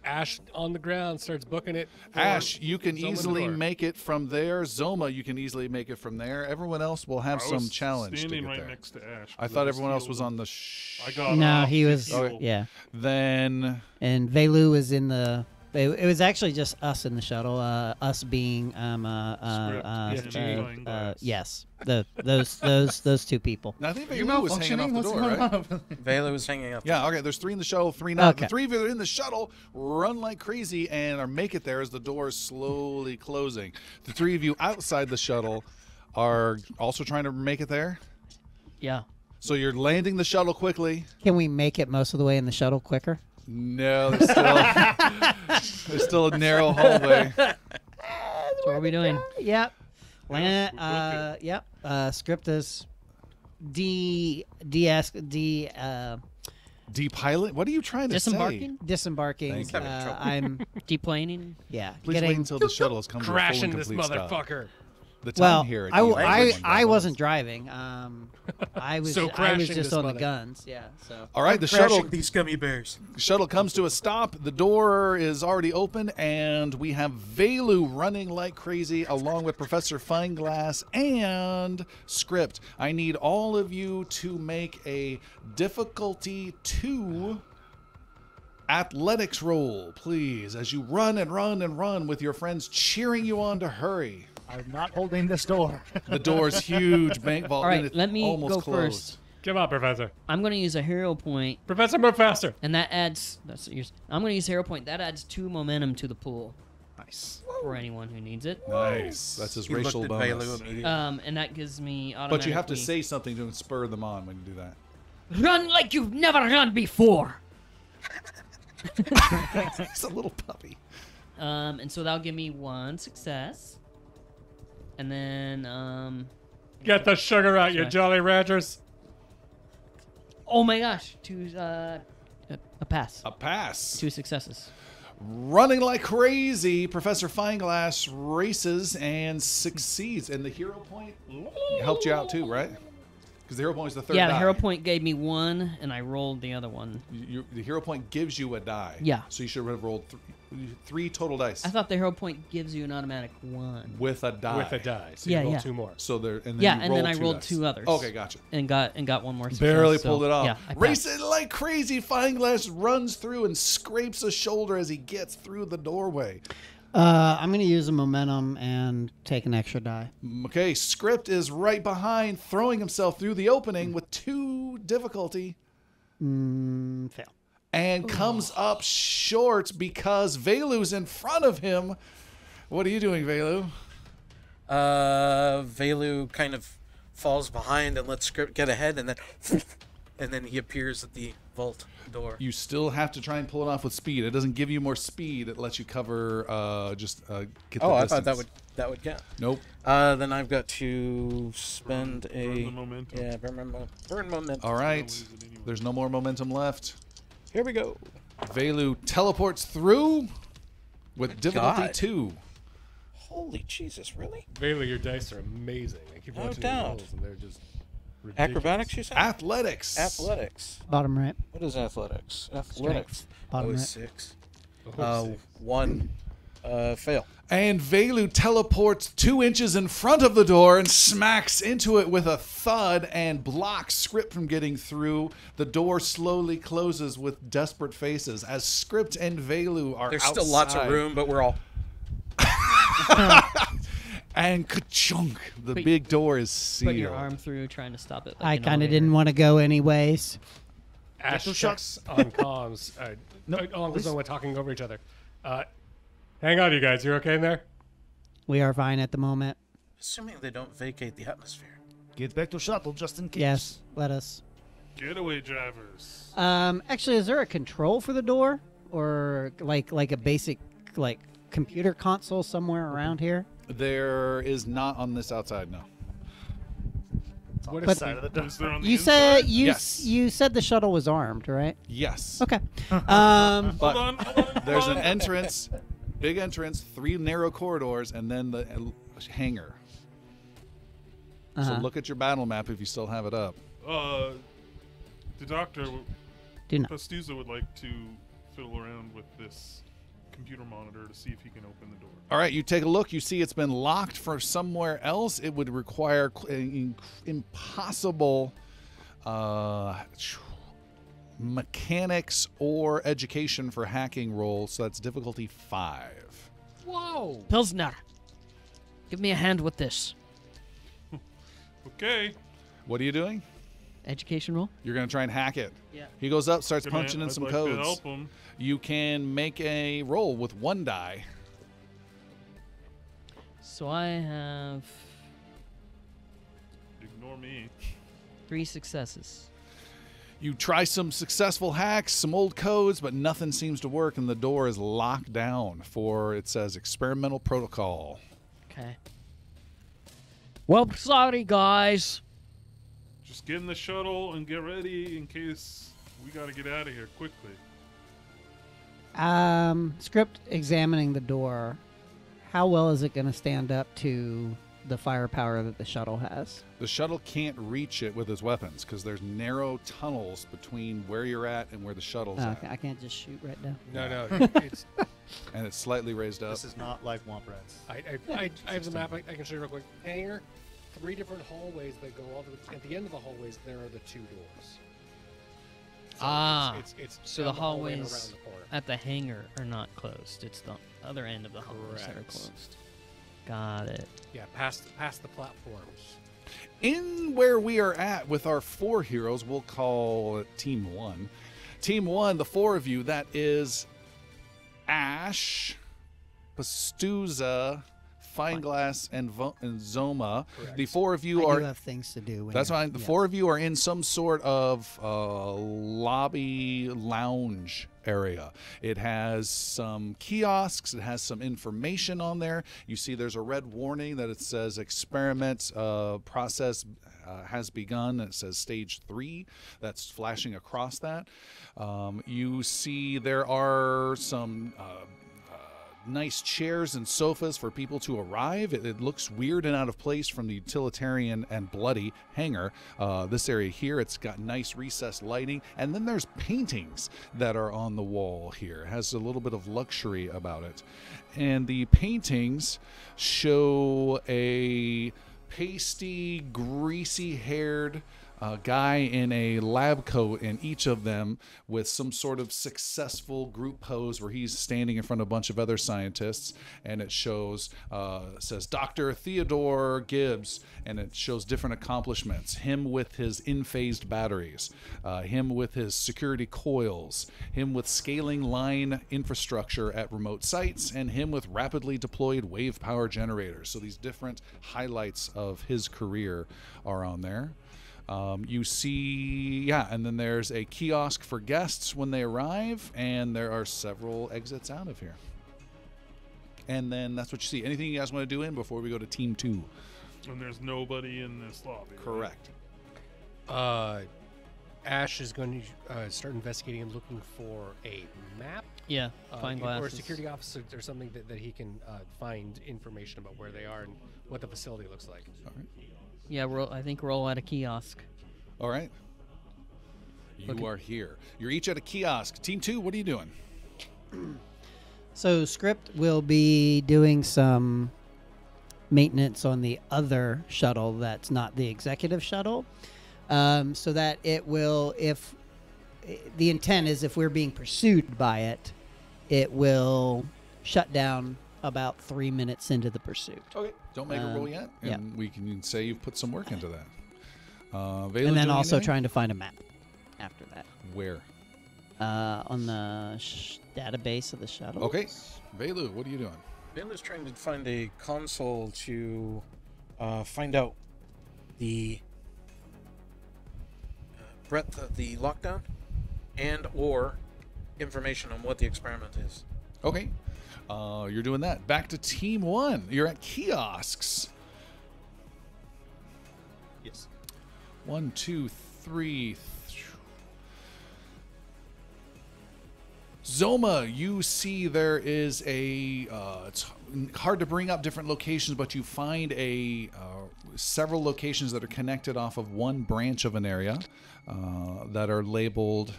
Ash on the ground starts booking it. for Ash, you can Zoma easily door. make it from there. Zoma, you can easily make it from there. Everyone else will have I some was challenge to standing get right there. next to Ash. I 'cause thought everyone else healed. was on the I got No, off he the was. heel. Yeah. Then And Velu was in the. It was actually just us in the shuttle. Us being yes, those two people. I think You Velu was hanging off malfunctioning? the What's door, going right? on? Vela was hanging up. Yeah, okay, there's 3 in the shuttle, 3 not. Okay. The 3 of you are in the shuttle, run like crazy, and are make it there as the door is slowly closing. The 3 of you outside the shuttle are also trying to make it there. Yeah. So you're landing the shuttle quickly. Can we make it most of the way in the shuttle quicker? No, there's still a narrow hallway. So what are we doing? Yep. Yes, Yep. Script is Depilot? What are you trying to say? Disembarking? disembarking. Thank you. I'm Deplaning? Please wait until the shuttle has come to a full and Crashing this complete stop. motherfucker. The time well. here. at I, you- I wasn't driving. I was So I was crashing just this on the mother- guns. Yeah. So All right, the Crashing shuttle these gummy bears. shuttle comes to a stop. The door is already open, and we have Velu running like crazy, along with Professor Fineglass and Script. I need all of you to make a difficulty 2 athletics roll, please, as you run and run and run with your friends cheering you on to hurry. I'm not holding this door. The door's huge bank vault. All right, and it's let me almost go closed. first. Come on, Professor. I'm going to use a hero point, Professor, move faster. and that adds. I'm going to use hero point. That adds 2 momentum to the pool Nice. for anyone who needs it. Nice. That's his He racial looked at Velu bonus. immediately. And that gives me automatically. But you have to say something to spur them on when you do that. Run like you've never run before. He's a little puppy. And so that'll give me 1 success. And then, Get the sugar out, you Sorry. Jolly Ranchers. oh my gosh, 2, a pass. A pass. 2 successes. Running like crazy, Professor Fineglass races and succeeds. And the hero point helped you out too, right? Because the hero point is the third Yeah, the die. hero point gave me 1, and I rolled the other one. The hero point gives you a die. Yeah. So you should have rolled 3 total dice I thought the hero point gives you an automatic 1. with a die. With a die. So Yeah, you roll yeah. 2 more. So there, and then Yeah, you and then I 2 rolled dice. 2 others. Okay, gotcha. And got 1 more success. Barely so, pulled it off. Yeah, I passed. Racing like crazy, Fineglass runs through and scrapes a shoulder as he gets through the doorway. I'm gonna use a momentum and take an extra die. Okay, Script is right behind, throwing himself through the opening with 2 difficulty Fail. and comes up short because Velu's in front of him. What are you doing, Velu? Velu kind of falls behind and lets Script get ahead, and then he appears at the vault door. You still have to try and pull it off with speed. It doesn't give you more speed. It lets you cover get the Oh, I distance. thought that would count. Nope. Then I've got to spend Burn a the momentum. yeah burn momentum. All right. lose it anyway. There's no more momentum left. Here we go. Velu teleports through with difficulty God. 2. Holy Jesus, really? Bailey, your dice are amazing. I keep No watching doubt. your rolls, and they're just ridiculous. Acrobatics, you said? Athletics. Athletics. Bottom right. What is athletics? Athletics. Bottom right. 6. Oh, six. 1. Fail. And Velu teleports 2 inches in front of the door and smacks into it with a thud and blocks Script from getting through. The door slowly closes with desperate faces as Script and Velu are There's outside. still lots of room, but we're all. And ka-chunk, the Put- big door is sealed. Put your arm through, trying to stop it. Like I an kind of elevator. didn't want to go anyways. Ash to checks on comms. On the zone, we're talking over each other. Hang on, you guys. You're okay in there? We are fine at the moment. Assuming they don't vacate the atmosphere. Get back to shuttle just in case. Yes, let us. Getaway drivers. Actually, is there a control for the door, or like a basic like computer console somewhere around here? There is not on this outside, no. What But- is Side of the door. Is there on the You inside? said Yes. you said the shuttle was armed, right? Yes. Okay. But Hold on. there's an entrance, big entrance, 3 narrow corridors, and then the hangar. So Uh-huh. look at your battle map if you still have it up. The doctor, Do not. Pastuza, would like to fiddle around with this computer monitor to see if he can open the door. All right, you take a look. You see it's been locked for somewhere else. It would require impossible mechanics or education for hacking roll. So that's difficulty 5. Whoa! Pilsner, give me a hand with this. Okay. What are you doing? Education roll. You're going to try and hack it. Yeah. He goes up, starts I'd punching in some like codes. To help him. You can make a roll with 1 die. So I have Ignore me. 3 successes. You try some successful hacks, some old codes, but nothing seems to work, and the door is locked down for, it says, experimental protocol. Okay. Well, sorry guys. Just get in the shuttle and get ready in case we got to get out of here quickly. Script examining the door. How well is it going to stand up to the firepower that the shuttle has? The shuttle can't reach it with its weapons because there's narrow tunnels between where you're at and where the shuttle's Oh, at. okay, I can't just shoot right now. No, it's. And it's slightly raised up. This is not like Womp Rats. I have the map. I can show you real quick. Hangar, 3 different hallways that go all the way. At the end of the hallways, there are the 2 doors. So it's So down the hallway and hallways around the corner. at the hangar are not closed. It's the other end of the hallways that are Correct. closed. Got it. Yeah, past the platforms. In where we are at with our 4 heroes, we'll call it Team 1. Team 1, the 4 of you, that is Ash, Pastuza, Fineglass, and Zoma. Correct. The 4 of you I are... do have things to do. That's fine. The 4 of you are in some sort of lobby lounge area. It has some kiosks. It has some information on there. You see there's a red warning that it says experiment process has begun. It says stage 3. That's flashing across that. You see there are some nice chairs and sofas for people to arrive. It looks weird and out of place from the utilitarian and bloody hangar. This area here, it's got nice recessed lighting, and then there's paintings that are on the wall here. It has a little bit of luxury about it. And the paintings show a pasty, greasy-haired guy in a lab coat, and each of them with some sort of successful group pose where he's standing in front of a bunch of other scientists, and it shows says Dr. Theodore Gibbs, and it shows different accomplishments. Him with his in-phased batteries, him with his security coils, him with scaling line infrastructure at remote sites, and him with rapidly deployed wave power generators. So these different highlights of his career are on there. You see, and then there's a kiosk for guests when they arrive, and there are several exits out of here. And then that's what you see. Anything you guys want to do in before we go to Team 2? And there's nobody in this lobby. Correct. Ash is going to start investigating and looking for a map. Yeah, find Or a glasses. security officer or something that he can find information about where they are and what the facility looks like. All right. Yeah, I think we're all at a kiosk. All right. You are here. You're each at a kiosk. Team 2, what are you doing? So Script will be doing some maintenance on the other shuttle that's not the executive shuttle, so that it will, if the intent is if we're being pursued by it, it will shut down about 3 minutes into the pursuit. Okay. Don't make a roll yet, and we can say you've put some work into that. Vela And then doing also anything? trying to find a map after that. Where? On the database of the shuttle. Okay. Velu, what are you doing? Vela's trying to find a console to find out the breadth of the lockdown and or information on what the experiment is. Okay. You're doing that. Back to Team 1. You're at kiosks. Yes. 1, 2, 3. Zoma, you see there is a. It's hard to bring up different locations, but you find several locations that are connected off of one branch of an area that are labeled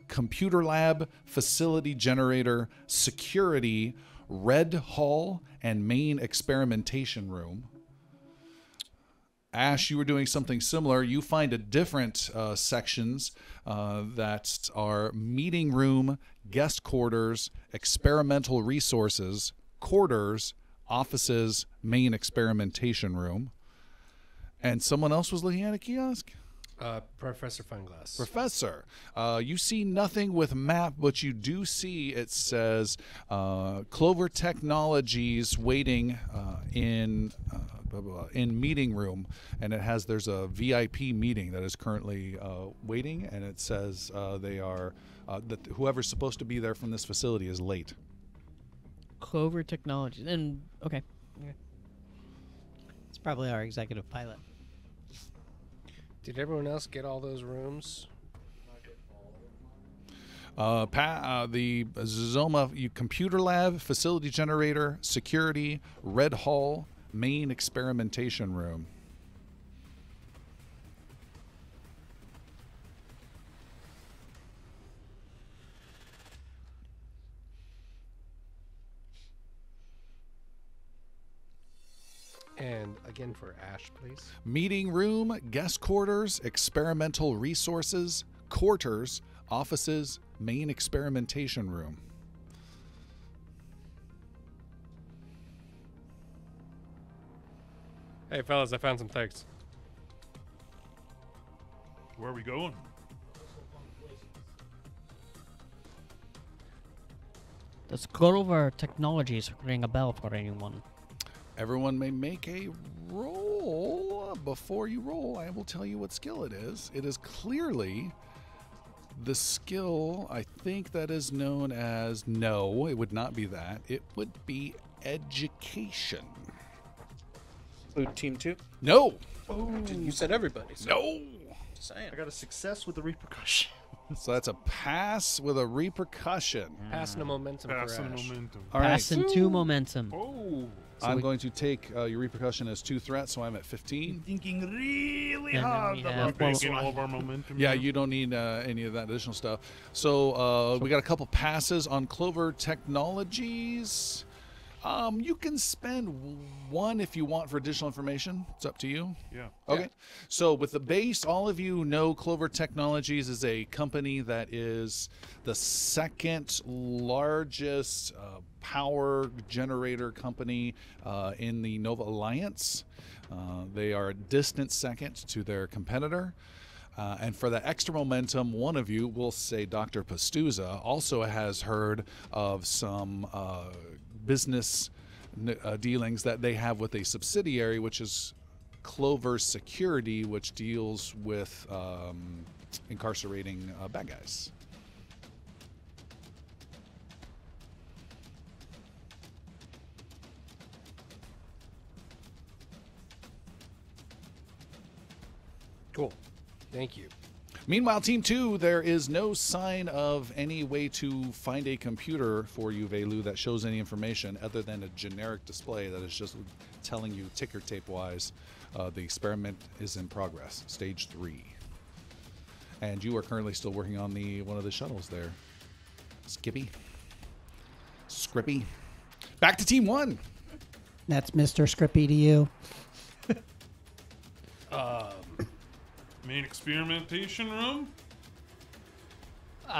Computer Lab, Facility Generator, Security, Red Hall, and Main Experimentation Room. Ash, you were doing something similar. You find a different sections that are meeting room, guest quarters, experimental resources, quarters, offices, main experimentation room. And someone else was looking at a kiosk? Professor Funglass. Professor, you see nothing with map, but you do see it says Clover Technologies waiting in meeting room, and there's a VIP meeting that is currently waiting, and it says they are that whoever's supposed to be there from this facility is late. Clover Technologies. And okay. It's probably our executive pilot. Did everyone else get all those rooms? The Zoma computer lab, facility generator, security, red hall, main experimentation room. And again for Ash, please. Meeting room, guest quarters, experimental resources, quarters, offices, main experimentation room. Hey, fellas, I found some things. Where are we going? Does Clover Technologies ring a bell for anyone? Everyone may make a roll. Before you roll, I will tell you what skill it is. It is clearly the skill, I think, that is known as... No, it would not be that. It would be education. Include Team 2? No! You said everybody. So No! just saying. I got a success with the repercussion. So that's a pass with a repercussion. Passing the momentum Passing for Ash. momentum. All right. Passing to momentum. Oh. I'm going to take your repercussion as 2 threats, so I'm at 15. Thinking really And then hard we about have We're this making all one. of our momentum. Yeah, now? you don't need any of that additional stuff. So we got a couple passes on Clover Technologies. You can spend 1 if you want for additional information. It's up to you. Yeah. Okay. So with the base, all of you know Clover Technologies is a company that is the second largest power generator company in the Nova Alliance. They are a distant second to their competitor. And for that extra momentum, one of you, will say Dr. Pastuza, also has heard of some business dealings that they have with a subsidiary, which is Clover Security, which deals with incarcerating bad guys. Cool. Thank you. Meanwhile, Team 2, there is no sign of any way to find a computer for you, Velu, that shows any information other than a generic display that is just telling you ticker tape-wise the experiment is in progress, stage 3. And you are currently still working on one of the shuttles there. Skippy. Scrippy. Back to Team 1. That's Mr. Scrippy to you. Main experimentation room? It's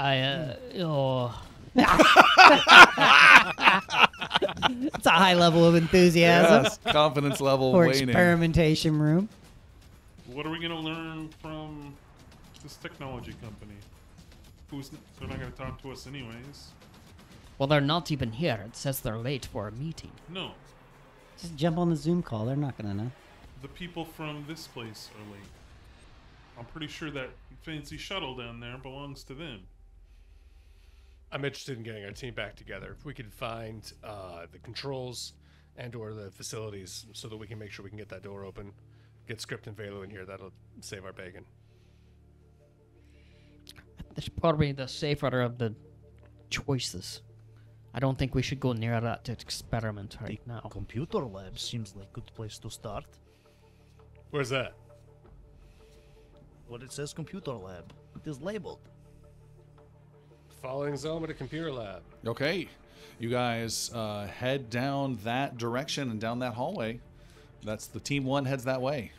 a high level of enthusiasm Yes, confidence level for waning. experimentation room. What are we going to learn from this technology company? They're not going to talk to us anyways. Well, they're not even here. It says they're late for a meeting. No. Just jump on the Zoom call. They're not going to know. The people from this place are late. I'm pretty sure that fancy shuttle down there belongs to them. I'm interested in getting our team back together. If we could find the controls and or the facilities so that we can make sure we can get that door open, get Script and Velu in here, that'll save our bacon. That's probably the safer of the choices. I don't think we should go near that experiment right now. Computer lab seems like a good place to start. Where's that? Well, it says computer lab. It is labeled. Following Zoma to computer lab. Okay. You guys head down that direction and down that hallway. That's the Team 1 heads that way.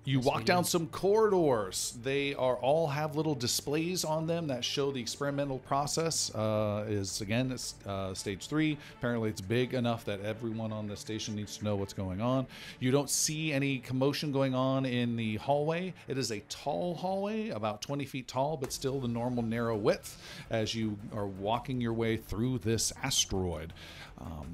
You walk down some corridors. They all have little displays on them that show the experimental process. It's stage 3. Apparently, it's big enough that everyone on the station needs to know what's going on. You don't see any commotion going on in the hallway. It is a tall hallway, about 20 feet tall, but still the normal narrow width as you are walking your way through this asteroid.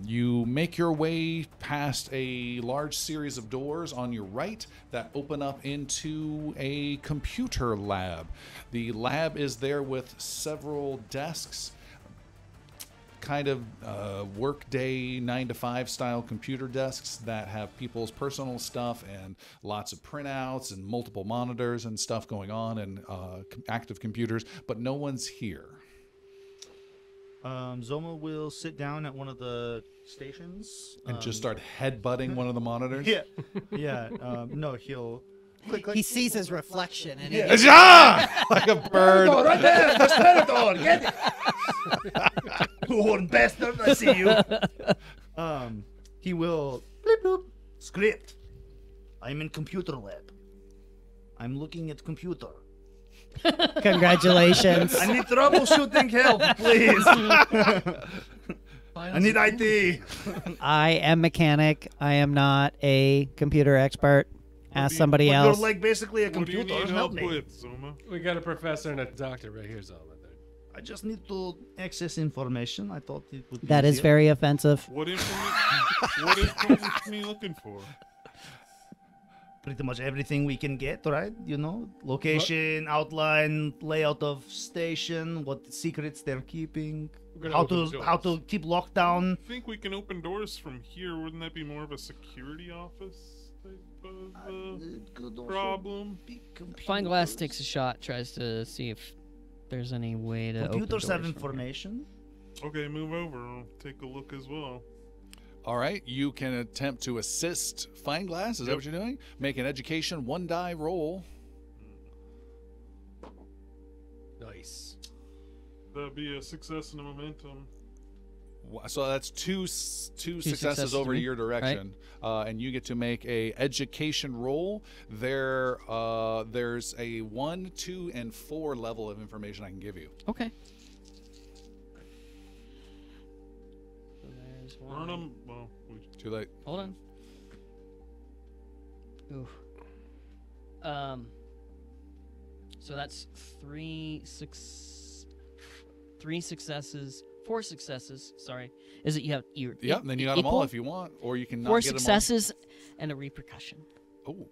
You make your way past a large series of doors on your right that open up into a computer lab. The lab is there with several desks. kind of workday 9-to-5 style computer desks that have people's personal stuff and lots of printouts and multiple monitors and stuff going on and active computers, but no one's here. Zoma will sit down at one of the stations And just start headbutting one of the monitors? Yeah, yeah. No, he'll. Click, click. He sees his reflection and Ah! Like a bird. Right there, the Skeletor, get it! Horn bastard, I see you. He will. Bleep, bloop. Script. I'm in computer lab. I'm looking at computer. Congratulations. I need troubleshooting help, please. I need IT. I am mechanic. I am not a computer expert. Ask somebody But else. You're like basically a What do you computer. need Help help me. with, Zoma? We got a professor and a doctor right here, Zoma. I just need to access information. I thought it would be That is easier. very offensive. What information are you looking for? Pretty much everything we can get, right? You know, location, outline, layout of station, what secrets they're keeping, We're gonna how open to the how doors. to keep lockdown. I think we can open doors from here. Wouldn't that be more of a security office type of It could also problem? be Fine Glass computers. takes a shot, tries to see if there's any way to Computers open have doors from here. information. Okay, move over. I'll take a look as well. All right, you can attempt to assist Fineglass. Is that what you're doing? Make an education 1-die roll. Nice. That'd be a success and a momentum. So that's two successes successes over to me, your direction, and you get to make a education roll. There's a 1, 2, and 4 level of information I can give you. Okay. So there's Burn one. them. Well, Too late. Hold on. Ooh. So that's 3 successes, 4 successes. Sorry, is it you have your Yep, and then you got them all if you want, or you can not 4 get them all. successes and a repercussion. Oh.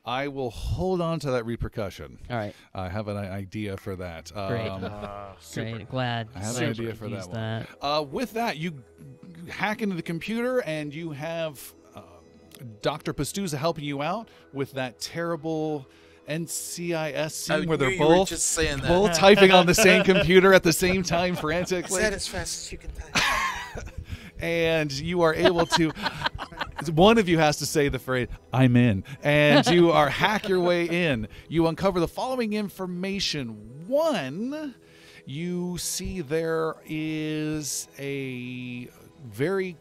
I will hold on to that repercussion. All right, I have an idea for that. great, great. Glad. I have glad an idea you for used that one. With that, you hack into the computer and you have Dr. Pastuza helping you out with that terrible NCIS scene where they're you were both just saying that. both typing on the same computer at the same time frantically. Say it as fast as you can type. And you are able to one of you has to say the phrase "I'm in," and you are hack your way in. You uncover the following information. One, you see there is a very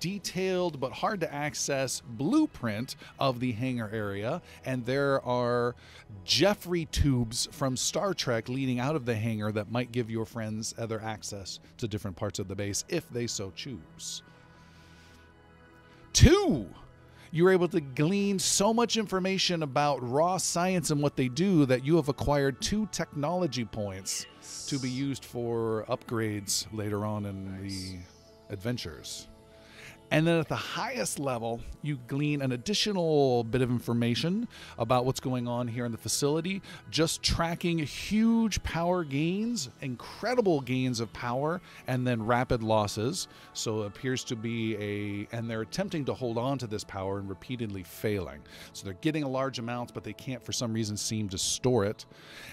detailed but hard to access blueprint of the hangar area, and there are Jeffrey tubes from Star Trek leading out of the hangar that might give your friends other access to different parts of the base if they so choose. 2, you're able to glean so much information about raw science and what they do that you have acquired 2 technology points to be used for upgrades later on in the adventures. And then at the highest level, you glean an additional bit of information about what's going on here in the facility, just tracking huge power gains, incredible gains of power, and then rapid losses. So it appears to be and they're attempting to hold on to this power and repeatedly failing. So they're getting a large amounts, but they can't for some reason seem to store it.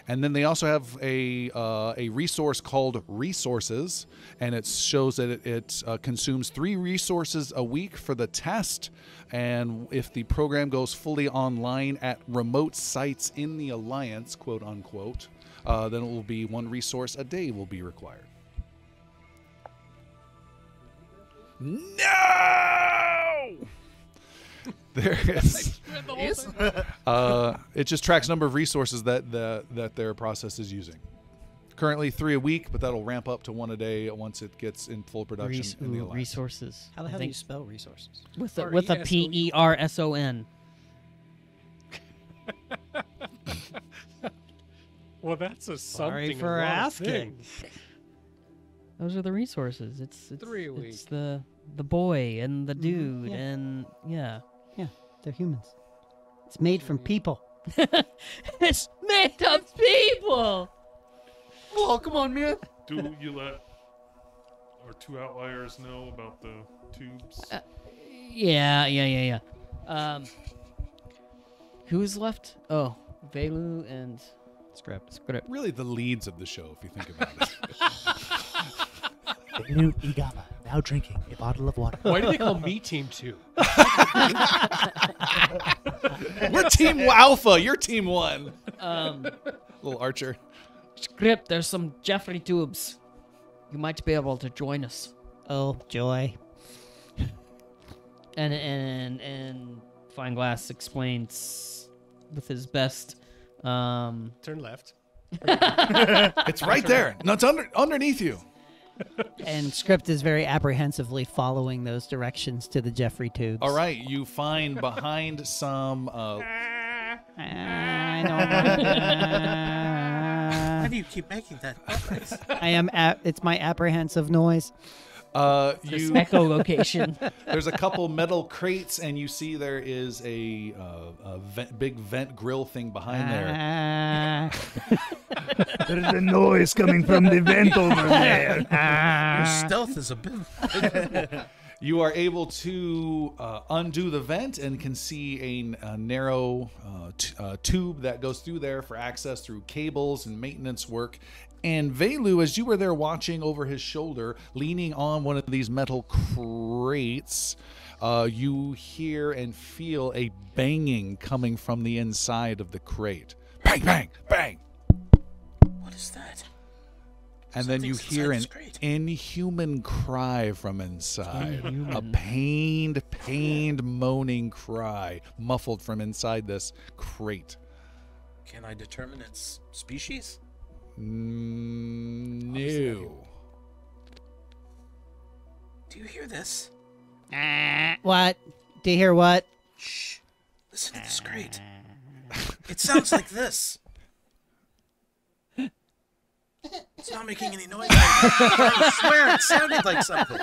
And then they also have a resource called Resources, and it shows that it consumes 3 resources a week for the test, and if the program goes fully online at remote sites in the Alliance, quote unquote, then it will be 1 resource a day will be required. No! There is. It just tracks number of resources that their process is using. Currently 3 a week, but that'll ramp up to 1 a day once it gets in full production in the Alliance. Resources. How the I hell do you think spell resources? with a PERSON. Well, that's a Sorry something. for of a asking. thing. Those are the resources. It's 3 a week. It's the boy and the dude yeah. and yeah. Yeah, they're humans. It's made from people. It's made of people. Oh, come on, man. Do you let our two outliers know about the tubes? Yeah. Who's left? Oh, Velu and Script. Really, the leads of the show, if you think about it. New Igama, now drinking a bottle of water. Why do they call me Team 2? We're Team Alpha. You're Team 1. Um, Little Archer. Script, there's some Jeffrey tubes. You might be able to join us. Oh, joy. And Fineglass explains with his best. Turn left. It's right there. No, it's underneath you. And Script is very apprehensively following those directions to the Jeffrey tubes. All right, you find behind some. I don't want Why do you keep making that noise? I am. It's my apprehensive noise. This echolocation. There's a couple metal crates, and you see there is a big vent grill thing behind there. There's a noise coming from the vent over there. Your stealth is a bit. You are able to undo the vent and can see a narrow tube that goes through there for access through cables and maintenance work. And Velu, as you were there watching over his shoulder, leaning on one of these metal crates, you hear and feel a banging coming from the inside of the crate. Bang, bang, bang. What is that? And then you Something's hear an inside this crate. inhuman cry from inside. A pained moaning cry muffled from inside this crate. Can I determine its species? No. Do you hear this? What? Do you hear what? Shh. Listen to this crate. It sounds like this. It's not making any noise. I swear it sounded like something.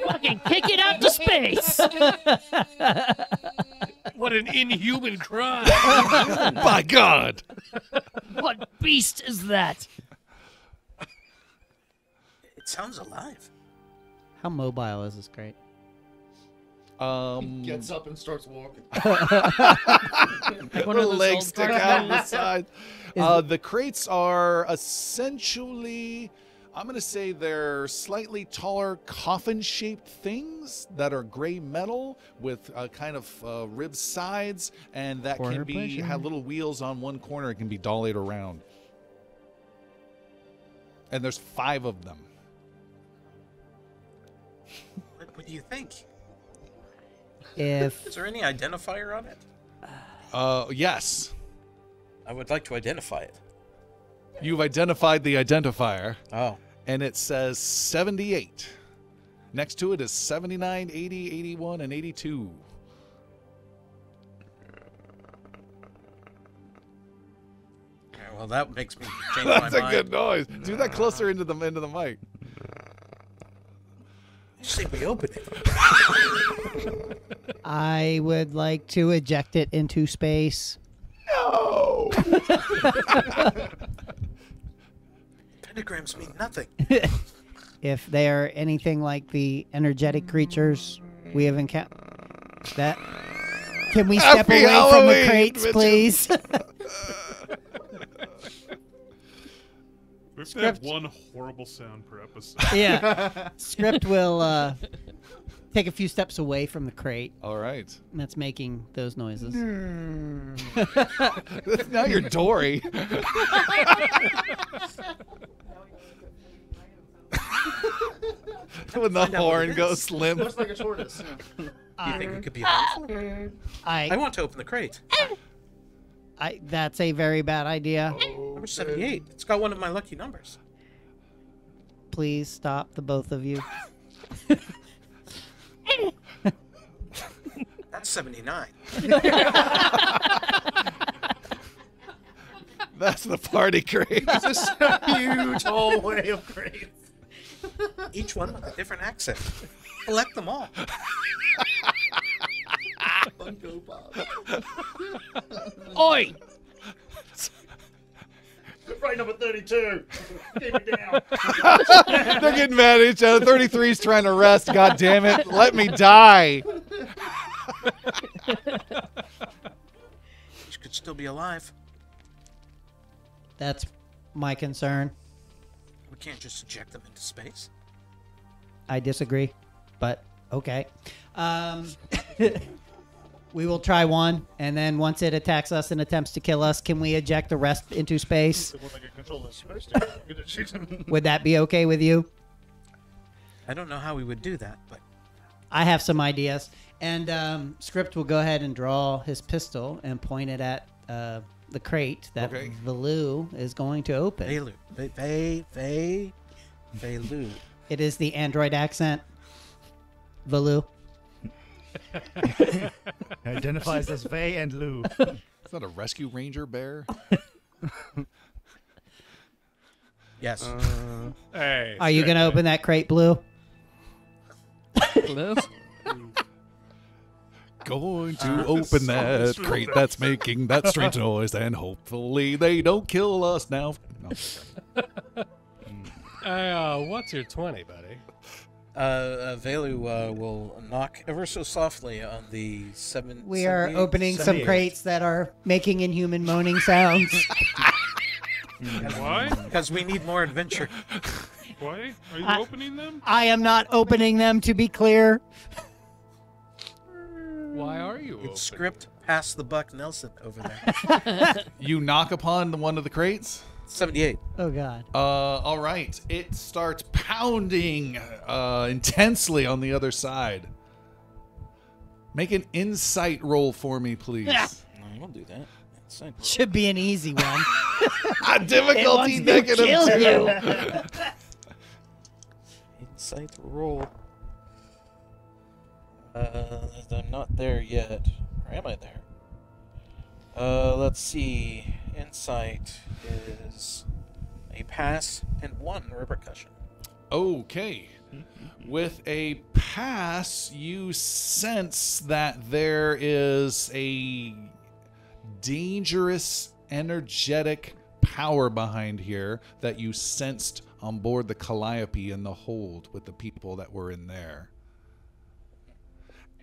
Fucking kick it out to space. What an inhuman cry! By God! What beast is that? It sounds alive. How mobile is this crate? Gets up and starts walking. One of The those legs old stick cartoons. out the side. The crates are essentially, I'm going to say they're slightly taller coffin-shaped things that are gray metal with kind of ribbed sides, and that Corner can be pleasure. have little wheels on one corner. It can be dollied around. And there's 5 of them. What do you think? If Is there any identifier on it? Yes. I would like to identify it. You've identified the identifier, Oh. and it says 78. Next to it is 79, 80, 81, and 82. Well, that makes me change my That's a mind. good noise. Do that closer into the mic. I say we open it. I would like to eject it into space. No. Pentagrams mean nothing. If they are anything like the energetic creatures we have encountered, that can we step Happy away from the Halloween, crates, Mitchell. please? We have to have one horrible sound per episode. Yeah. Script will take a few steps away from the crate All right. that's making those noises. Now you're Dory. When the Find out what horn it goes is. limp. Looks like a tortoise. Do you think it could be harmful? I I want to open the crate. that's a very bad idea. Number 78. It's got one of my lucky numbers. Please stop, the both of you. That's 79. That's the party crate. This huge hallway of crates. Each one with a different accent. Collect them all. Oi! Right, number 32. Keep it down. They're getting mad at each other. 33's trying to rest. God damn it. Let me die. You could still be alive. That's my concern. We can't just eject them into space. I disagree, but okay. We will try one, and then once it attacks us and attempts to kill us, can we eject the rest into space? The one that can control the space station. We're gonna shoot him. Would that be okay with you? I don't know how we would do that, but I have some ideas. And Script will go ahead and draw his pistol and point it at the crate that Okay. Valoo is going to open. Velu. Velu. It is the android accent. Valoo. Identifies as Vay and Lou. Is that a rescue ranger bear? Yes. Hey. Are you going to open that crate, Blue? Blue? Going to open that crate that's making that strange noise, and hopefully they don't kill us now. No. What's your 20, buddy? Velu will knock ever so softly on the 7. We are 78 opening some 78. crates that are making inhuman moaning sounds. Why? Because we need more adventure. Why? Are you opening them? I am not opening them, to be clear. Why are you open? Script pass the buck Nelson over there. You knock upon one of the crates. 78. Oh, God. All right. It starts pounding intensely on the other side. Make an insight roll for me, please. No, I won't do that. Inside roll. Should be an easy one. Difficulty negative kill 2. you. Insight roll. I'm not there yet. Or am I there? Let's see. Insight is a pass and 1 repercussion. Okay. With a pass, you sense that there is a dangerous, energetic power behind here that you sensed on board the Calliope in the hold with the people that were in there.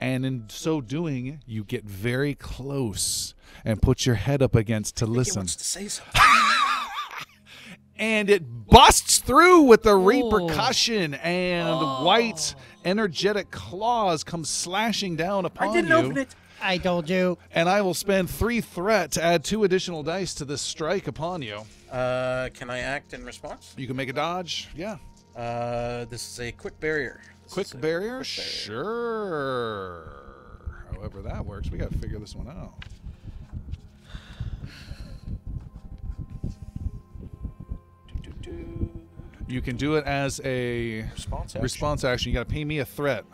And in so doing, you get very close and put your head up against to He listen. wants to say something. And it busts through with the repercussion, and white, energetic claws come slashing down upon I didn't you. open it. I told you. And I will spend 3 threat to add 2 additional dice to this strike upon you. Can I act in response? You can make a dodge. Yeah. This is a quick barrier. Quick barrier? Sure. However that works, we got to figure this one out. You can do it as a response action. You got to pay me a threat.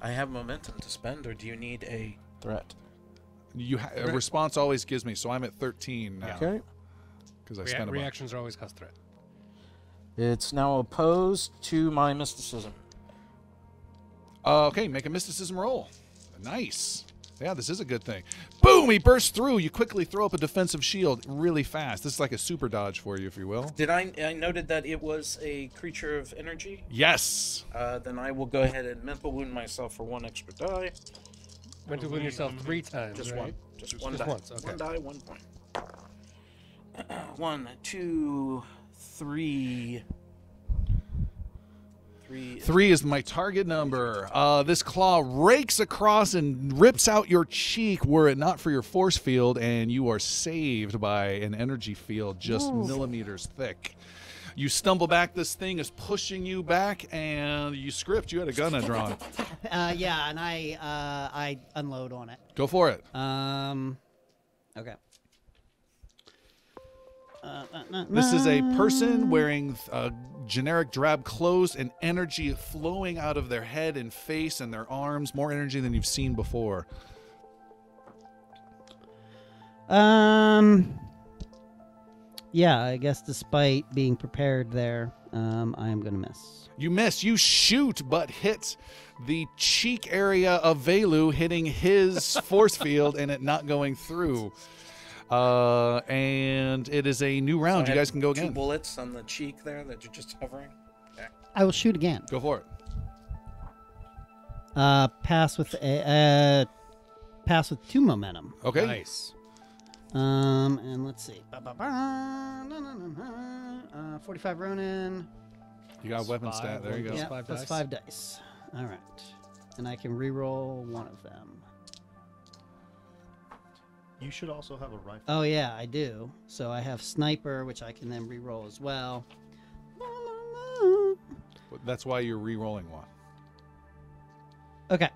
I have momentum to spend, or do you need a threat? A response always gives me, so I'm at 13 now. Okay. Because I spent a bunch. Reactions are always cost threat. It's now opposed to my mysticism. Okay, make a mysticism roll. Nice. Yeah, this is a good thing. Boom! He bursts through. You quickly throw up a defensive shield really fast. This is like a super dodge for you, if you will. Did I noted that it was a creature of energy? Yes. Then I will go ahead and mental wound myself for 1 extra die. Went to wound yourself 3 times, Just right? one. Just one Just die. once, okay. 1 die, 1 point. 1, 2, 3. 3 is my target number. This claw rakes across and rips out your cheek were it not for your force field, and you are saved by an energy field just millimeters thick. You stumble back. This thing is pushing you back, and you script. You had a gun drawn. Yeah, and I unload on it. Go for it. Okay. This is a person wearing generic drab clothes and energy flowing out of their head and face and their arms. More energy than you've seen before. Yeah, I guess despite being prepared there, I am going to miss. You miss. You shoot, but hit the cheek area of Velu, hitting his force field and it not going through. And it is a new round. So I You had guys can go 2 again. bullets on the cheek there that you're just hovering. Okay. I will shoot again. Go for it. Pass with 2 momentum. Okay. Nice. And let's see. 45 Ronin. You got a weapon stat. Five, There you go. Plus Yeah, 5 plus dice. 5 dice. All right. And I can re-roll one of them. You should also have a rifle. Oh, yeah, I do. So I have Sniper, which I can then re-roll as well. That's why you're re-rolling one. Okay.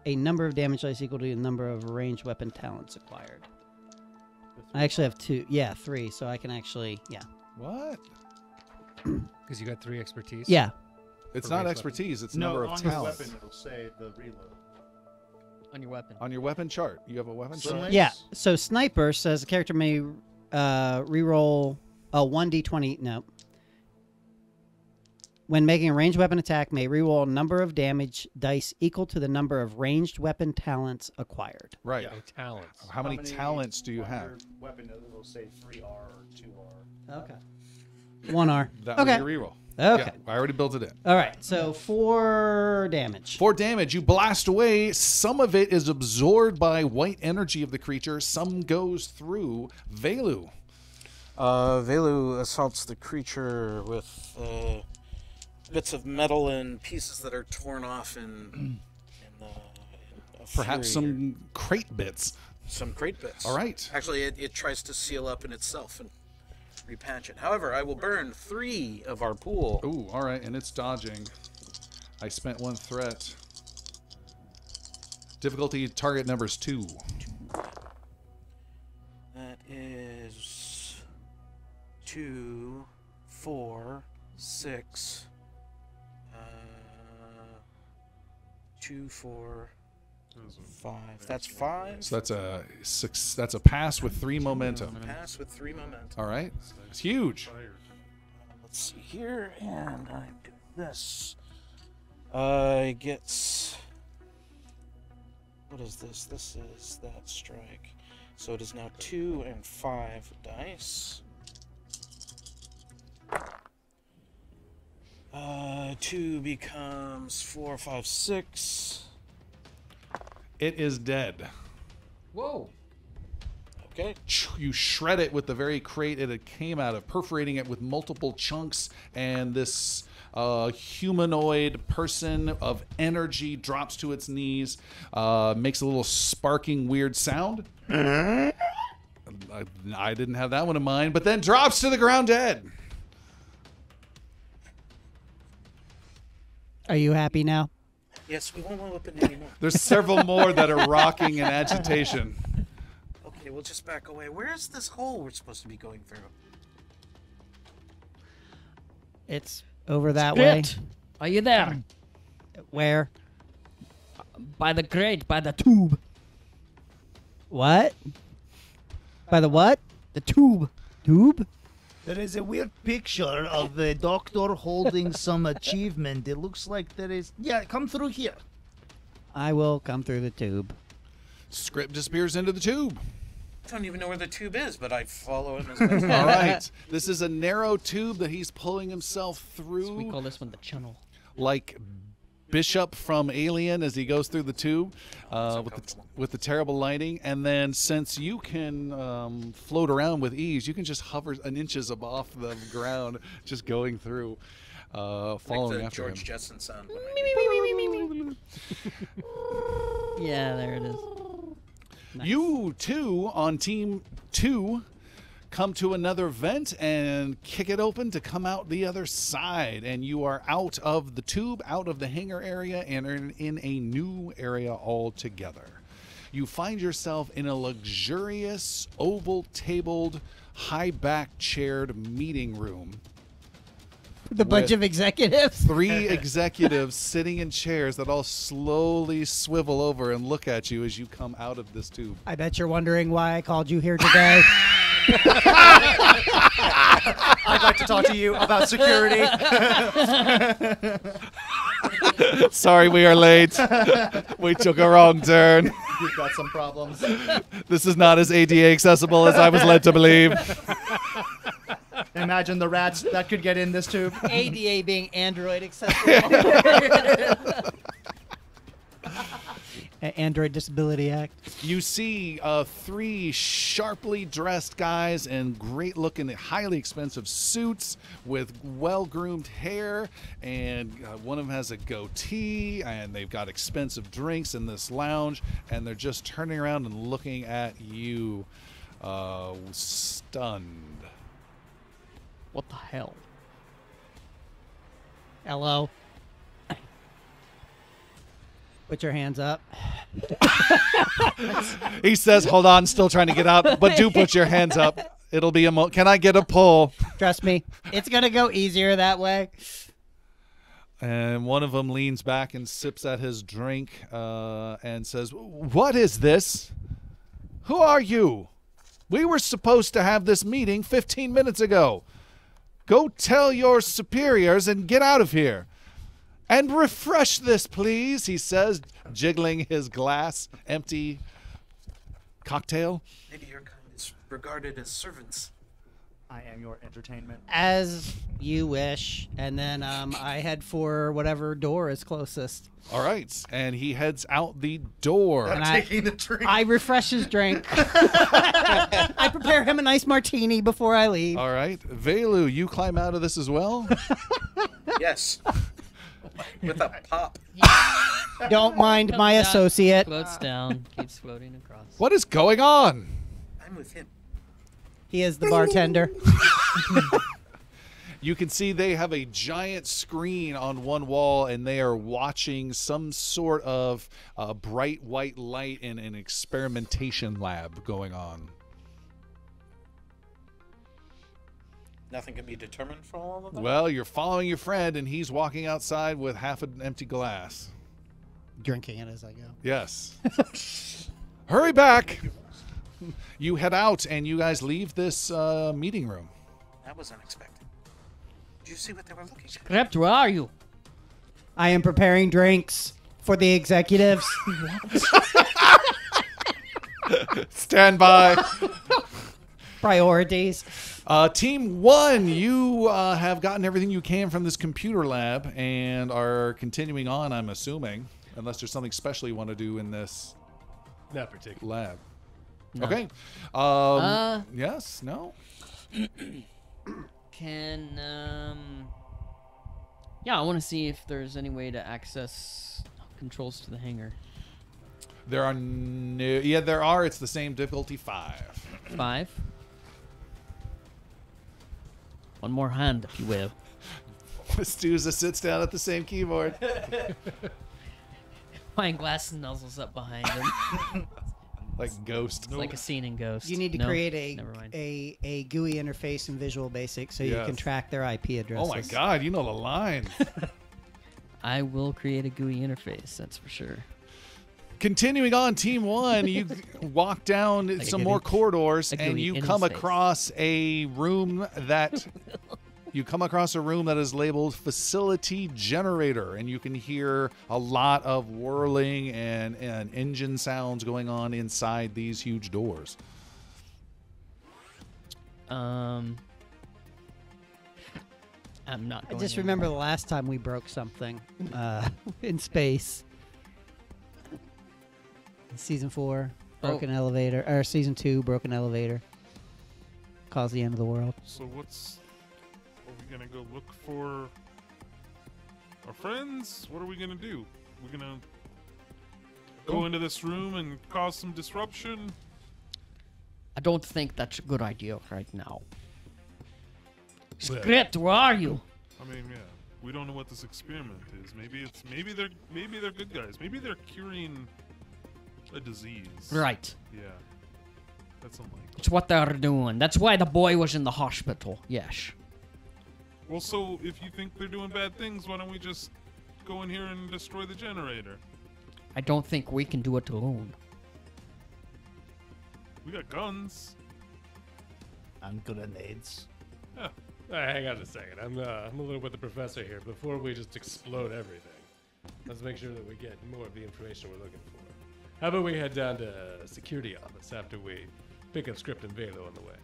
A number of damage dice equal to the number of ranged weapon talents acquired. I actually have 2. Yeah, 3. So I can actually, yeah. What? Because you got 3 expertise. Yeah. It's For not ranged expertise. It's No, number of on your talents. weapon it'll say the reload. On your weapon. On your weapon chart, you have a weapon chart. Nice. Yeah. So Sniper says a character may re-roll a 1d20. No. When making a ranged weapon attack, may re-roll a number of damage dice equal to the number of ranged weapon talents acquired. Right. No talents. How many talents do you on have? Your weapon it'll say 3R or 2R. Okay. 1R. That was Okay. your reroll. Okay. Yeah, I already built it in. All right. So 4 damage. 4 damage. You blast away. Some of it is absorbed by white energy of the creature. Some goes through Velu. Velu assaults the creature with bits of metal and pieces that are torn off in a Perhaps fury. some crate bits. Some crate bits. All right. Actually, it tries to seal up in itself and repatch it. However, I will burn 3 of our pool. Ooh, all right, and it's dodging. I spent 1 threat. Difficulty target numbers 2. That is 2, 4, 6. 2, 4, 5. That's 5. So that's a 6. That's a pass with 3 momentum. Pass with 3 momentum. All right, it's huge. Let's see here, and I do this. I get. What is this? This is that strike. So it is now 2 and 5 dice. 2 becomes 4, 5, 6. It is dead. Whoa. Okay. You shred it with the very crate it came out of, perforating it with multiple chunks, and this humanoid person of energy drops to its knees, makes a little sparking weird sound. I didn't have that one in mind, but then drops to the ground dead. Are you happy now? Yes, we won't open anymore. There's several more that are rocking in agitation. Okay, we'll just back away. Where's this hole we're supposed to be going through? It's over that way. Grit, are you there? Where? By the grate, by the tube. What? By the what? The tube. Tube? There is a weird picture of the doctor holding some achievement. It looks like there is. Yeah, come through here. I will come through the tube. Script disappears into the tube. I don't even know where the tube is, but I follow him as best I All can. right. This is a narrow tube that he's pulling himself through. We call this one the channel. Like Bishop from Alien as he goes through the tube with the terrible lighting. And then since you can float around with ease, you can just hover an inches above the ground, just going through, Like following the after George him. Jetson sound. Yeah, there it is. You two on team 2 come to another vent and kick it open to come out the other side, and you are out of the tube, out of the hangar area, and are in a new area altogether. You find yourself in a luxurious, oval-tabled, high-back chaired meeting room. The bunch With of executives? 3 executives sitting in chairs that all slowly swivel over and look at you as you come out of this tube. I bet you're wondering why I called you here today. I'd like to talk to you about security. Sorry we are late. We took a wrong turn. We've got some problems. This is not as ADA accessible as I was led to believe. Imagine the rats that could get in this tube. ADA being Android accessible. Android Disability Act. You see 3 sharply dressed guys in great looking, highly expensive suits with well groomed hair, and one of them has a goatee, and they've got expensive drinks in this lounge, and they're just turning around and looking at you, stunned. What the hell? Hello. Put your hands up. He says, hold on, still trying to get out, but do put your hands up. It'll be can I get a pull? Trust me, it's going to go easier that way. And one of them leans back and sips at his drink and says, what is this? Who are you? We were supposed to have this meeting 15 minutes ago. Go tell your superiors and get out of here. And refresh this, please, he says, jiggling his glass, empty cocktail. Maybe your kind is regarded as servants. I am your entertainment. As you wish. And then I head for whatever door is closest. All right. And he heads out the door. And Taking the drink. I refresh his drink. I prepare him a nice martini before I leave. All right. Velu, you climb out of this as well? Yes. With a pop. Don't mind my associate. Floats down, keeps floating across. What is going on? I'm with him. He is the bartender. You can see they have a giant screen on one wall, and they are watching some sort of bright white light in an experimentation lab going on. Nothing can be determined from all of that? Well, you're following your friend, and he's walking outside with half an empty glass. Drinking it as I go. Yes. Hurry back. You head out, and you guys leave this meeting room. That was unexpected. Did you see what they were looking at? Crept, where are you? I am preparing drinks for the executives. Stand by. Priorities. Team 1, you have gotten everything you can from this computer lab and are continuing on, I'm assuming, unless there's something special you want to do in this Not particularly. lab. No. Okay. Yes? No? Can, yeah, I want to see if there's any way to access controls to the hangar. There are no... Yeah, there are. It's the same difficulty, 5. 5. One more hand, if you will. Mestuza sits down at the same keyboard. Wine glass nuzzles up behind him. Like Ghost. It's like a scene in Ghost. You need to No, create never mind. a GUI interface in Visual Basic so you Yes. can track their IP addresses. Oh my God, you know the line. I will create a GUI interface, that's for sure. Continuing on, Team 1, you walk down Like a some GUI. more corridors, A and GUI you in come his face. across a room that is labeled Facility Generator, and you can hear a lot of whirling and engine sounds going on inside these huge doors. I'm not I going just in. remember the last time we broke something in space. Season 4, broken elevator, or Season 2, broken elevator. Caused the end of the world. So are we gonna go look for our friends? What are we gonna do? We're gonna go into this room and cause some disruption? I don't think that's a good idea right now. Well- Script, where are you? I mean, yeah, we don't know what this experiment is. Maybe they're good guys. Maybe they're curing a disease. Right. Yeah. That's unlikely. It's what they're doing. That's why the boy was in the hospital. Yes. Well, so if you think they're doing bad things, why don't we just go in here and destroy the generator? I don't think we can do it alone. We got guns. And grenades. Yeah. Hang on a second. I'm a little with the professor here. Before we just explode everything, let's make sure that we get more of the information we're looking for. How about we head down to security office after we pick up Script and Velo on the way?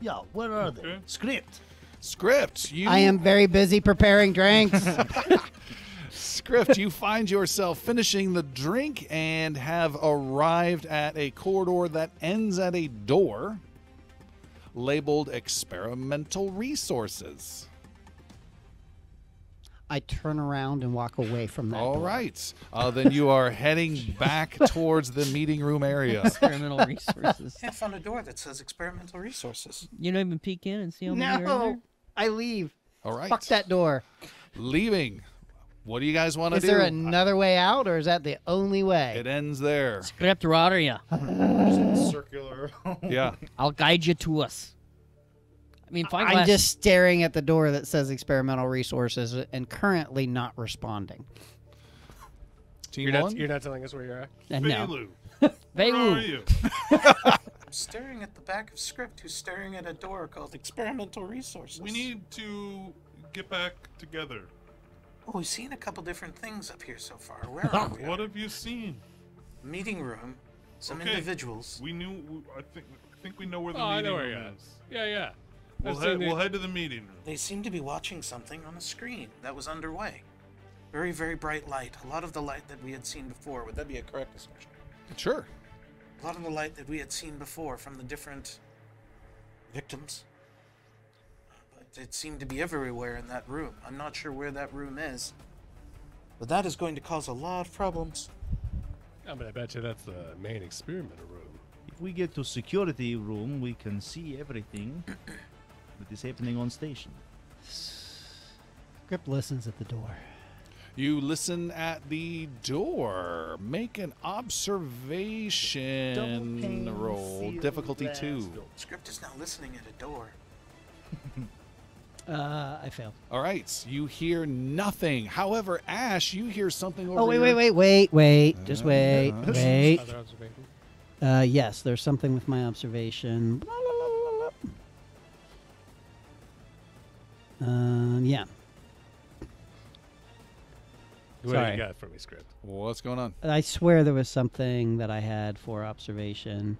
Yeah, where are they? Okay. Script. Script, you I am very busy preparing drinks. Script, you find yourself finishing the drink and have arrived at a corridor that ends at a door labeled experimental resources. I turn around and walk away from that. All door. right. Then you are heading back towards the meeting room area. Experimental resources. I found a door that says experimental resources. You don't even peek in and see how many are in there? No, I leave. All right. Fuck that door. Leaving. What do you guys want to Is do? there another way out, or is that the only way? It ends there. Script, where are you? Circular. Yeah. I'll guide you to us. I mean, fine. I'm just staring at the door that says experimental resources and currently not responding. Team You're one? not telling us where you're at? And no. Bailu, where are Velu. you? I'm staring at the back of Script, who's staring at a door called experimental resources. We need to get back together. Oh, we've seen a couple different things up here so far. Where are we? What have you seen? Meeting room, some Okay. individuals. We knew. I think we know where the Oh, I meeting know where room you're at. is. Yeah. We'll I've head, seen the- we'll head to the meeting room. They seem to be watching something on a screen that was underway. Very, very bright light. A lot of the light that we had seen before. Would that be a correct assertion? Sure. A lot of the light that we had seen before from the different victims. But it seemed to be everywhere in that room. I'm not sure where that room is. But that is going to cause a lot of problems. I mean, I bet you that's the main experimental room. If we get to security room, we can see everything that is happening on station. Grip listens at the door. You listen at the door. Make an observation roll. Difficulty 2. Script is now listening at a door. I failed. All right. You hear nothing. However, Ash, you hear something over Oh, wait. Just wait. Wait. Other observation? Yes, there's something with my observation. Yeah. What do Sorry. you got for me, Script? What's going on? I swear there was something that I had for observation.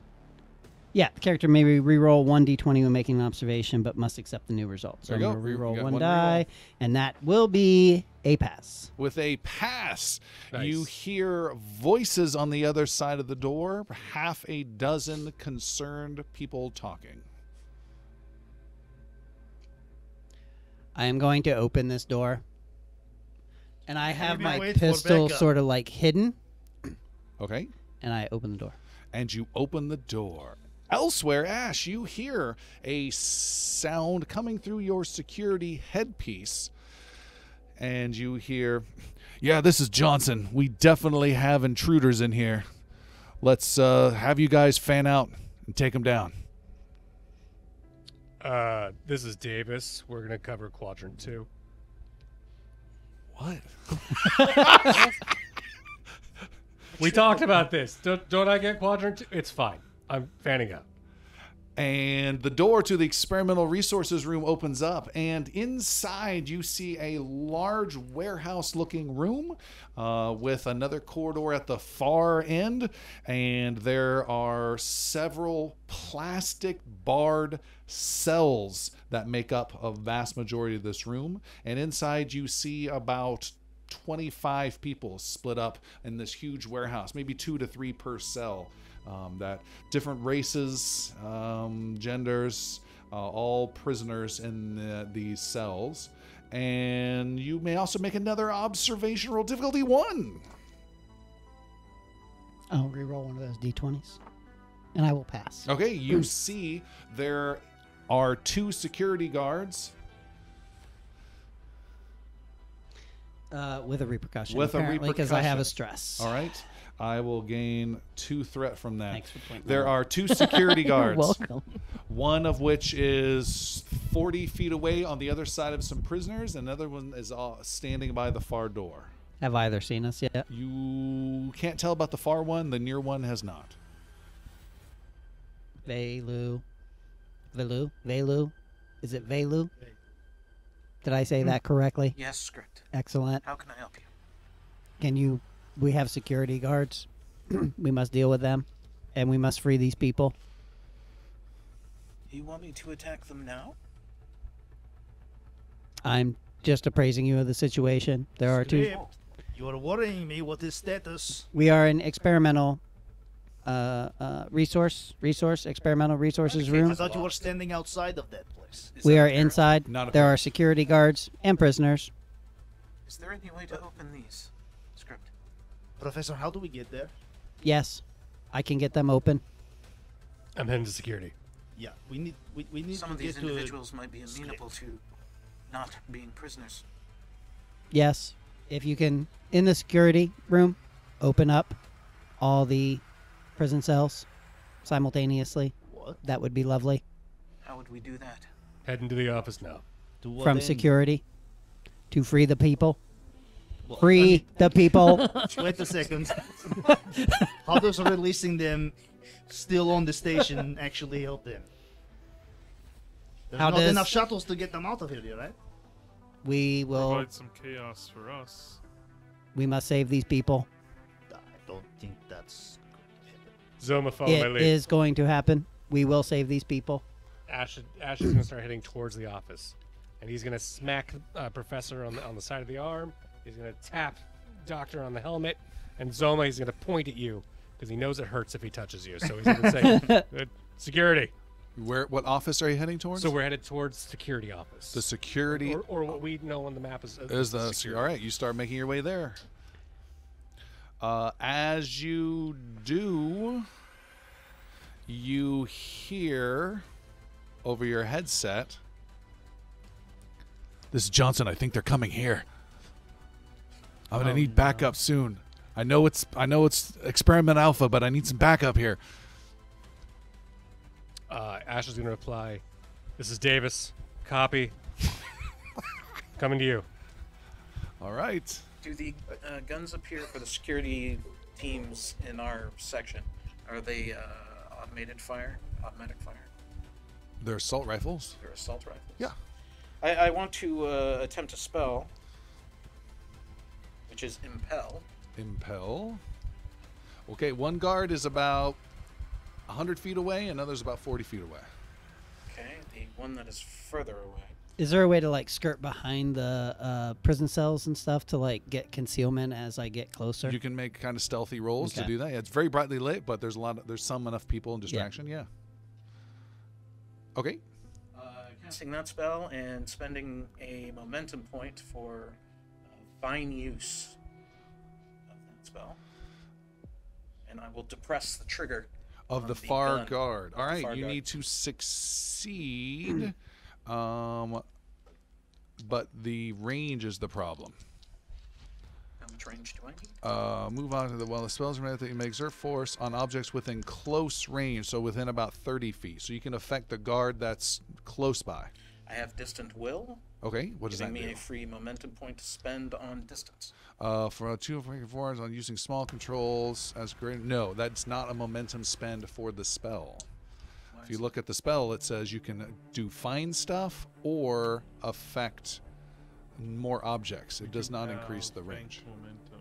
Yeah, the character may re-roll 1d20 when making an observation, but must accept the new result. So There you I'm go. going to You re-roll got one one die, reroll. and that will be a pass. With a pass, Nice. you hear voices on the other side of the door, half a dozen concerned people talking. I am going to open this door, and I have Maybe my wait for pistol backup. sort of like hidden, Okay? and I open the door. And you open the door. Elsewhere, Ash, you hear a sound coming through your security headpiece. And you hear, yeah, this is Johnson. We definitely have intruders in here. Let's have you guys fan out and take them down. This is Davis. We're going to cover Quadrant 2. What? We talked about this. Don't I get Quadrant 2? It's fine. I'm fanning out. And the door to the experimental resources room opens up, and inside you see a large warehouse-looking room with another corridor at the far end, and there are several plastic barred cells that make up a vast majority of this room. And inside you see about 25 people split up in this huge warehouse, maybe 2 to 3 per cell. That different races, genders, all prisoners in these cells. And you may also make another observation roll, difficulty 1. I'll re-roll one of those d20s, and I will pass. Okay, you see there are 2 security guards With a repercussion. With a apparently, because I have a repercussion. stress. All right. I will gain 2 threat from that. Thanks for pointing There that out. are 2 security guards. Welcome. One of which is 40 feet away on the other side of some prisoners. Another one is standing by the far door. Have either seen us yet? You can't tell about the far one. The near one has not. Velu. Is it Velu? Did I say that correctly? Yes, script. Excellent. How can I help you? We have security guards? we must deal with them, and we must free these people. You want me to attack them now? I'm just appraising you of the situation. There are two. Script, you are worrying me. What is status? We are an experimental experimental resources I room. thought you were standing outside of that place. Is We that are there? inside. Not a There pair. are security guards and prisoners. Is there any way to open these? Script. Professor, how do we get there? Yes, I can get them open. I'm heading to security. Yeah, we need Some to of these get to individuals might be amenable to not being prisoners. Yes, if you can, in the security room, open up all the prison cells simultaneously. what? That would be lovely. How would we do that? Heading to the office now. To what From end? security to free the people. Well, Free the people. Wait a second. How does releasing them still on the station actually help them? There's How not does- enough shuttles to get them out of here, right? We will. Provide some chaos for us. We must save these people. I don't think that's going to happen. Zoma, follow my It lead. is going to happen. We will save these people. Ash is gonna start heading towards the office, and he's gonna smack Professor on the side of the arm. He's gonna tap Doctor on the helmet, and Zoma, he's gonna point at you because he knows it hurts if he touches you. So he's gonna say, "Security." What office are you heading towards? So we're headed towards security office. The security or what we know on the map is is the security. all right. You start making your way there. As you do, you hear over your headset. This is Johnson. I think they're coming here. I'm gonna need backup soon. I know it's Experiment Alpha, but I need some backup here. Ash is gonna reply, "This is Davis. Copy. Coming to you." All right. Do the guns appear for the security teams in our section? Are they automatic fire? They're assault rifles. They're assault rifles? Yeah. I want to attempt a spell, which is Impel. Impel. Okay, one guard is about 100 feet away, another's about 40 feet away. Okay, the one that is further away. Is there a way to like skirt behind the prison cells and stuff to like get concealment as I get closer? You can make kind of stealthy rolls to Okay. do that. Yeah, it's very brightly lit, but there's some enough people in distraction. Yeah. Okay. Casting that spell and spending a momentum point for fine use of that spell. And I will depress the trigger Of on the far gun. guard. All Of the right, far you guard. need to succeed. But the range is the problem. How much range do I need? Move on to the spells are that you may exert force on objects within close range, so within about 30 feet. So you can affect the guard that's close by. I have distant will, Okay, what does giving that me do? a free momentum point to spend on distance. For 2 of 4 on using small controls as great. No, that's not a momentum spend for the spell. Why If you is look at the spell, it says you can do fine stuff or affect more objects. It does not increase the range. Momentum.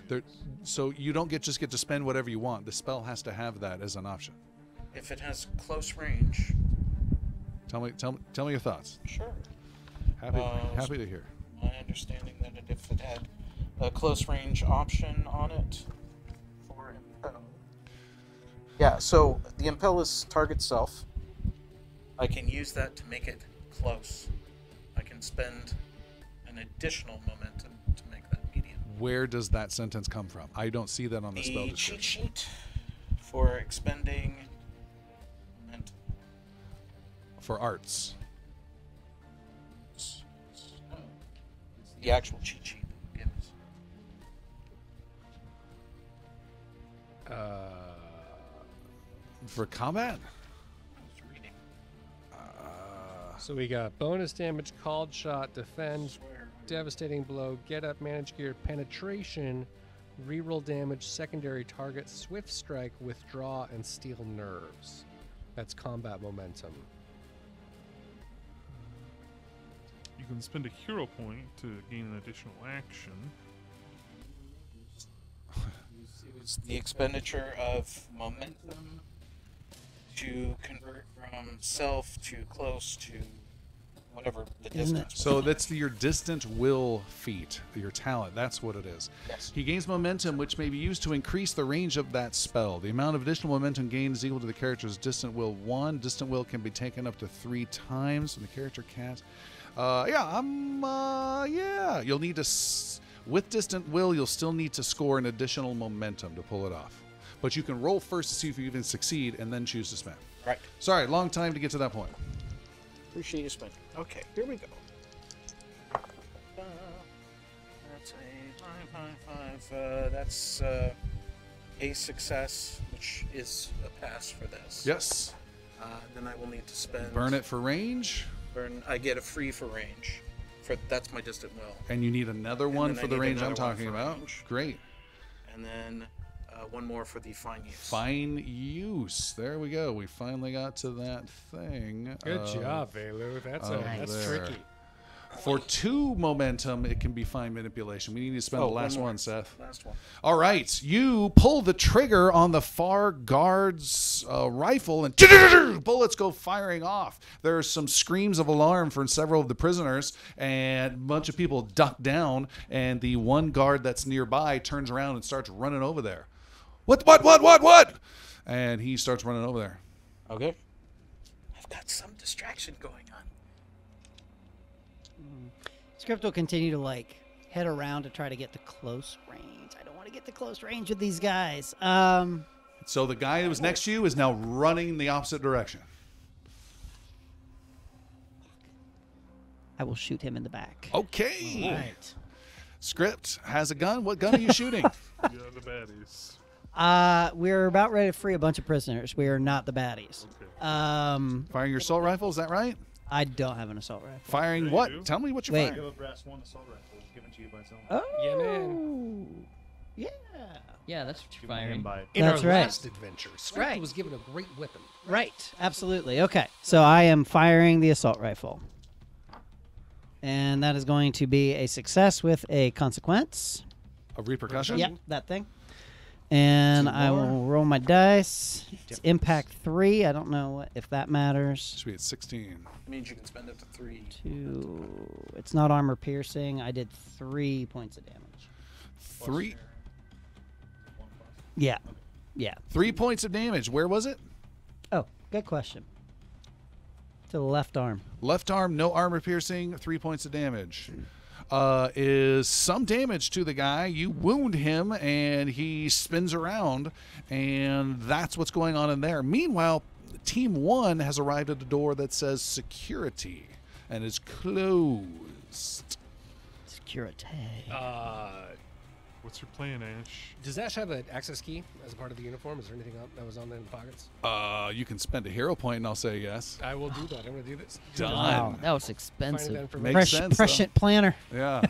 There, so you don't just get to spend whatever you want. The spell has to have that as an option. If it has close range, Tell me your thoughts. sure. Happy to hear. My understanding that if it had a close range option on it for Impel. Yeah, so the Impel is target self. I can use that to make it close. I can spend an additional momentum to make that medium. Where does that sentence come from? I don't see that on the spell The cheat description. sheet for expending momentum. For arts. The actual cheat sheet gives. For combat? I was reading. So we got bonus damage, called shot, defend, devastating blow, get up, manage gear, penetration, reroll damage, secondary target, swift strike, withdraw, and steal nerves. That's combat momentum. You can spend a hero point to gain an additional action. is the expenditure of momentum to convert from self to close to whatever the Isn't distance. was. So that's your distant will feat, your talent. That's what it is. Yes. He gains momentum, which may be used to increase the range of that spell. The amount of additional momentum gained is equal to the character's distant will 1. Distant will can be taken up to 3 times, and the character can't. Yeah. You'll need to, with distant will, you'll still need to score an additional momentum to pull it off. But you can roll first to see if you even succeed, and then choose to spend. Right. Sorry, long time to get to that point. Appreciate you spending. Okay, here we go. That's a 5. That's a success, which is a pass for this. Yes. Then I will need to spend. Burn it for range. I get a free for range. That's my distant will. And you need another one then I for the need range I'm another one talking for about. range. Great. And then one more for the fine use. Fine use. There we go. We finally got to that thing. Good job, Velu. That's there. tricky. For 2 momentum, it can be fine manipulation. We need to spend the last more. one, Seth. Last one. All right. You pull the trigger on the far guard's rifle, and bullets go firing off. There's some screams of alarm from several of the prisoners, and a bunch of people duck down, and the one guard that's nearby turns around and starts running over there. What? And he starts running over there. Okay. I've got some distraction going on. Script will continue to head around to try to get to close range. I don't want to get to close range with these guys. So the guy who was next to you is now running the opposite direction. I will shoot him in the back. Okay. Right. Script has a gun. What gun are you shooting? Yeah, the baddies. We're about ready to free a bunch of prisoners. We are not the baddies. Firing your assault rifle, is that right? I don't have an assault rifle. Firing Yeah, what? you do. Tell me what you're Wait. I firing. have a brass 1 assault rifle given to you by someone. Oh, Yeah, man. Yeah. Yeah, that's what you're Given to him firing. by In That's our right. last adventure, Script Right. was given a great weapon. Right. Absolutely. Okay. So I am firing the assault rifle. And that is going to be a success with a consequence. A repercussion? Yep, that thing. And 2 I more. will roll my dice. It's impact 3. I don't know if that matters. Should be at 16. It means you can spend up to 3. 2. It's not armor piercing. I did 3 points of damage. 3 Yeah. Yeah. 3 points of damage. Where was it? Oh, good question. To the left arm. Left arm, no armor piercing, 3 points of damage. Is some damage to the guy. You wound him, and he spins around, and that's what's going on in there. Meanwhile, Team 1 has arrived at a door that says security and is closed. Security. What's your plan, Ash? Does Ash have an access key as a part of the uniform? Is there anything that was on there in the pockets? You can spend a hero point, and I'll say yes. I will do that. I'm going to do this. Done. Wow, that was Find expensive. that information. Makes sense, though. Prescient planner. Yeah.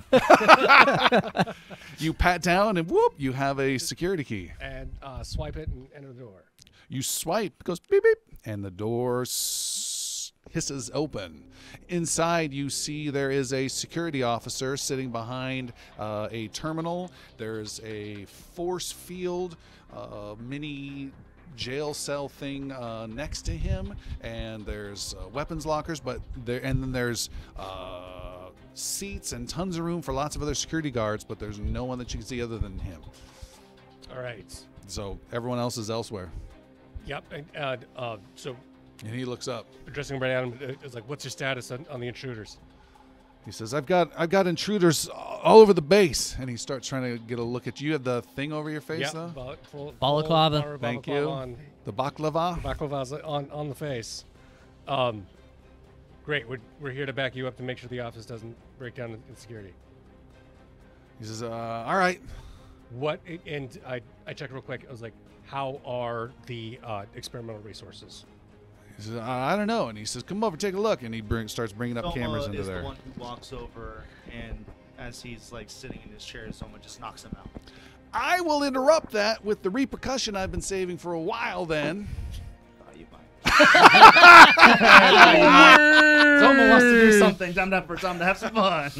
You pat down, and whoop, you have a security key. And swipe it and enter the door. You swipe, it goes beep beep, and the door hisses open. Inside, you see there is a security officer sitting behind a terminal. There's a force field, mini jail cell thing next to him, and there's weapons lockers. And then there's seats and tons of room for lots of other security guards, but there's no one that you can see other than him. All right. So everyone else is elsewhere. Yep. And so And he looks up. addressing Brad Adam is like, "What's your status on the intruders?" He says, I've got intruders all over the base. And he starts trying to get a look at you. You have the thing over your face, Yeah. though? Balaclava. Full Thank balaclava you. On, The baklava? baklava's on the face. Great. We're here to back you up to make sure the office doesn't break down in security. He says, all right. What? And I checked real quick. I was like, "How are the experimental resources?" He says, I don't know. And he says, come over, take a look. And he starts bringing up Soma cameras into is there. the one who walks over, and as he's sitting in his chair, Soma just knocks him out. I will interrupt that with the repercussion I've been saving for a while then. You might. Someone wants to do something. Time to have some fun.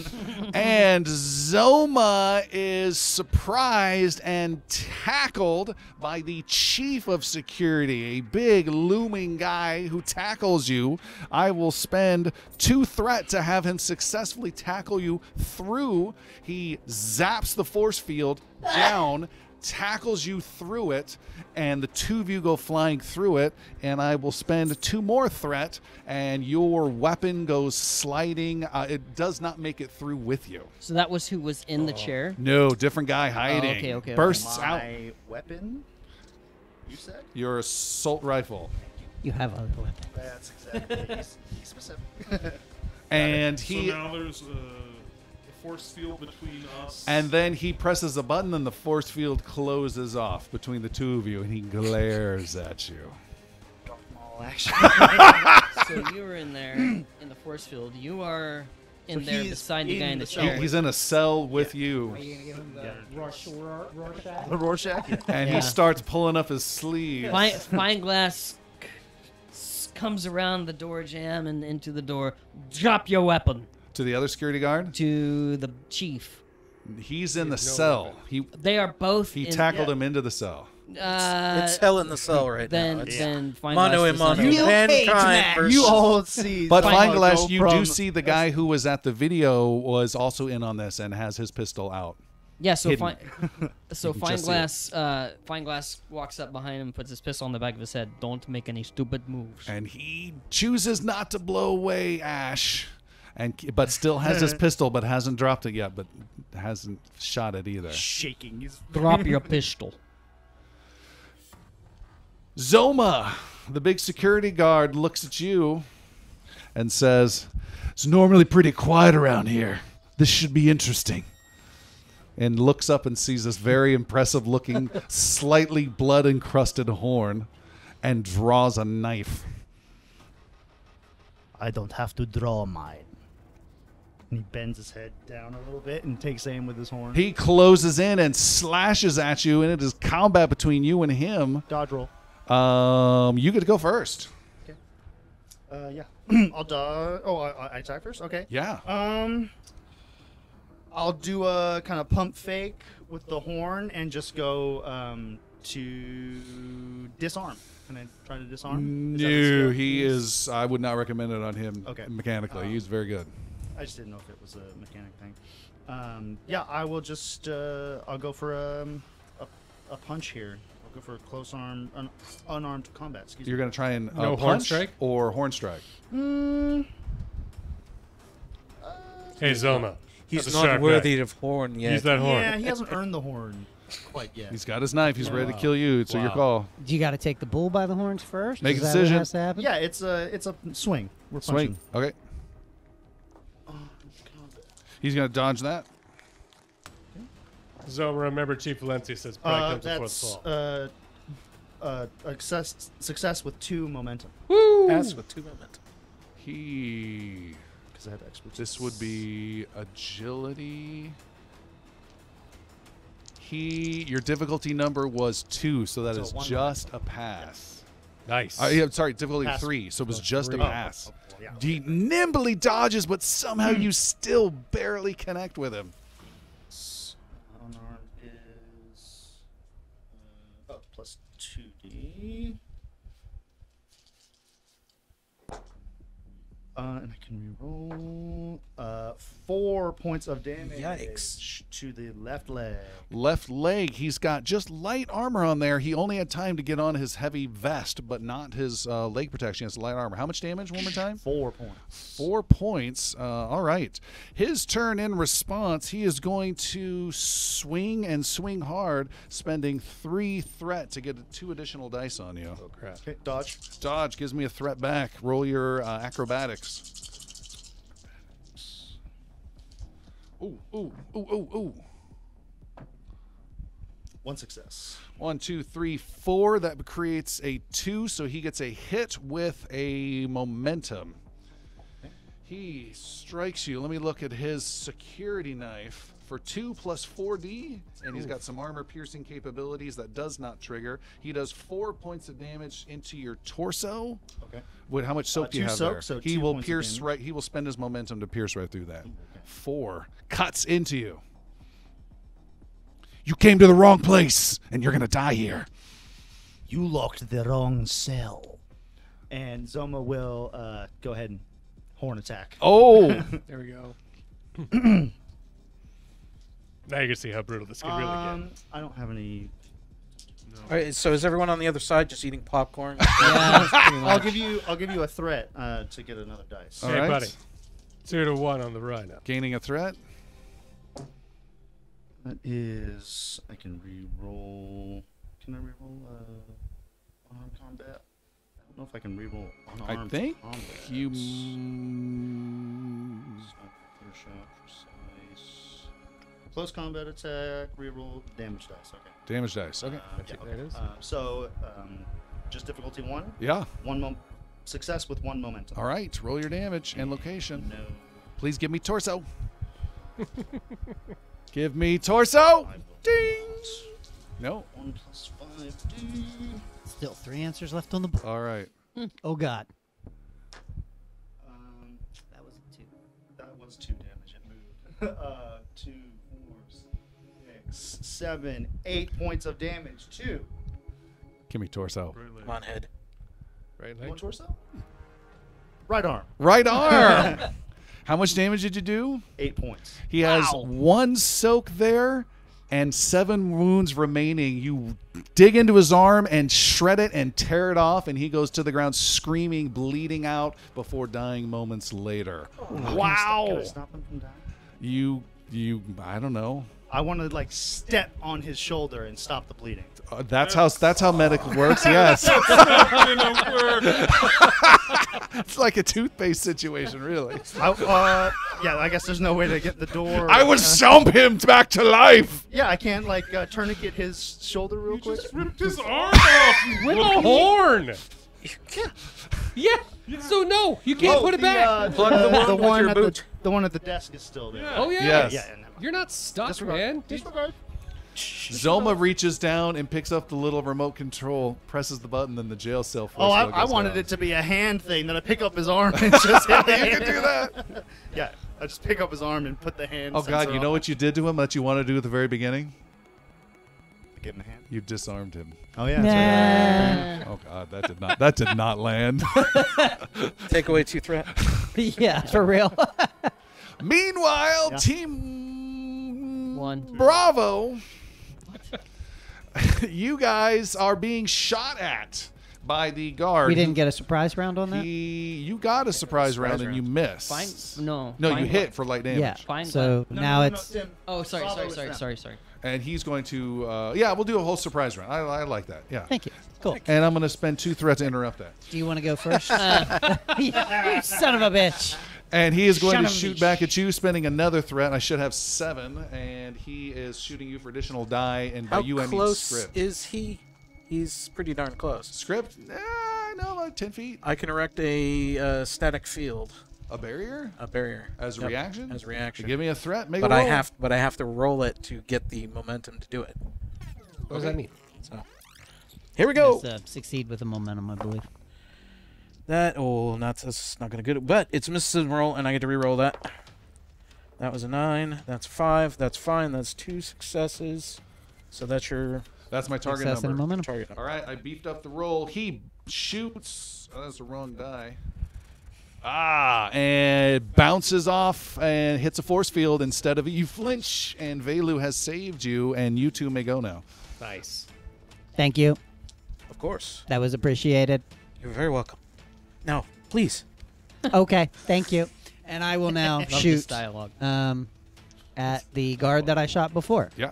And Zoma is surprised and tackled by the chief of security, a big looming guy who tackles you. I will spend 2 threat to have him successfully tackle you through. He zaps the force field down, tackles you through it, and the 2 of you go flying through it, and I will spend 2 more threat, and your weapon goes sliding. It does not make it through with you. So that was who was in the chair? No, different guy hiding. okay. Bursts out. My weapon, you said? Your assault rifle. You have other weapons. That's exactly. He's specific. And So he now there's a force field between us. and then he presses a button and the force field closes off between the 2 of you and he glares at you. Drop them all, actually. So you were in there in the force field. You are in So there he's beside the in guy in the the cell. chair. He's in a cell with you. Are you gonna give him the Rorschach? The Rorschach. Yeah. And Yeah. he starts pulling up his sleeve. Fineglass comes around the door jam and into the door. Drop your weapon To the other security guard. to the chief. He's in the no cell. weapon. They are both. He in, tackled him into the cell. It's hell in the cell right now. It's Then mono and mono. You cage Mankind match. versus You all see. But Fine Fineglass, go you do from- see the guy who was at the video was also in on this and has his pistol out. Yeah, so hidden. so You can just see it. Fineglass walks up behind him and puts his pistol on the back of his head. Don't make any stupid moves. And he chooses not to blow away Ash, but still has his pistol, but hasn't dropped it yet, but hasn't shot it either. shaking. He's Drop your pistol. Zoma, the big security guard, looks at you and says, "It's normally pretty quiet around here. This should be interesting." And looks up and sees this very impressive looking, slightly blood encrusted horn and draws a knife. I don't have to draw mine. And he bends his head down a little bit and takes aim with his horn. He closes in and slashes at you, and it is combat between you and him. Dodge roll. You get to go first. Yeah. I'll dodge. Oh, I attack first? Okay. Yeah. I'll do a kind of pump fake with the horn and just go to disarm. Can I try to disarm? Is that a No, skill? he is. I would not recommend it on him Okay. mechanically. He's very good. I just didn't know if it was a mechanic thing. Yeah, I will just. I'll go for a punch here. I'll go for a close arm, unarmed combat. Excuse You're me. going to try and No horn punch strike? or horn strike. Hey, Zoma. He's That's a not sharp worthy guy. of horn yet. Use that horn. Yeah, he hasn't earned the horn quite yet. He's got his knife. He's ready to Wow. kill you. It's your Wow. call. Do you got to take the bull by the horns first? Make a Is that decision. What has to happen? Yeah, it's a swing. We're Swing. punching. Okay. He's going to dodge that. Zoma, remember Chief Valencia says pride comes before the That's fall. success with 2 momentum Pass with 2 momentum. He. because I have expertise. This would be agility. Your difficulty number was 2, so that So is 1 just a pass. Nice. Yeah, sorry, difficulty Pass. 3, so it was So just 3. a pass. Yeah. He nimbly dodges, but somehow you still barely connect with him. Unarmed is plus 2d. And I can reroll 4 points of damage. Yikes. To the left leg. Left leg, he's got just light armor on there. He only had time to get on his heavy vest, but not his leg protection. He has light armor. How much damage one more time? 4 points. 4 points. All right. His turn in response, he is going to swing and swing hard, spending 3 threat to get 2 additional dice on you. Oh, crap. Okay, dodge. Dodge gives me a threat back. Roll your acrobatics. Ooh, ooh, ooh, ooh, ooh. 1 success. 1, 2, 3, 4. That creates a 2, so he gets a hit with a momentum. He strikes you. Let me look at his security knife for 2 plus 4d, and he's got some armor piercing capabilities that does not trigger. He does 4 points of damage into your torso. Okay. How much soak do you 2 have soak, there? so He 2 will points of pierce damage. right. He will spend his momentum to pierce right through that. 4 cuts into you. You came to the wrong place, and you're gonna die here. You locked the wrong cell. And Zoma will go ahead and horn attack. Oh, There we go. Now you can see how brutal this can really get. I don't have any. All right, so is everyone on the other side just eating popcorn? Yeah, pretty I'll much. give you a threat to get another dice. All Hey, right. buddy. 2 to 1 on the rhino. Gaining a threat. That is, I can re-roll. Can I re-roll unarmed combat? I don't know if I can re-roll unarmed I think combat. you. Sniper shot, precise. Close combat attack, re-roll damage dice. Okay. Damage dice. Okay. Yeah, There it is. So, just difficulty 1. Yeah. Success with 1 momentum. All right. Roll your damage and location. No. Please give me torso. Give me torso. Ding. No. 1 plus 5D. Still 3 answers left on the board. All right. Oh God. That was a 2. That was 2 damage. It moved. 2, 4, 6, 7, 8 points of damage. 2. Give me torso. Come on, head. Right One leg. torso? Right arm. Right arm. How much damage did you do? 8 points. He has 1 soak there and 7 wounds remaining. You dig into his arm and shred it and tear it off, and he goes to the ground screaming, bleeding out before dying moments later. Wow. Can I stop him from dying? You, I don't know. I want to like step on his shoulder and stop the bleeding. That's how medical works. Yes. It's like a toothpaste situation, really. Yeah, I guess there's no way to get the door. I would stomp him back to life. Yeah, I can't like tourniquet his shoulder real quick. Ripped his arm off. With a horn! Yeah. So no, you can't put it back. Plug the wound with one your at boot. the one at the desk is still there. Oh yeah. Yes. Yeah, never mind. You're not stuck, Disregard. man. Disregard. Zoma reaches down and picks up the little remote control, presses the button, then the jail cell force Oh, field I goes wanted down. it to be a hand thing. Then I pick up his arm and just hit the You hand. can do that. Yeah, I just pick up his arm and put the hand. Oh God, sensor you know on. what you did to him that you want to do at the very beginning? Give him a hand. You disarmed him. Oh yeah. That's Nah. Oh God, that did not land. Take away 2 threat. Yeah, for real. Meanwhile, Yeah. Team 1. Bravo, you guys are being shot at by the guard. We didn't get a surprise round on that. You got a surprise round and you missed. Fine. No. No, fine you hit for light damage. Yeah. Fine, So No, now no, no, it's Tim. Oh, sorry. Follow us now. And he's going to, yeah, we'll do a whole surprise round. I like that. Yeah. Thank you. Cool. And I'm going to spend 2 threats to interrupt that. Do you want to go first? You son of a bitch. And he is going Son to of a shoot bitch. back at you, spending another threat. I should have 7, and he is shooting you for additional die. And by How you, I mean close script. is he? He's pretty darn close. Script? No, like 10 feet. I can erect a static field, A barrier a barrier, as a Yep, reaction. As a reaction. Give me a threat. Make but a roll. I have to roll it to get the momentum to do it. What does that mean? So here we go. Yes, succeed with the momentum, I believe. That's not gonna get it. But it's Mrs. roll, and I get to re-roll that. That was a 9. That's 5. That's fine. That's 2 successes. So that's your That's my target Success and number. momentum. target. All right, I beefed up the roll. He shoots. Oh, that's the wrong die. And it bounces off and hits a force field instead of you flinch. And Velu has saved you, and you two may go now. Nice. Thank you. Of course. That was appreciated. You're very welcome. Now, please. Okay, thank you. And I will now Love this shoot dialogue. at the guard that I shot before. Yeah.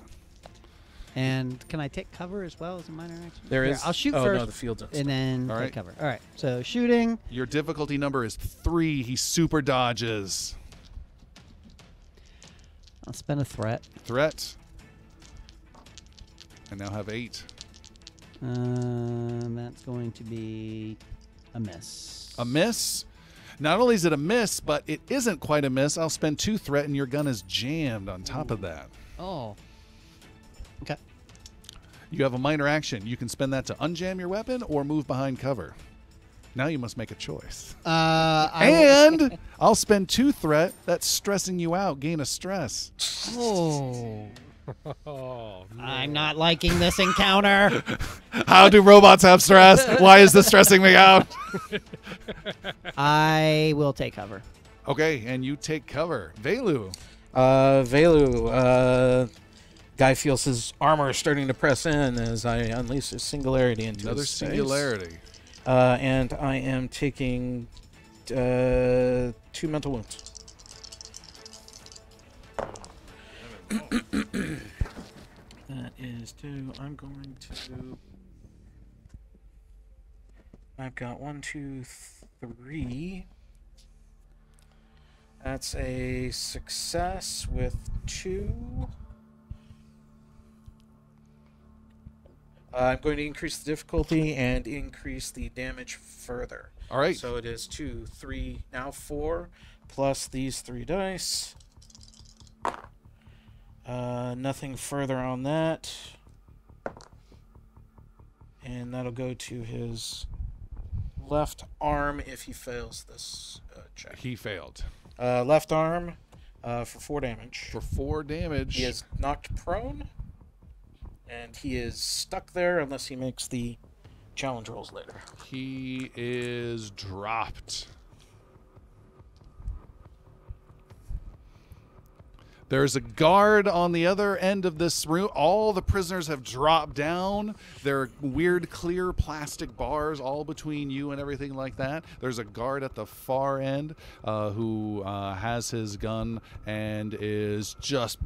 And can I take cover as well as a minor action? There Here, is. I'll shoot oh, first no, the field's in. and then All take right. cover. All right. So shooting. Your difficulty number is 3. He super dodges. I'll spend a threat. Threat. I now have 8. That's going to be a miss. A miss. Not only is it a miss, but it isn't quite a miss. I'll spend 2 threat, and your gun is jammed on top of that. Oh. Okay. You have a minor action. You can spend that to unjam your weapon or move behind cover. Now you must make a choice. And I'll spend 2 threat. That's stressing you out. Gain a stress. Oh. Oh, I'm not liking this encounter. How do robots have stress? Why is this stressing me out? I will take cover. Okay, and you take cover. Velu. Velu, Guy feels his armor starting to press in as I unleash a singularity into Another his face. singularity. And I am taking 2 mental wounds. That is 2. I'm going to... I've got 1, 2, 3. That's a success with 2. I'm going to increase the difficulty and increase the damage further. All right. So it is 2, 3, now 4, plus these 3 dice. Nothing further on that. And that'll go to his left arm if he fails this check. He failed. Left arm for 4 damage. For 4 damage. He is knocked prone. And he is stuck there unless he makes the challenge rolls later. He is dropped. There's a guard on the other end of this room. All the prisoners have dropped down. There are weird, clear plastic bars all between you and everything like that. There's a guard at the far end who has his gun and is just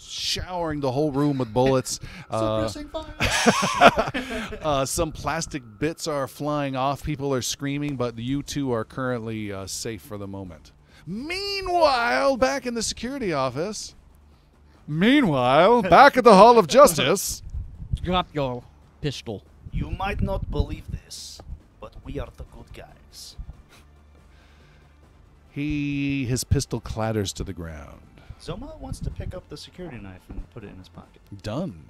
showering the whole room with bullets. Some plastic bits are flying off. People are screaming, but you two are currently safe for the moment. Meanwhile, back in the security office. Back at the Hall of Justice. Drop your pistol. You might not believe this, but we are the good guys. His pistol clatters to the ground. Zoma wants to pick up the security knife and put it in his pocket. Done.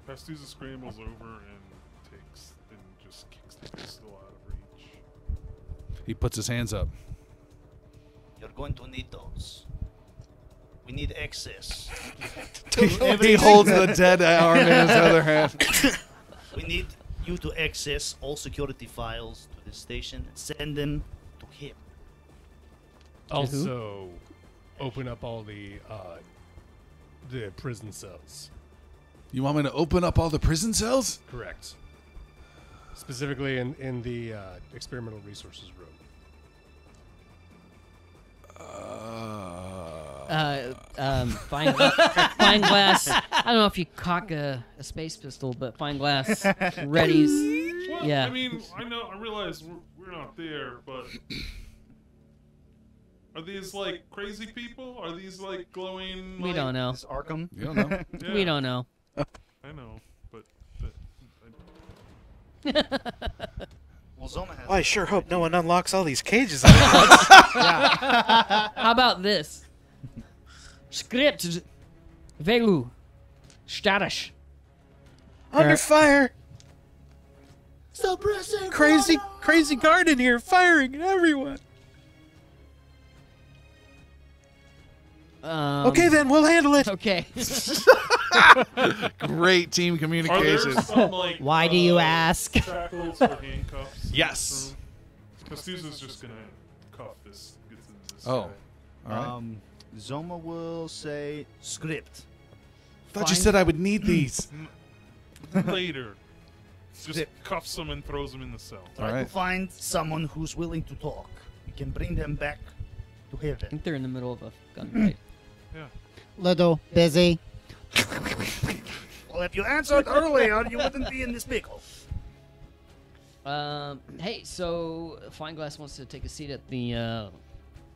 Pastuza scrambles over and just kicks the pistol out of reach. He puts his hands up. You're going to need those. We need access. He holds the dead arm in his other hand. We need you to access all security files to this station and send them to him. Also, open up all the prison cells. You want me to open up all the prison cells? Correct. Specifically in the experimental resources room. Fine glass. I don't know if you cock a space pistol, but fine glass readies. Well, Yeah. I mean, I realize we're not there, but are these like crazy people? Are these like glowing? We like, don't know. Is Arkham? You don't know. Yeah, We don't know. I know, but Well, Zoma has. Well, I sure hope no one unlocks all these cages. How about this? Script. Velu. Status. Under fire! Suppressing Crazy guard in here firing at everyone. Okay, then we'll handle it. Okay. Great team are there communication. some like? Why do you ask? Shackles or handcuffs? Yes. Pastuza's just gonna cuff this. This Oh. guy. All right. Zoma will say script. Thought you said I would need these. Later. Just cuffs him and throws him in the cell. All Try right. to find someone who's willing to talk. We can bring them back to I Haven. think they're in the middle of a gunfight. Yeah. Little busy. Well, if you answered earlier, you wouldn't be in this pickle. Hey, so Fineglass wants to take a seat at the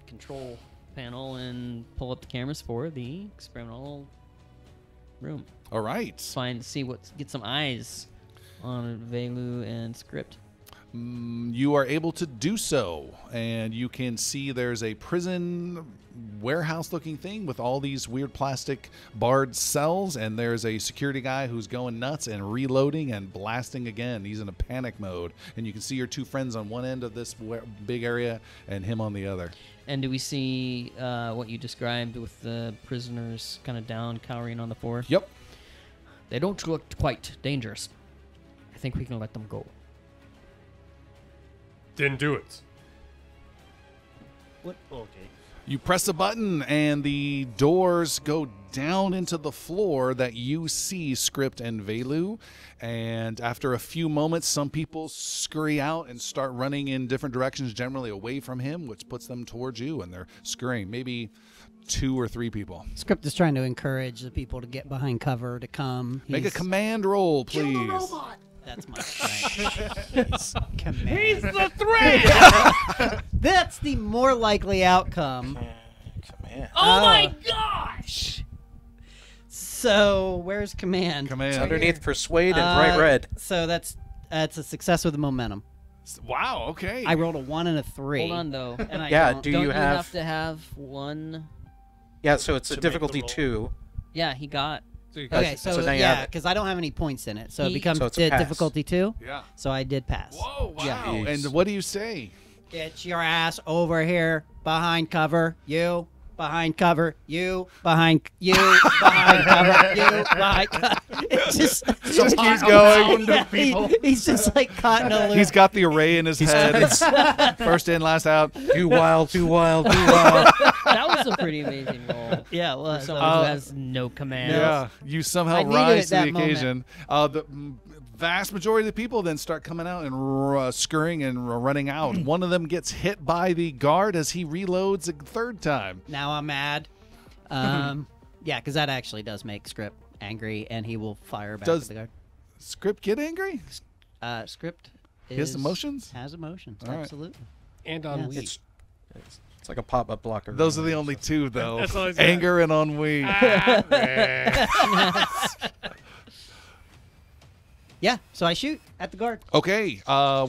control panel and pull up the cameras for the experimental room. All right. Get some eyes on Velu and Script. You are able to do so, and you can see there's a prison warehouse-looking thing with all these weird plastic barred cells, and there's a security guy who's going nuts and reloading and blasting again. He's in a panic mode, and you can see your two friends on one end of this big area and him on the other. And do we see what you described with the prisoners kind of down, cowering on the floor? Yep. They don't look quite dangerous. I think we can let them go. Didn't do it. What? Okay. You press a button, and the doors go down into the floor that you see Script and Velu. And after a few moments, some people scurry out and start running in different directions, generally away from him, which puts them towards you, and they're scurrying. Maybe 2 or 3 people. Script is trying to encourage the people to get behind cover to come. Make a command roll, please. That's my strength. Command. He's the threat! That's the more likely outcome. Command. Oh my gosh! So where's command? It's Command. underneath persuade and bright red. So that's a success with momentum. Wow, okay. I rolled a 1 and a 3. Hold on, though. And I Yeah, don't- do Don't you you have? have to have one? Yeah, so it's a To make the difficulty roll. 2. Yeah, he got. So you Okay, guys- so, so now you yeah, have it. because I don't have any points in it, so it He- becomes So it's a pass. difficulty 2. Yeah. So I did pass. Whoa, wow. Yeah. And what do you say? Get your ass over here, behind cover, you, behind cover, you, behind you, behind cover, you, behind cover. It just keeps going. He's just like caught in a loop. He's got the array in his head. It's first in, last out. Too wild, too wild, too wild. That was a pretty amazing roll. Yeah, it was. Someone who has no command. Yeah, you somehow I needed rise it to that the moment. occasion. The vast majority of the people then start coming out and scurrying and running out. One of them gets hit by the guard as he reloads a third time. Now I'm mad. Yeah, because that actually does make Script angry, and he will fire back Does- at the guard. Script get angry? Script He has is- emotions? Has emotions, All right. absolutely. and on Yeah. Wii. It's like a pop-up blocker. Those are the only two, though. That's all he's got. Anger and ennui. Yeah, so I shoot at the guard. Okay,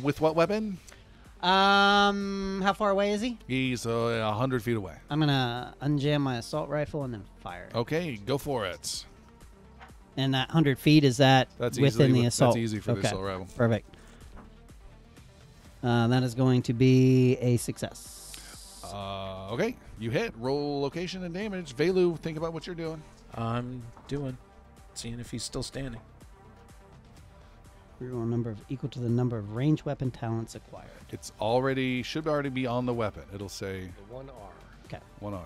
with what weapon? How far away is he? He's 100 feet away. I'm gonna unjam my assault rifle and then fire. Okay, go for it. And that 100 feet, is that That's within easily the assault? That's easy for the Okay, assault rifle. perfect. That is going to be a success. Okay, you hit. Roll location and damage. Velu, think about what you're doing. I'm doing. Seeing if he's still standing. Reroll number of equal to the number of range weapon talents acquired. It's should already be on the weapon. It'll say The 1R. Okay, 1R.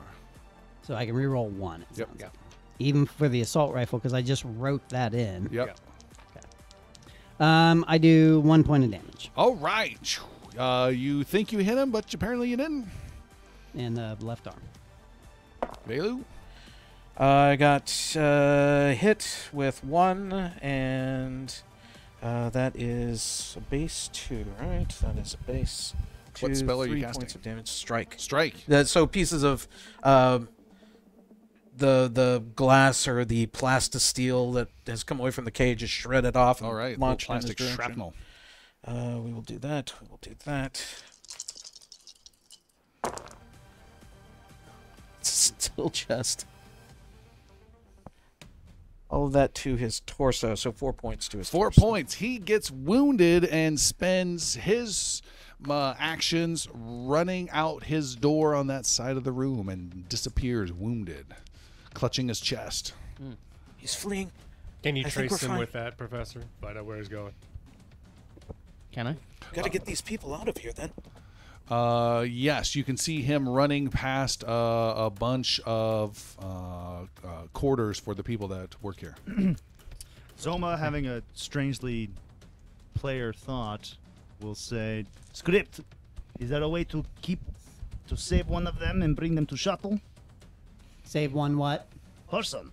so I can reroll 1. It Yep. sounds like. Even for the assault rifle, because I just wrote that in. Yep. I do 1 point of damage. All right. You think you hit him, but apparently you didn't. In the left arm. Velu? I got hit with 1, and that is a base 2, right? That is a base 2. What spell are you 3 casting? points of damage. Strike. Strike. So pieces of the glass or the plastisteel that has come away from the cage is shredded off. And All right. launched in his Plastic direction. shrapnel. We will do that. We will do that. Still chest. All of that to his torso, so 4 points to his 4 torso. points. He gets wounded and spends his actions running out his door on that side of the room and disappears wounded, clutching his chest. He's fleeing. Can you I think trace we're him fine. with that, Professor? Find out where he's going. Can I? Got to get these people out of here then. Yes, you can see him running past a bunch of quarters for the people that work here. Zoma, having a strangely player thought, will say, "Script, is there a way to save one of them and bring them to shuttle?" Save one what? Person.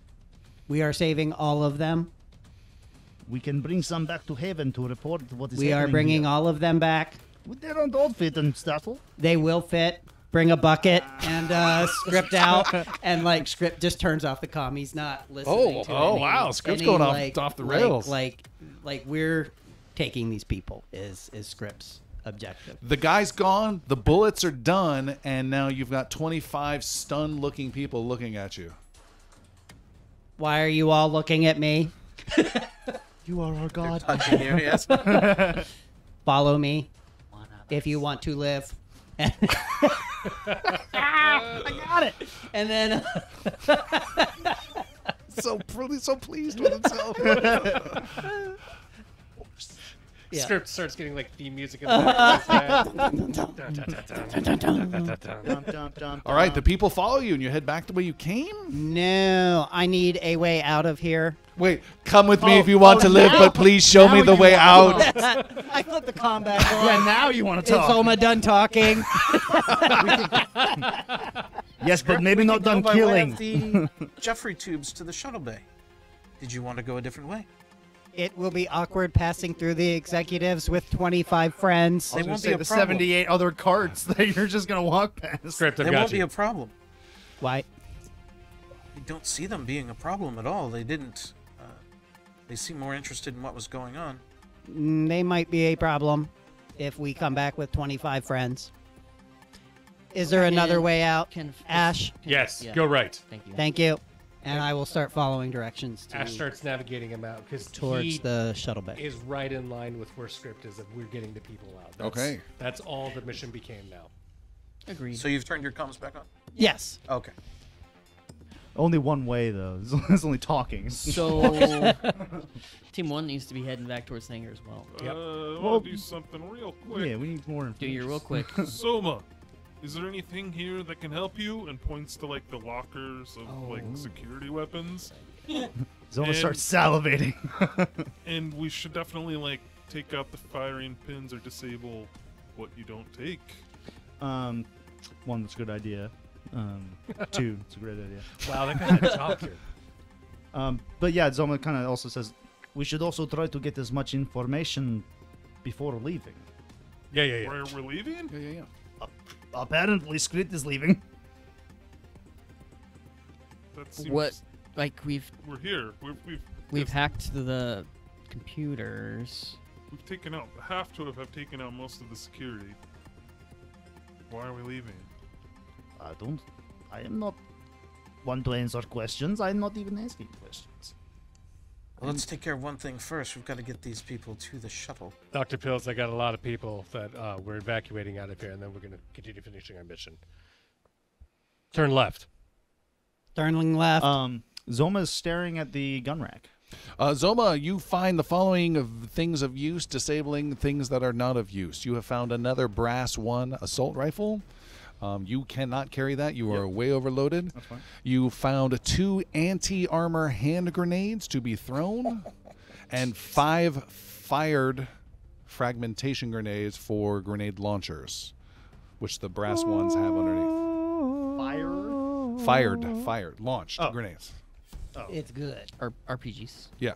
We are saving all of them. We can bring some back to Haven to report what is We are happening bringing here. all of them back. They don't all fit in shuttle. They will fit. Bring a bucket and Script out, and like Script just turns off the comm. He's not listening. to oh, any- wow, Script's any, going off the rails. Like we're taking these people is Script's objective. The guy's gone, the bullets are done, and now you've got 25 stunned-looking people looking at you. Why are you all looking at me? You are our god. Touching you, yes. Follow me if you want to live. I got it. And then So pleased with himself. Yeah. Script starts getting like theme music in the background. All right, the people follow you, and you head back the way you came. no, I need a way out of here. Wait, come with me if you want to live, but please show me the way out. I flipped the combat. Yeah, now you want to Is talk. Oma done talking? Yes, but maybe We not could go done by way killing. of the Jeffrey tubes to the shuttle bay. Did you want to go a different way? It will be awkward passing through the executives with 25 friends. They They won't won't be a the problem. 78 other carts that you're just gonna walk past. Script, I've They got won't be you. a problem. Why? I don't see them being a problem at all. They didn't. They seem more interested in what was going on. They might be a problem if we come back with 25 friends. Is there another And way out? Can Ash, Yes, Yeah. go right. Thank you. thank you. And I will start following directions Ash starts navigating him out because towards he the shuttle bay. is right in line with where Script is of we're getting the people out. Okay. That's all the mission became now. Agreed. So you've turned your comms back on? Yes. Okay. Only one way though. It's only talking. So, Team 1 needs to be heading back towards the hangar as well. Yep. I Well- want to do something real quick. Yeah, we need more. Do your real quick. Soma, is there anything here that can help you? And points to like the lockers of like security weapons. Zoma And- starts salivating. And we should definitely like take out the firing pins or disable what you don't take. One, that's a good idea. Two, it's a great idea. Wow, that guy's a doctor. But yeah, Zoma kind of also says we should also try to get as much information before leaving. Yeah. We're leaving? Yeah. Apparently, Skrit is leaving. That seems, What? Like we've We're here. we've hacked the computers. We've taken out, have to have taken out most of the security. Why are we leaving? I am not one to answer questions. I'm not even asking questions. Well, let's take care of one thing first. We've got to get these people to the shuttle. Dr. Pills, I got a lot of people that we're evacuating out of here, and then we're going to continue finishing our mission. Turn left. Turning left. Zoma is staring at the gun rack. Zoma, you find the following of things of use, disabling things that are not of use. You have found another Brass 1 assault rifle. You cannot carry that. You are way overloaded. That's fine. You found 2 anti-armor hand grenades to be thrown and 5 fired fragmentation grenades for grenade launchers, which the Brass ones have underneath. Fired, launched Oh. grenades. It's good. RPGs. Yeah.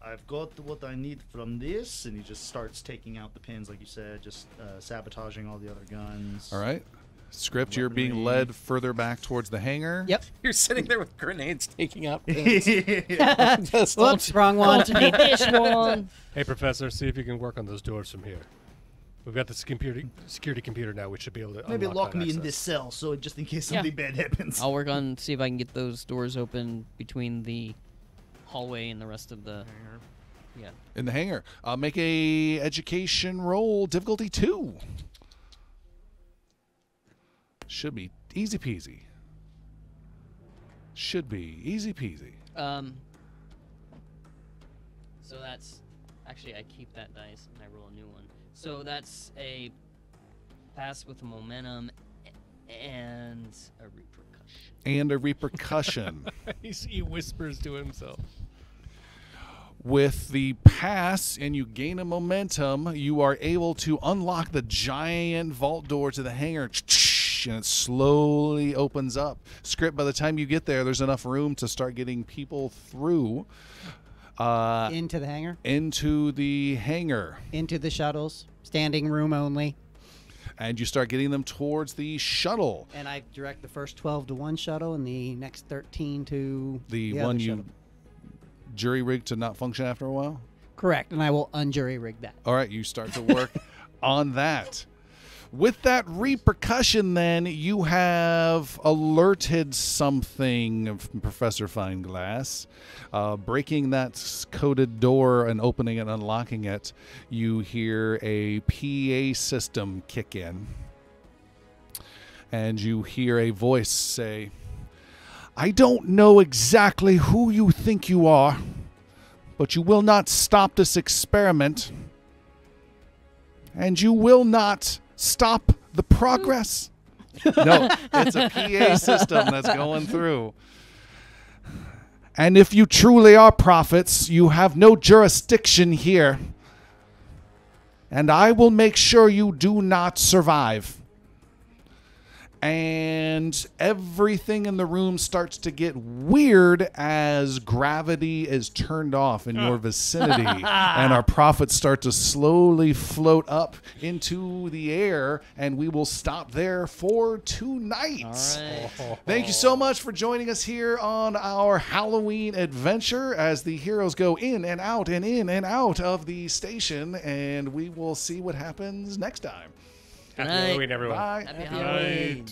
I've got what I need from this, and he just starts taking out the pins, like you said, just sabotaging all the other guns. All right. Script, you're being Weaponry. led further back towards the hangar. Yep. You're sitting there with grenades taking out pins. Just Whoops, wrong one. This one. Hey, Professor, see if you can work on those doors from here. We've got the security computer now. We should be able to Maybe unlock lock that me in access. this cell, so just in case Yeah. something bad happens. I'll work on see if I can get those doors open between the hallway and the rest of the. Yeah. In the hangar. Make a education roll, difficulty 2. Should be easy peasy. Should be easy peasy. So that's actually I keep that dice and I roll a new one. So that's a pass with momentum and a repercussion. And a repercussion. He whispers to himself. With the pass and you gain a momentum, you are able to unlock the giant vault door to the hangar. And it slowly opens up. Script, by the time you get there, there's enough room to start getting people through Into the hangar. into the hangar. Into the shuttles. Standing room only. And you start getting them towards the shuttle. And I direct the first 12 to one shuttle and the next 13 to The other one you shuttle. jury rig to not function after a while? Correct, and I will unjury rig that. All right, you start to work on that. With that repercussion, then, you have alerted something, Professor Fineglass. Breaking that coded door and opening and unlocking it, you hear a PA system kick in. And you hear a voice say, "I don't know exactly who you think you are, but you will not stop this experiment. And you will not stop the progress." No, it's a PA system that's going through. "And if you truly are prophets, you have no jurisdiction here. And I will make sure you do not survive." And everything in the room starts to get weird as gravity is turned off in your vicinity. And our prophets start to slowly float up into the air. And we will stop there for tonight. All right. Thank you so much for joining us here on our Halloween adventure as the heroes go in and out and in and out of the station. And we will see what happens next time. Happy night. Halloween, everyone. Bye. Happy Right. Halloween.